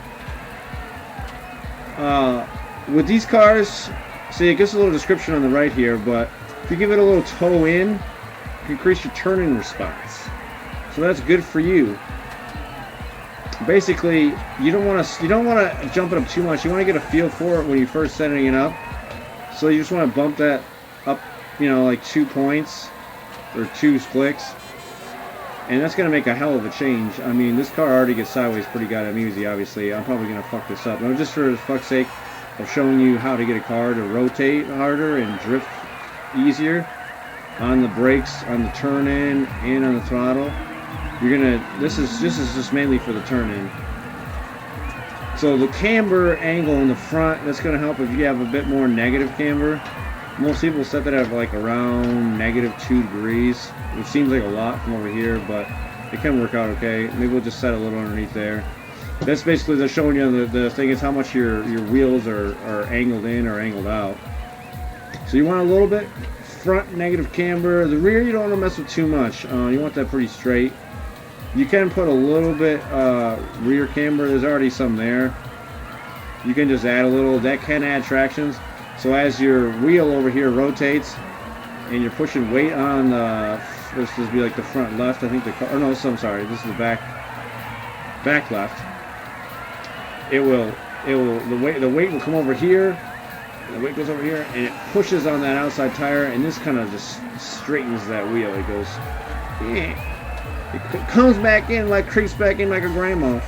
With these cars, see, it gives a little description on the right here, but if you give it a little toe in, you can increase your turning response. So that's good for you. Basically, you don't want to jump it up too much. You want to get a feel for it when you're first setting it up. So you just want to bump that up, you know, like 2 points or 2 clicks, and that's gonna make a hell of a change. I mean, this car already gets sideways pretty goddamn easy. Obviously, I'm probably gonna fuck this up. But just for the fuck's sake of showing you how to get a car to rotate harder and drift easier on the brakes, on the turn in, and on the throttle. You're gonna. This is just mainly for the turn in. So the camber angle in the front, that's gonna help if you have a bit more negative camber. Most people set that at like around -2 degrees, which seems like a lot from over here, but it can work out okay. Maybe we'll just set a little underneath there. That's basically they're showing you the thing is how much your wheels are angled in or angled out. So you want a little bit front negative camber. The rear you don't want to mess with too much. You want that pretty straight. You can put a little bit rear camber. There's already some there. You can just add a little. That can add tractions. So as your wheel over here rotates and you're pushing weight on this would be like the front left, I think the car, or no, I'm sorry, this is the back left. the weight will come over here. The weight goes over here, and it pushes on that outside tire, and this kind of just straightens that wheel. It goes, yeah. It comes back in, like creeps back in like a grandma.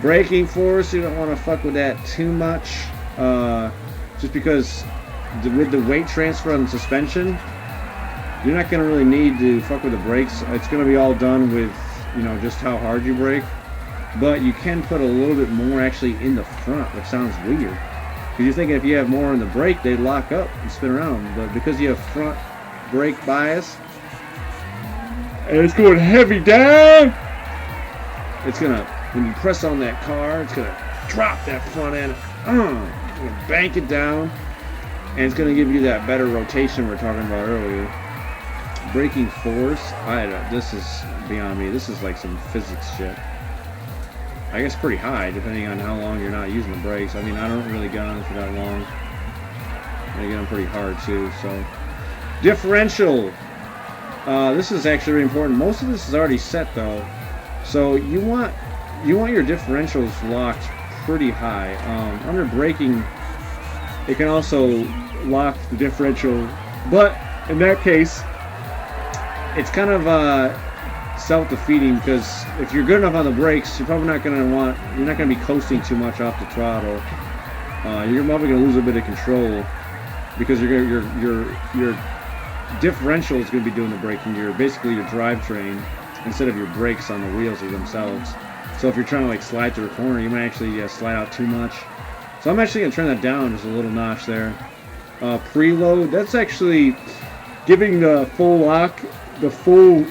Braking force, you don't want to fuck with that too much, just because with the weight transfer on the suspension, you're not going to really need to fuck with the brakes. It's going to be all done with, you know, just how hard you brake. But you can put a little bit more actually in the front, which sounds weird. Because you're thinking if you have more on the brake, they'd lock up and spin around. But because you have front brake bias, and it's going heavy down, it's going to, when you press on that car, it's going to drop that front end. It's going to bank it down. And it's going to give you that better rotation we were talking about earlier. Braking force, this is beyond me. This is like some physics shit. I guess pretty high, depending on how long you're not using the brakes. I mean, I don't really get on it for that long. I get on pretty hard too. So, differential. This is actually really important. Most of this is already set though, so you want your differentials locked pretty high. Under braking, it can also lock the differential, but in that case, it's kind of self-defeating, because if you're good enough on the brakes, you're probably not going to be coasting too much off the throttle. You're probably going to lose a bit of control, because your differential is going to be doing the braking. Basically your drivetrain instead of your brakes on the wheels themselves. So if you're trying to like slide through a corner, you might actually slide out too much. So I'm actually going to turn that down just a little notch there. Preload, that's actually giving the full lock, the full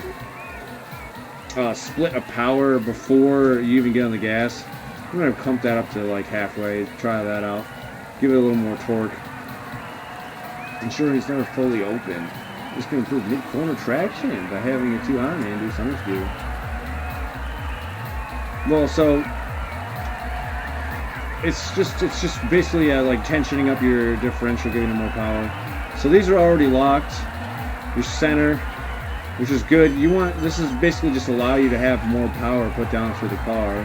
split of power before you even get on the gas. I'm going to pump that up to like halfway, try that out, give it a little more torque. Ensuring it's never fully open. This can improve mid-corner traction by having it too high and do something to. Well, so it's just basically like tensioning up your differential, giving it more power. So these are already locked. Your center, which is good. This is basically just allow you to have more power put down through the car.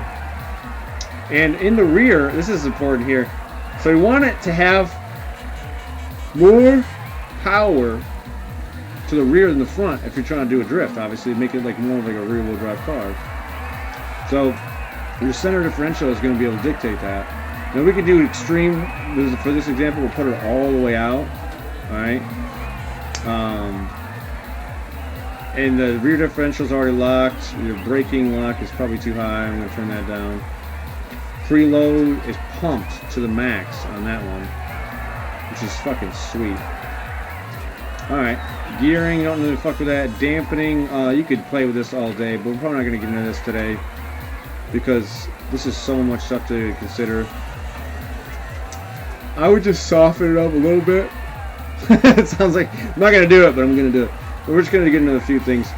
And in the rear, this is important here. So you want it to have more power to the rear than the front if you're trying to do a drift. Obviously, make it like more of like a rear-wheel drive car. So your center differential is going to be able to dictate that. Now we could do extreme. For this example, we'll put it all the way out. All right. And the rear differential is already locked. Your braking lock is probably too high. I'm going to turn that down. Preload is pumped to the max on that one, which is fucking sweet. Alright, gearing, you don't really fuck with that. Dampening, you could play with this all day, but we're probably not going to get into this today because this is so much stuff to consider. I would just soften it up a little bit. It sounds like I'm not going to do it, but I'm going to do it. But we're just going to get into a few things.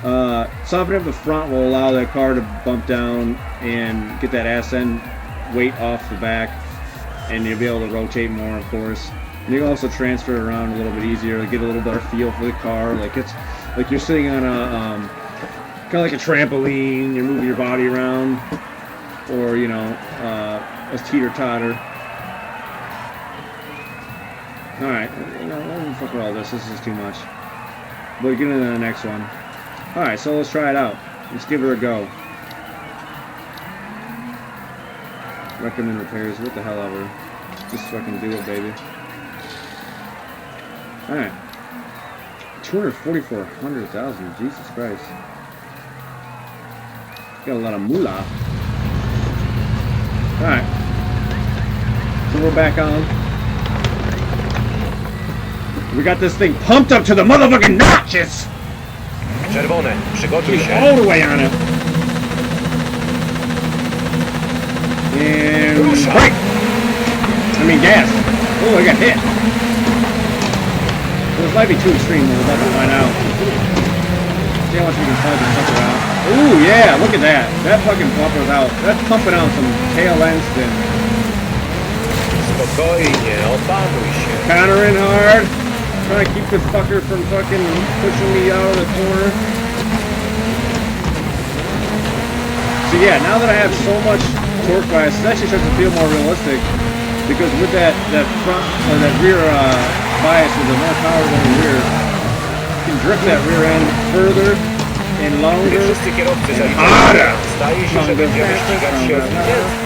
Softening up the front will allow that car to bump down and get that ass end weight off the back, and you'll be able to rotate more, of course. And you can also transfer it around a little bit easier, get a little better feel for the car. Like it's like you're sitting on a kind of like a trampoline. You're moving your body around, or you know, a teeter-totter. All right, you know, let me fuck with all this. This is too much. But get into the next one. All right, so let's try it out. Let's give her a go. Recommend repairs. What the hell ever. Just fucking do it, baby. Alright. 244,000. Jesus Christ. Got a lot of moolah. Alright. So we're back on. We got this thing pumped up to the motherfucking notches! Czerwone, przygotuj She's się. all the way on it. And brake! I mean gas. Oh, I got hit. This might be too extreme, we're about to find out. See how much we can plug this sucker out. Ooh, yeah, look at that. That fucking bumper's out. That's pumping out some tail end spin. Spokojnie, opanuj się. Countering hard. Trying to keep this fucker from fucking pushing me out of the corner. So yeah, now that I have so much torque wise, it actually starts to feel more realistic because with that front or that rear bias with the more power than the rear, you can drift that rear end further and longer. Wszyscy kierowcy harder. Zdaje się, że będziemy ścigać się o zwycięstwo.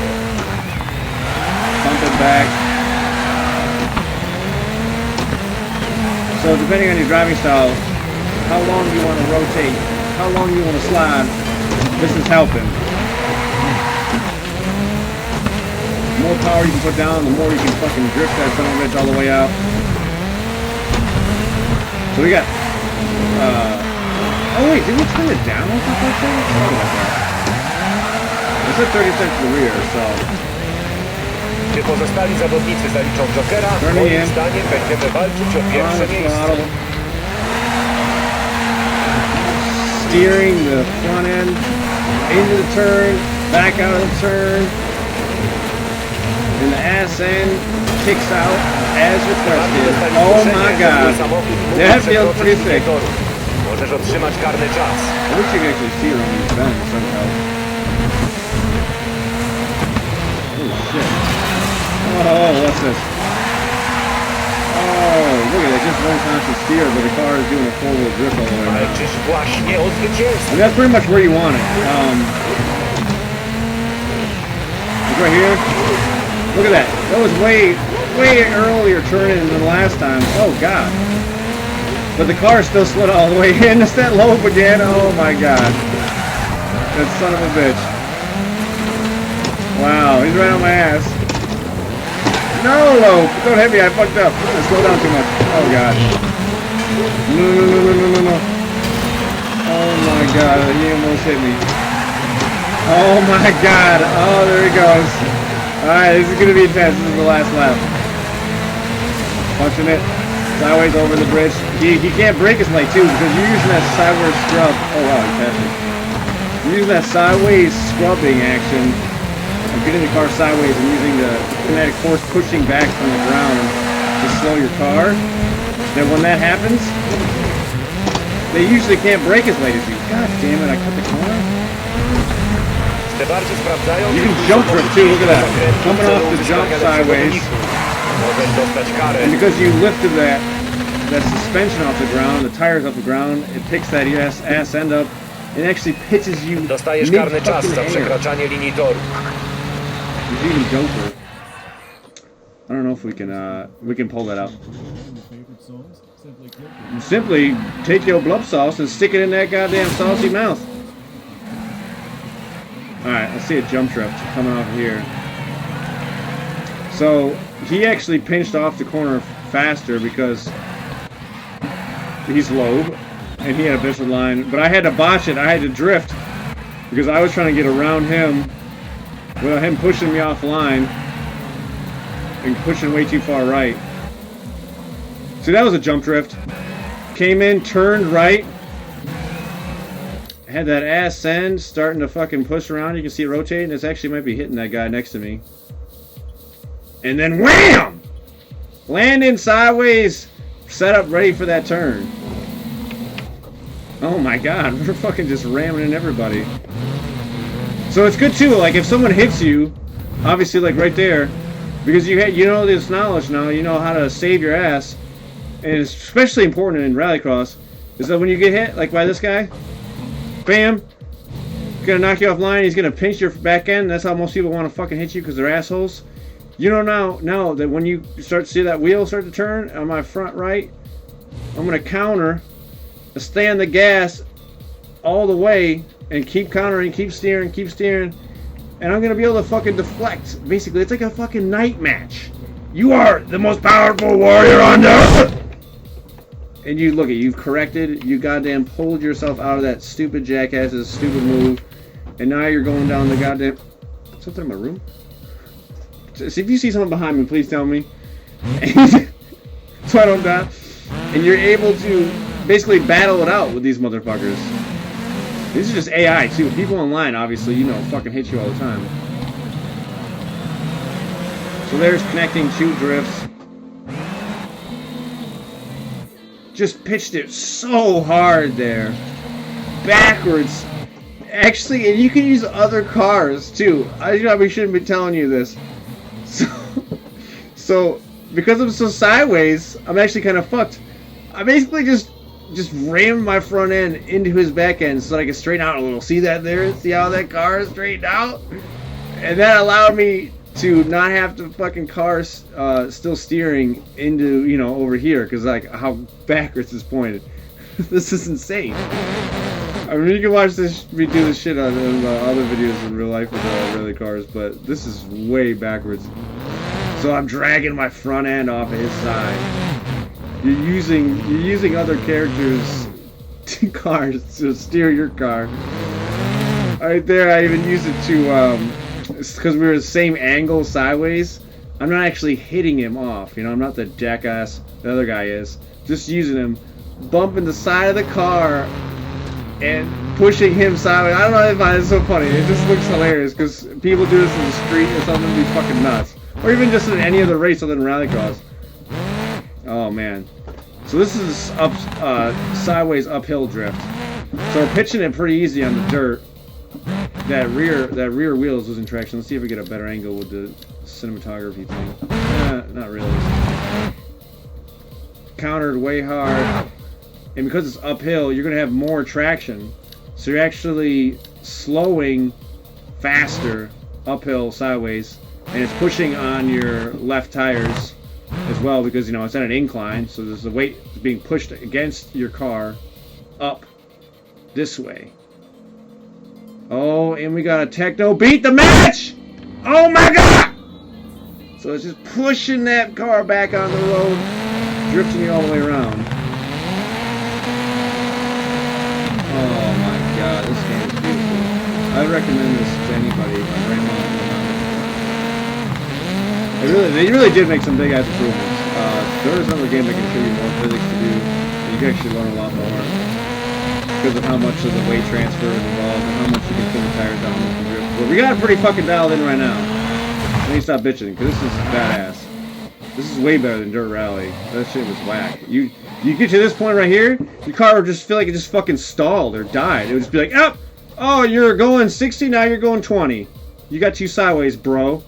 Pump it back. So depending on your driving style, how long you want to rotate, how long you want to slide, this is helping. The more power you can put down, the more you can fucking drift that son of a bitch all the way out. So we got, oh wait, did we turn it down? Sorry about that. It's at 30 cents to the rear, so. Czy pozostali zawodnicy zaliczą Jokera? Moim zdaniem będziemy walczyć o pierwsze miejsce. Steering the front end into the turn, back out of the turn, and the ass end kicks out as requested. Oh my god, that feels pretty sick. Możesz otrzymać karny czas. I wish you could actually see it on these bends somehow. Oh shit. Oh, what's this? Oh, look at that, just one constant steer, but the car is doing a four-wheel drift all the way around. Walczysz właśnie o zwycięstwo. And that's pretty much where you want it. Look right here. Look at that. That was way earlier turning than the last time. Oh god. But the car still slid all the way in. It's that lope again. Oh my god. That son of a bitch. Wow, he's right on my ass. No, lope. Don't hit me. I fucked up. I slowed down too much. Oh god. No. Oh my god. He almost hit me. Oh my god. Oh, there he goes. Alright, this is going to be intense. This is the last lap. Punching it. Sideways over the bridge. He can't brake as late too because you're using that sideways scrub. Oh wow, he passed it. You're using that sideways scrubbing action of getting the car sideways and using the kinetic force pushing back from the ground to slow your car. Then when that happens, they usually can't brake as late as you. God damn it, I cut the corner. You can jump drift too, look at that. Coming off the jump sideways. And because you lifted that suspension off the ground, the tires off the ground, it picks that ass end up and actually pitches you Dostajesz karny czas za przekraczanie linii toru. It's even doper. I don't know if we can pull that out. Simply take your blub sauce and stick it in that goddamn saucy mouth. Alright, let's see a jump drift coming off here. So he actually pinched off the corner faster because he's low and he had a visual line, but I had to botch it. I had to drift because I was trying to get around him without him pushing me offline and pushing way too far right. See, that was a jump drift. Came in, turned right, had that ass end starting to fucking push around. You can see it rotating. This actually might be hitting that guy next to me. And then wham! Landing sideways, set up ready for that turn. Oh my god, we're fucking just ramming in everybody. So it's good too, like if someone hits you, obviously like right there, because you know this knowledge now, you know how to save your ass, and it's especially important in rallycross, is that when you get hit, like by this guy, bam, he's gonna knock you offline, he's gonna pinch your back end. That's how most people want to fucking hit you because they're assholes. You know now that when you start to see that wheel start to turn on my front right, I'm gonna counter, stay on the gas all the way, and keep countering, keep steering, and I'm gonna be able to fucking deflect. Basically, it's like a fucking night match. You are the most powerful warrior on earth! And you look at you've corrected, you goddamn pulled yourself out of that stupid jackass's stupid move, and now you're going down the goddamn. Something in my room? So if you see someone behind me, please tell me. So I don't die. And you're able to basically battle it out with these motherfuckers. These are just AI too. People online, obviously, you know, fucking hit you all the time. So there's connecting two drifts. Just pitched it so hard there. Backwards. Actually, and you can use other cars too. I probably shouldn't be telling you this. So because I'm so sideways, I'm actually kind of fucked. I basically just rammed my front end into his back end so that I could straighten out a little. See that there? See how that car is straightened out? And that allowed me to not have to fucking car still steering into, you know, over here, because like how backwards is pointed. This is insane. I mean, you can watch me do this shit on other videos in real life with rally cars, but this is way backwards. So I'm dragging my front end off of his side. You're using other characters' cars to steer your car. Right there, I even used it to because we were the same angle sideways. I'm not actually hitting him off, you know. I'm not the jackass the other guy is. Just using him, bumping the side of the car and pushing him sideways. I don't know if I find it so funny. It just looks hilarious because people do this in the street or something. It'd be fucking nuts. Or even just in any other race other than rallycross. Oh man. So this is sideways uphill drift. So we're pitching it pretty easy on the dirt. That rear wheel is losing traction. Let's see if we get a better angle with the cinematography thing. Not really. Countered way hard. And because it's uphill, you're going to have more traction. So you're actually slowing faster uphill sideways. And it's pushing on your left tires as well because, you know, it's at an incline. So there's the weight being pushed against your car up this way. Oh, and we got a techno beat the match! Oh my god! So it's just pushing that car back on the road, drifting you all the way around. Oh my god, this game is beautiful. I'd recommend this to anybody. They really did make some big ass improvements. There is another game that can show you more physics to do. You can actually learn a lot more because of how much of the weight transfer is involved and how much you can put the tires down with the drift. But we got it pretty fucking dialed in right now. Let me stop bitching because this is badass. This is way better than Dirt Rally. That shit was whack. You get to this point right here, your car would just feel like it just fucking stalled or died. It would just be like, oh, you're going 60, now you're going 20. You got two sideways, bro.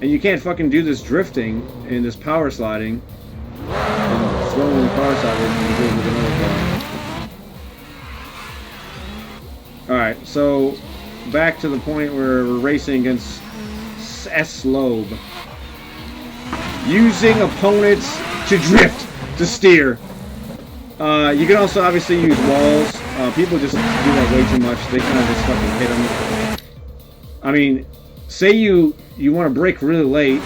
And you can't fucking do this drifting and this power sliding and throwing the car sideways and you do it with another car. Alright, so back to the point where we're racing against S-Lobe. Using opponents to drift, to steer. You can also obviously use walls. People just do that way too much. They kind of just fucking hit them. I mean, say you want to brake really late.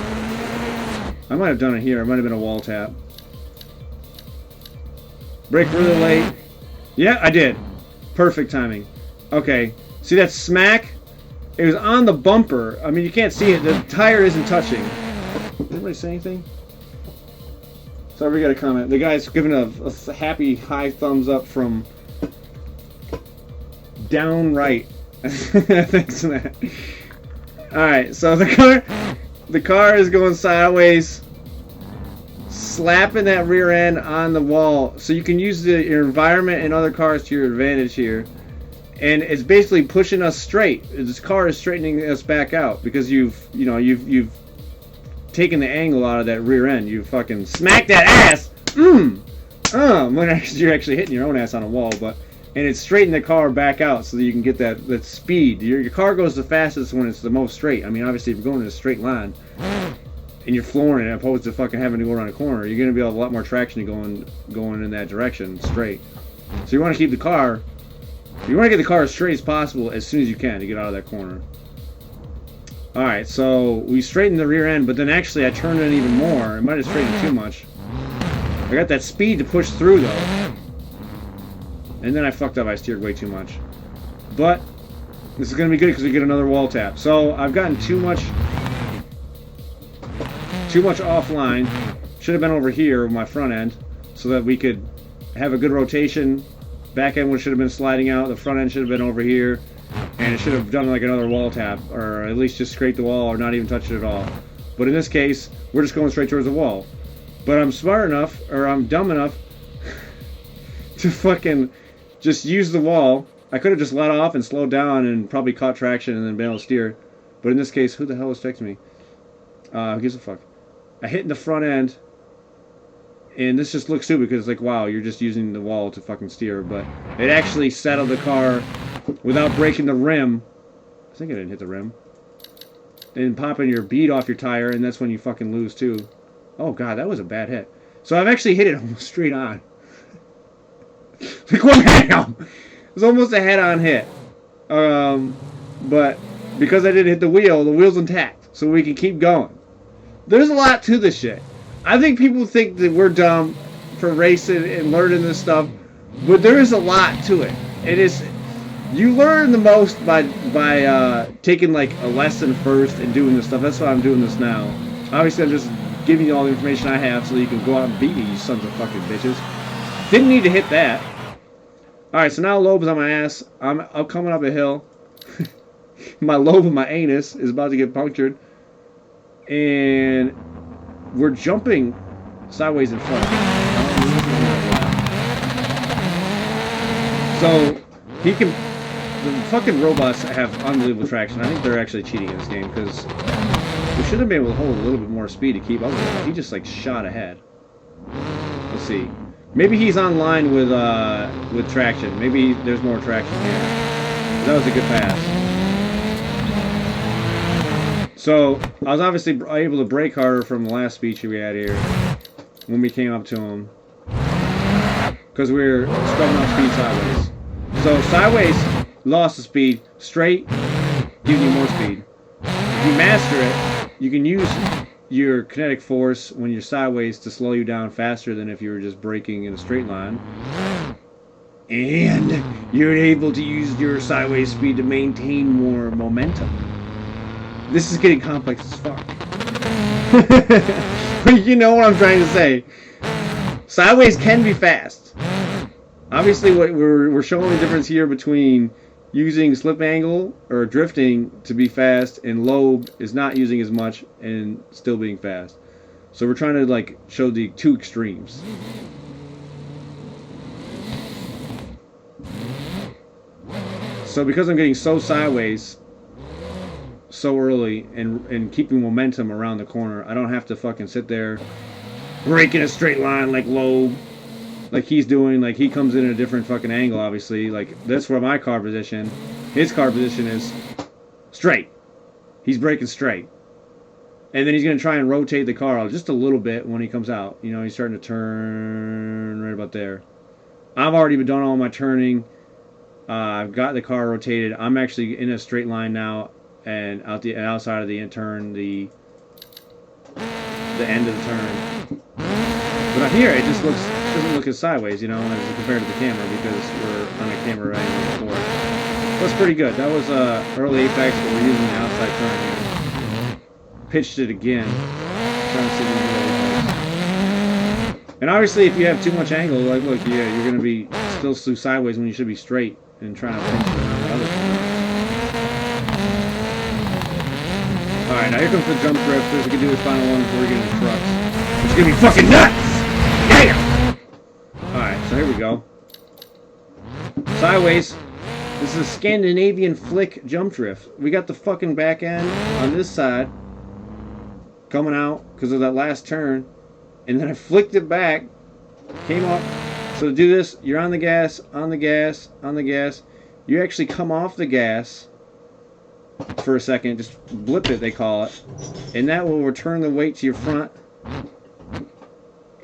I might have done it here. It might have been a wall tap. Brake really late. Yeah, I did. Perfect timing. Okay. See that smack? It was on the bumper. I mean, you can't see it. The tire isn't touching. Did anybody say anything? Sorry, we got a comment. The guy's giving a happy high thumbs up from downright. Thanks for that. Alright, so the car is going sideways, slapping that rear end on the wall. So you can use your environment and other cars to your advantage here. And it's basically pushing us straight. This car is straightening us back out because you've taken the angle out of that rear end. You fucking smack that ass. When you're actually hitting your own ass on a wall, and it's straightening the car back out so that you can get that speed. Your car goes the fastest when it's the most straight. I mean, obviously, if you're going in a straight line and you're flooring it, opposed to fucking having to go around a corner, you're going to be able to have a lot more traction going in that direction, straight. So you want to keep the car. You want to get the car as straight as possible as soon as you can to get out of that corner. Alright, so we straightened the rear end, but then actually I turned it even more. I might have straightened too much. I got that speed to push through though. And then I fucked up, I steered way too much. But this is going to be good because we get another wall tap. So I've gotten too much offline. Should have been over here with my front end so that we could have a good rotation. Back end should have been sliding out. The front end should have been over here. And it should have done like another wall tap, or at least just scrape the wall or not even touch it at all. But in this case, we're just going straight towards the wall. But I'm smart enough, or I'm dumb enough to fucking just use the wall I could have just let off and slowed down and probably caught traction and then been able to steer. But in this case, who the hell was texting me? Who gives a fuck? I hit in the front end. And this just looks stupid because it's like, wow, you're just using the wall to fucking steer. But it actually settled the car without breaking the rim. I think I didn't hit the rim. And popping your bead off your tire, and that's when you fucking lose too. Oh god, that was a bad hit. So I've actually hit it almost straight on. Like, what the hell? It was almost a head-on hit. But because I didn't hit the wheel's intact. So we can keep going. There's a lot to this shit. I think people think that we're dumb for racing and learning this stuff, but there is a lot to it. It is, you learn the most by taking like a lesson first and doing this stuff. That's why I'm doing this now. Obviously, I'm just giving you all the information I have so that you can go out and beat me, you sons of fucking bitches. Didn't need to hit that. All right, so now lobe is on my ass. I'm coming up a hill. My lobe of my anus is about to get punctured, and we're jumping sideways in front. So he can. The fucking robots have unbelievable traction. I think they're actually cheating in this game because we should have been able to hold a little bit more speed to keep up with him. He just like shot ahead. Let's see. Maybe he's online with traction. Maybe there's more traction here. That was a good pass. So, I was obviously able to brake harder from the last speech we had here when we came up to him. Because we were scrubbing up speed sideways. So, sideways, lost the speed. Straight, gives you more speed. If you master it, you can use your kinetic force when you're sideways to slow you down faster than if you were just braking in a straight line. And you're able to use your sideways speed to maintain more momentum. This is getting complex as fuck. You know what I'm trying to say. Sideways can be fast. Obviously, what we're showing the difference here between using slip angle or drifting to be fast, and lobe is not using as much and still being fast. So we're trying to like show the two extremes. So because I'm getting so sideways so early and keeping momentum around the corner, I don't have to fucking sit there breaking a straight line like lobe, like he's doing. Like he comes in a different fucking angle, obviously. Like that's where my car position, his car position is straight. He's braking straight, and then he's gonna try and rotate the car just a little bit when he comes out. You know, he's starting to turn right about there. I've already done all my turning. I've got the car rotated. I'm actually in a straight line now. And outside of the turn, the end of the turn. But up here, it just doesn't look as sideways, you know, as compared to the camera because we're on a camera right before. That's pretty good. That was early Apex, but we're using the outside turn here. Pitched it again. Trying to see the Apex. And obviously, if you have too much angle, like look, yeah, you're gonna be still sideways when you should be straight and trying to pinch it around the other corner. Alright, now here comes the jump drift. So we can do this final one before we get into the trucks. It's gonna be fucking nuts! Yeah! Alright, so here we go. Sideways. This is a Scandinavian flick jump drift. We got the fucking back end on this side coming out because of that last turn. And then I flicked it back. Came up. So to do this, you're on the gas, on the gas, on the gas. You actually come off the gas for a second, just blip it, they call it, and that will return the weight to your front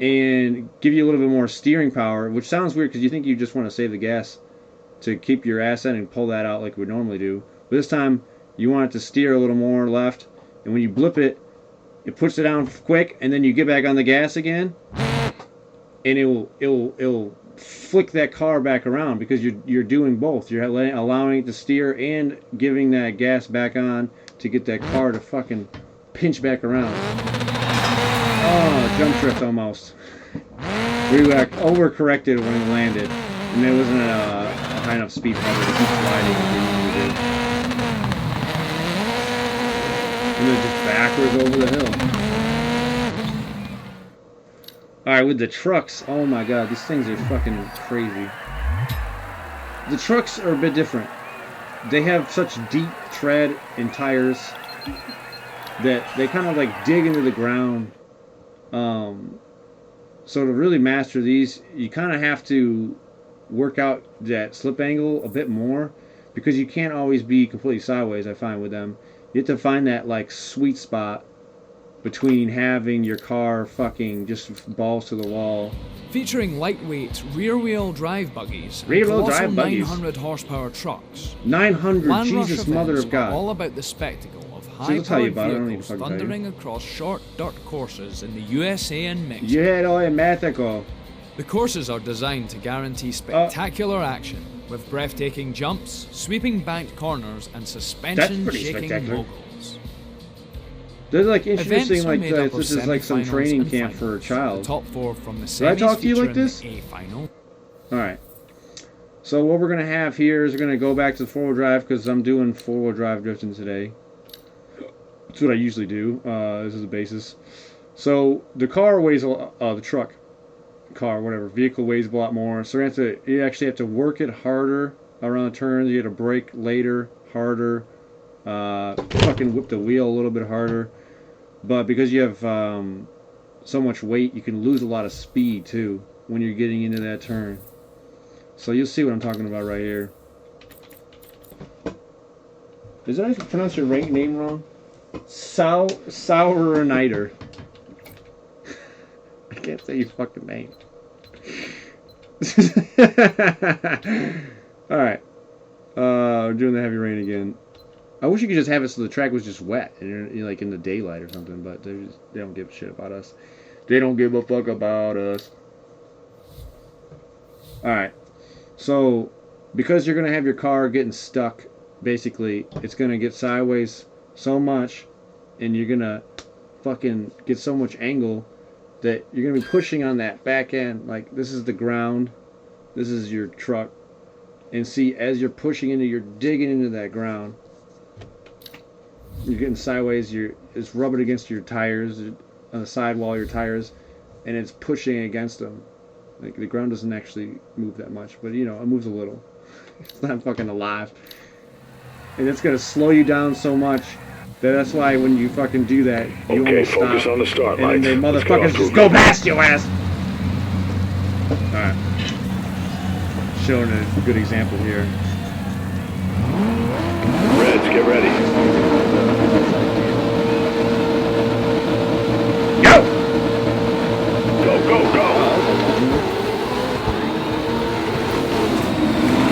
and give you a little bit more steering power, which sounds weird because you think you just want to save the gas to keep your ass in and pull that out like we normally do. But this time you want it to steer a little more left, and when you blip it, it puts it down quick, and then you get back on the gas again, and it'll flick that car back around because you're doing both. You're allowing it to steer and giving that gas back on to get that car to fucking pinch back around. Oh, jump drift almost. We overcorrected when we landed, and there wasn't a high enough speed probably to keep sliding as we usually do. And then just backwards over the hill. Alright, with the trucks, oh my god, these things are fucking crazy. the trucks are a bit different. They have such deep tread and tires that they kind of like dig into the ground. So to really master these, you kind of have to work out that slip angle a bit more, because you can't always be completely sideways. I find with them, you have to find that like sweet spot between having your car fucking just balls to the wall. Featuring lightweight rear-wheel drive buggies, Rear-wheel drive buggies. 900 horsepower trucks. 900, Land Jesus Rush mother events of God. are all about the spectacle of they'll tell you high-powered about it. I don't need to vehicles fucking tell you. thundering across short dirt courses in the USA and Mexico. Yeah, no, en Mexico. The courses are designed to guarantee spectacular action, with breathtaking jumps, sweeping banked corners, and suspension-shaking spectacular. moguls. They're like Events introducing are like made up of this is like some semifinals training and camp for a finals. child. The top 4 from the semis Did I talk to you like feature in this? the A final. All right. So what we're gonna have here is we're gonna go back to the 4-wheel drive, because I'm doing 4-wheel drive drifting today. That's what I usually do. This is the basis. So the car weighs a lot, the truck, car, whatever, vehicle weighs a lot more. So you actually have to work it harder around the turns. You have to brake later, harder, fucking whip the wheel a little bit harder. But because you have so much weight, you can lose a lot of speed too when you're getting into that turn. So you'll see what I'm talking about right here. Did I pronounce your name wrong? Sauroniter. I can't say your fucking name. Alright. We're doing the heavy rain again. I wish you could just have it so the track was just wet and you're like in the daylight or something, but they don't give a shit about us. They don't give a fuck about us. Alright. So, because you're going to have your car getting stuck, basically, it's going to get sideways so much, and you're going to fucking get so much angle that you're going to be pushing on that back end. Like, this is the ground. This is your truck. And see, as you're pushing into, you're digging into that ground. You're getting sideways. It's rubbing against your tires, on the sidewall of your tires, and it's pushing against them. Like, the ground doesn't actually move that much, but you know, it moves a little. It's not fucking alive. And it's gonna slow you down so much that that's why when you fucking do that, you Okay, won't stop. focus on the start and lights. then the Let's get motherfuckers off to just a go good past your ass. Alright. Showing a good example here. Reds, get ready. Go! Go, go, go!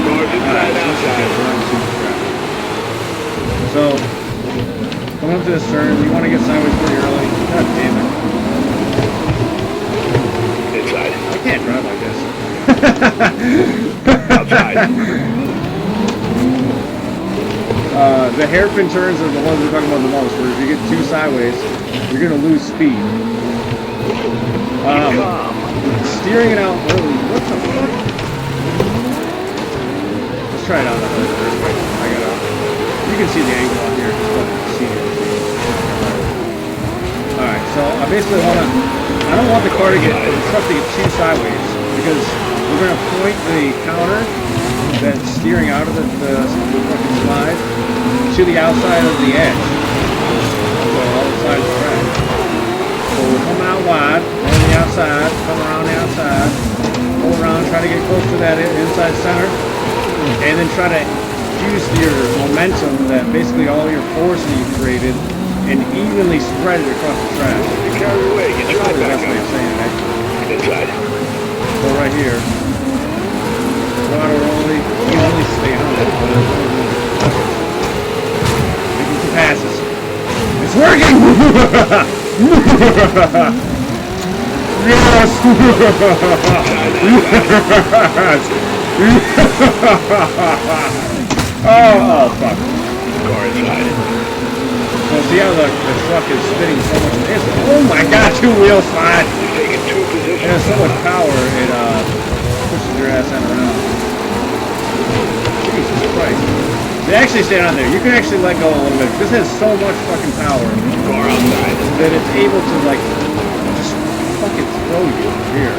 Cars inside, outside. So, coming up to this turn, you want to get sideways pretty early. God damn it. Inside. I can't drive like this. Outside. The hairpin turns are the ones we're talking about the most, where if you get too sideways, you're going to lose speed. Steering it out early. What the fuck? Let's try it out. I got out. You can see the angle on here. Alright, so I basically want to... I don't want the car to get... the truck to get too sideways, because we're going to point the counter that's steering out of the fucking slide to the outside of the edge. So all the sides are track. So we're coming out wide, on the outside, come around the outside, pull around, try to get close to that inside center, and then try to use your momentum, that basically all your force that you've created, and evenly spread it across the track. You carry away. Get That's your probably the back best way of up. saying it, actually. Inside. So right here, throttle early, evenly stay on it. Making some passes. It's working! Yes! Oh, fuck. Car inside. So see how the truck is spinning so much? Oh my god, 2-wheel slide! You're taking 2 positions. It has so much power, it pushes your ass out around. Jesus Christ. They actually stay on there. You can actually let go a little bit. This has so much fucking power Car outside. that it's able to, like, just fucking throw you here.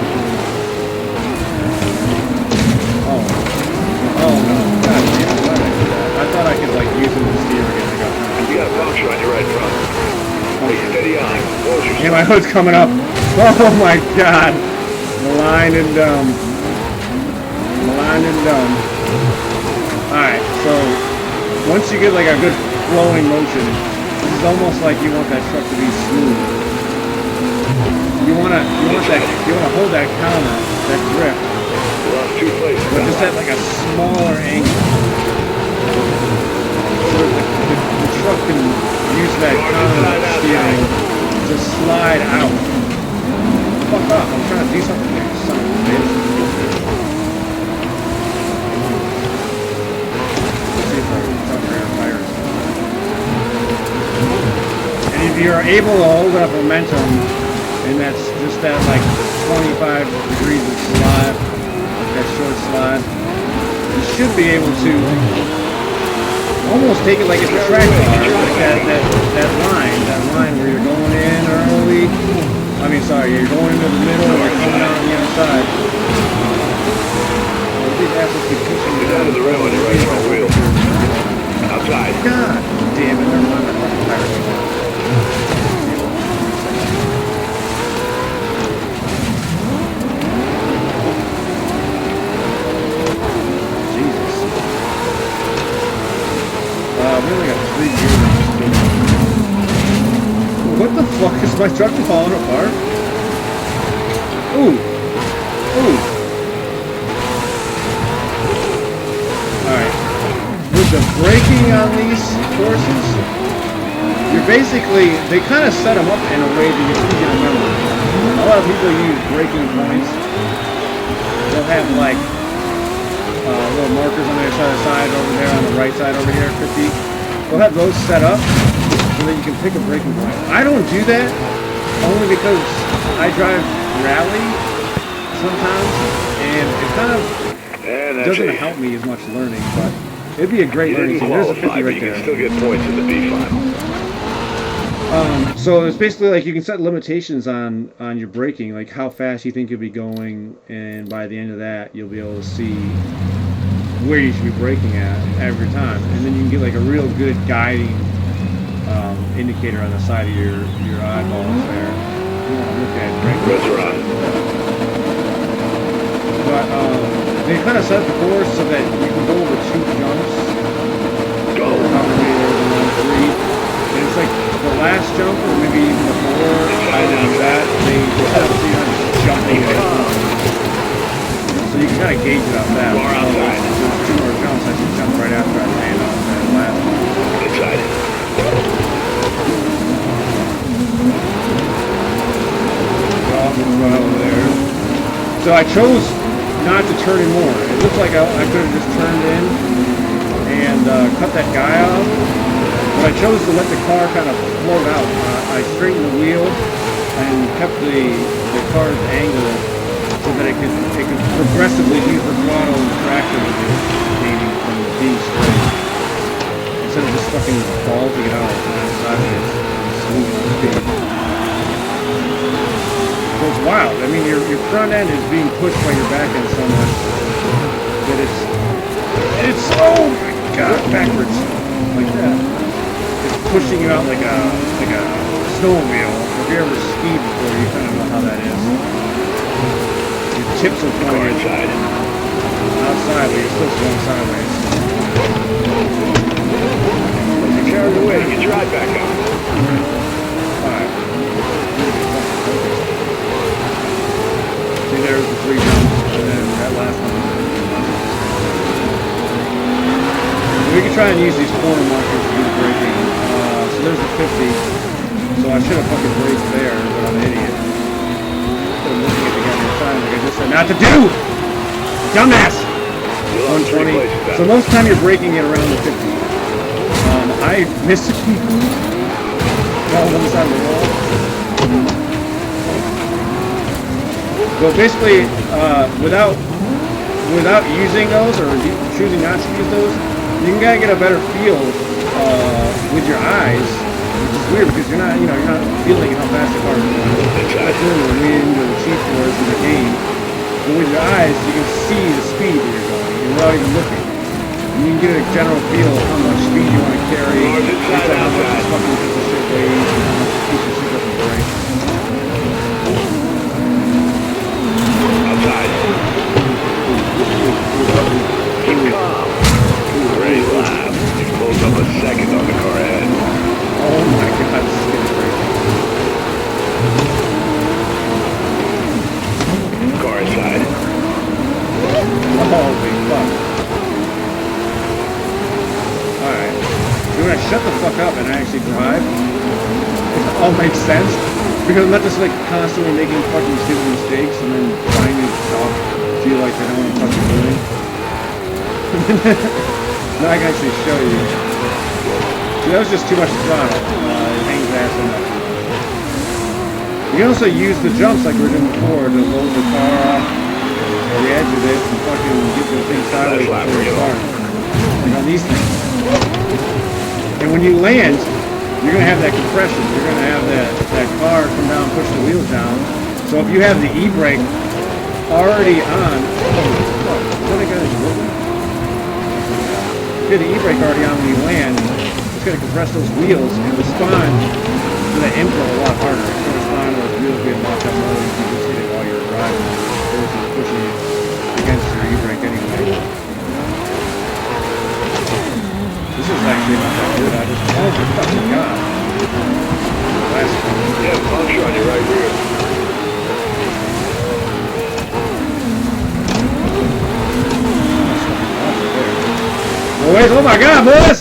Oh. Oh my hood's coming up. Oh my god. Maligned and dumb. Maligned and dumb. Alright, so once you get like a good flowing motion, this is almost like you want that truck to be smooth. You wanna hold that counter, that grip, but just at like a smaller angle. So the truck can use that counter steering to slide out. Fuck up, I'm trying to do something here, son of a bitch. Let's see if our rear tires. And if you're able to hold up momentum, and that's just that like 25 degrees of slide, that short slide, you should be able to almost take it like it's a track car, like that line where you're going in early. I mean, sorry, you're going into the middle and you're coming out on the outside. These assholes keep pushing you down to the rail on your right front wheel. Outside. God damn it, never mind that fucking tire. Jesus. We only got 3 gears on this thing. What the fuck? Is my truck falling apart? Ooh. Ooh. Alright. With the braking on these horses, you're basically, they kind of set them up in a way that it's easy to remember. A lot of people use braking points. They'll have like little markers on the other side over there, on the right side over here, 50. They'll have those set up so that you can pick a braking point. I don't do that only because I drive rally sometimes, and it kind of doesn't help me as much learning, but it'd be a great learning thing. There's a 50 right there. You can still get points in the B final. So it's basically like you can set limitations on your braking, like how fast you think you'll be going, and by the end of that, you'll be able to see where you should be braking at every time, and then you can get like a real good guiding indicator on the side of your eyeballs there. You want to look at braking. That's right. But they kind of set the course so that you can go over 2 jumps. Go. Or however many there is in 3. And it's like the last jump, or maybe even before that, they set up so you're not just jumping at it. So you can kind of gauge it off that. There's 2 more jumps, I should jump right after I land off that last one. Excited. Run over there. So I chose not to turn in more. It looked like I could have just turned in and cut that guy off, but I chose to let the car kind of float out. I straightened the wheel and kept the car's angle so that it could progressively use the throttle and traction gaining from being straight, instead of just fucking vaulting it out sideways, smooth speed. So it's wild. I mean, your front end is being pushed by your back end so much that it's oh my god, backwards like that. It's pushing you out like a snowmobile. If you ever skied before, you kind of know how that is. Your tips are pointing outside, but you're still going sideways. You're carried away. Get your eye back up. Alright. See, there's the 3 jumps, and then that last one. We can try and use these corner markers to do the braking. So there's the 50. So I should have fucking braked there, but I'm an idiot. Instead of looking at the goddamn sign like I just said not to do! Dumbass! 120. So most of the time you're braking it around the 50. I missed a key. That was on the side of the wall. So basically, without using those, or choosing not to use those, you can kind of get a better feel with your eyes, which is weird because you're not feeling how fast the car is going. Like feeling the wind or the G-force in the game. But with your eyes, you can see the speed that you're going, without even looking. And you can get a general feel of how much speed you want to carry, based on how much this fucking piece of shit weighs, and how much this piece of shit doesn't break. keep calm. Great lap. You pulled up a second on the car ahead. Oh my god, this is getting crazy. Car inside. Holy fuck. Alright. Dude, I shut the fuck up and I actually drive. It all makes sense. Because I'm not just like constantly making fucking stupid mistakes and then trying to feel like I don't want to fucking do it. Now I can actually show you. See, that was just too much throttle. It hangs ass on that. You can also use the jumps like we were doing before to load the car off or the edge of it and fucking get the thing sideways before it starts. Like on these things. And when you land, you're going to have that compression. You're going to have that car come down and push the wheels down. So if you have the e-brake already on, the e-brake already on when you land, it's going to compress those wheels and respond to the input a lot harder. It's going to respond to those wheels being locked up more than you just hit it while you're driving. Versus pushing it against your e-brake anyway. This is actually not that good. I just, oh my fucking god. Yeah, puncture on your right rear. Boys, oh my god, boys!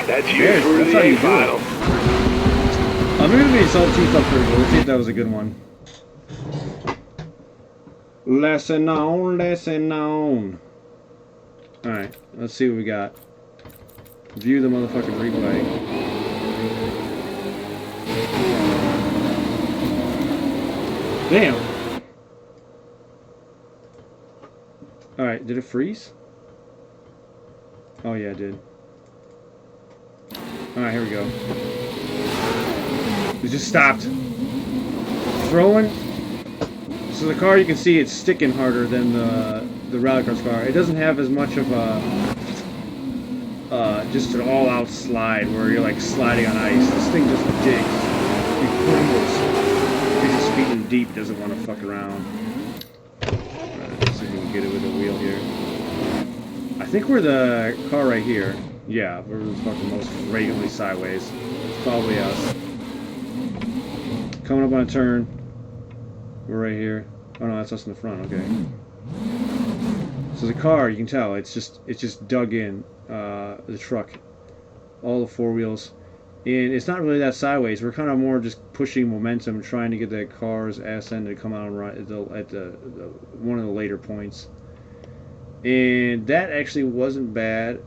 That's you Yes, through that's the how you A do final. I'm gonna be salt teeth up pretty good. Let's see if that was a good one. Lesson on, lesson on. Alright, let's see what we got. View the motherfucking replay. Damn! Alright, did it freeze? Oh yeah, it did. Alright, here we go. It just stopped. Throwing. So the car, you can see it's sticking harder than the rallycross car. It doesn't have as much of a just an all-out slide where you're like sliding on ice. This thing just digs. It crumbles. It's just feeding deep. Doesn't want to fuck around. Let's see if we can get it with a wheel here. I think we're the car right here. Yeah, we're fucking most flagrantly sideways. It's probably us. Coming up on a turn. We're right here. Oh no, that's us in the front. Okay. So the car, you can tell, it's just dug in. The truck, all the four wheels, and it's not really that sideways. We're kind of more just pushing momentum, trying to get that car's ass end to come out right at the one of the later points. And that actually wasn't bad,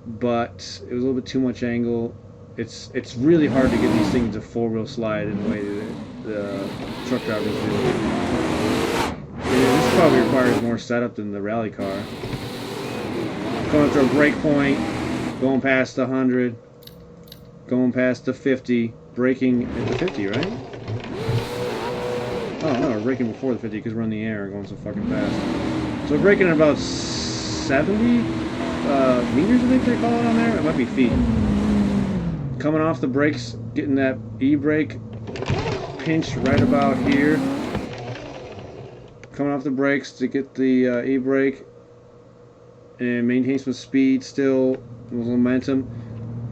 but it was a little bit too much angle. It's really hard to get these things to four-wheel slide in the way that the truck drivers do. And this probably requires more setup than the rally car. Going through a break point, going past the 100, going past the 50, braking at the 50, right? Oh no, we're braking before the 50 because we're in the air going so fucking fast. So we're braking at about 70 meters, I think they call it on there. It might be feet. Coming off the brakes, getting that e-brake pinch right about here. Coming off the brakes to get the e-brake. And maintain some speed still with momentum.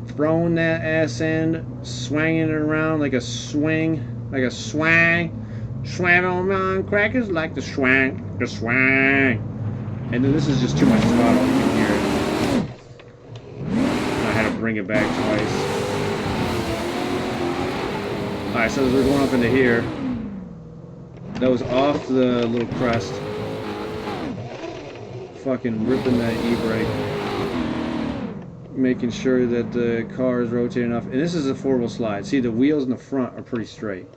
Throwing that ass end, swinging it around like a swing, like a swang. Swam on crackers like the swang, the swang. And then this is just too much throttle, you can hear it. I had to bring it back twice. Alright, so as we're going up into here, that was off the little crest. Fucking ripping that e-brake, making sure that the car is rotating enough. And this is a four-wheel slide. See, the wheels in the front are pretty straight.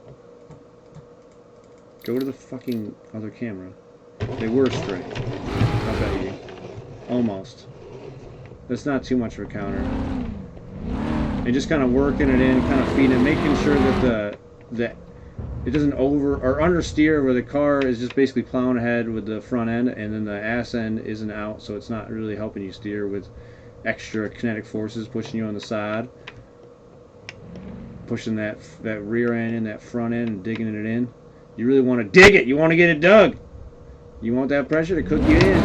Go to the fucking other camera. They were straight. I bet you. Almost. That's not too much of a counter. And just kind of working it in, kind of feeding it, making sure that it doesn't over or understeer, where the car is just basically plowing ahead with the front end, and then the ass end isn't out, so it's not really helping you steer with extra kinetic forces pushing you on the side, pushing that rear end and that front end and digging it in. You really want to dig it. You want to get it dug. You want that pressure to cook you in.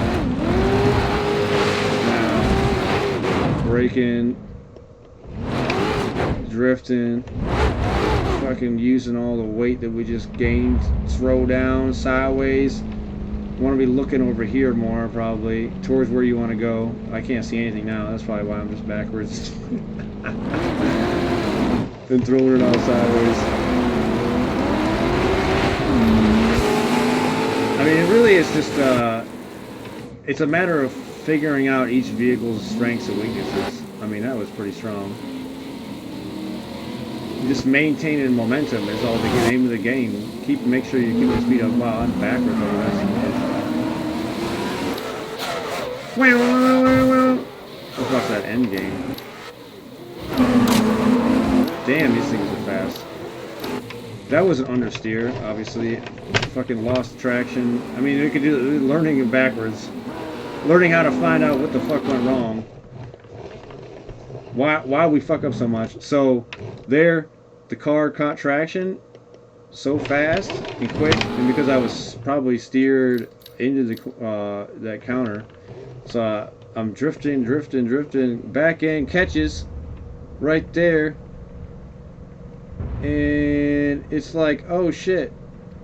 Now, braking, drifting, fucking using all the weight that we just gained. Throw down, sideways. You want to be looking over here more, probably, towards where you want to go. I can't see anything now. That's probably why I'm just backwards. Then throwing it all sideways. I mean, it really is just, it's a matter of figuring out each vehicle's strengths and weaknesses. I mean, that was pretty strong. Just maintaining momentum is all the name of the game. Make sure you keep the speed up. Wow, I'm backwards on that. Let's watch that end game. Damn, these things are fast. That was an understeer, obviously. Fucking lost traction. I mean, we could do learning it backwards. Learning how to find out what the fuck went wrong. Why we fuck up so much. So, there, the car caught traction so fast and quick, and because I was probably steered into the that counter, so I'm drifting, back end catches right there, and it's like, oh shit,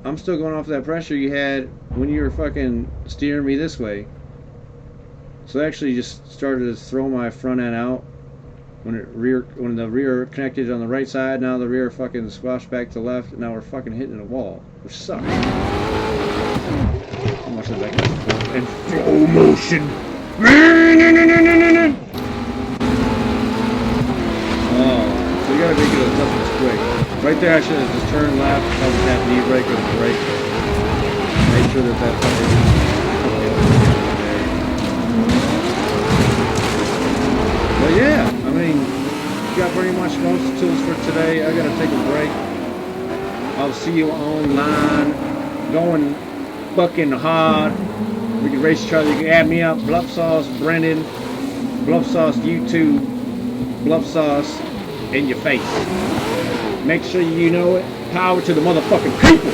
I'm still going off that pressure you had when you were fucking steering me this way. So I actually just started to throw my front end out when the rear connected on the right side. Now the rear fucking squashed back to the left, and now we're fucking hitting a wall, which sucks. How much of that goes in slow motion? Oh, so you gotta make it a toughness quick. Right there, I should have just turned left, probably tap knee brake or brake. Make sure that fucking. But yeah, I mean, you got pretty much most of the tools for today. I gotta take a break. I'll see you online. Going fucking hard. We can race each other. You can add me up. Bluff Sauce Brendan. Bluff Sauce YouTube. Bluff Sauce in your face. Make sure you know it. Power to the motherfucking people.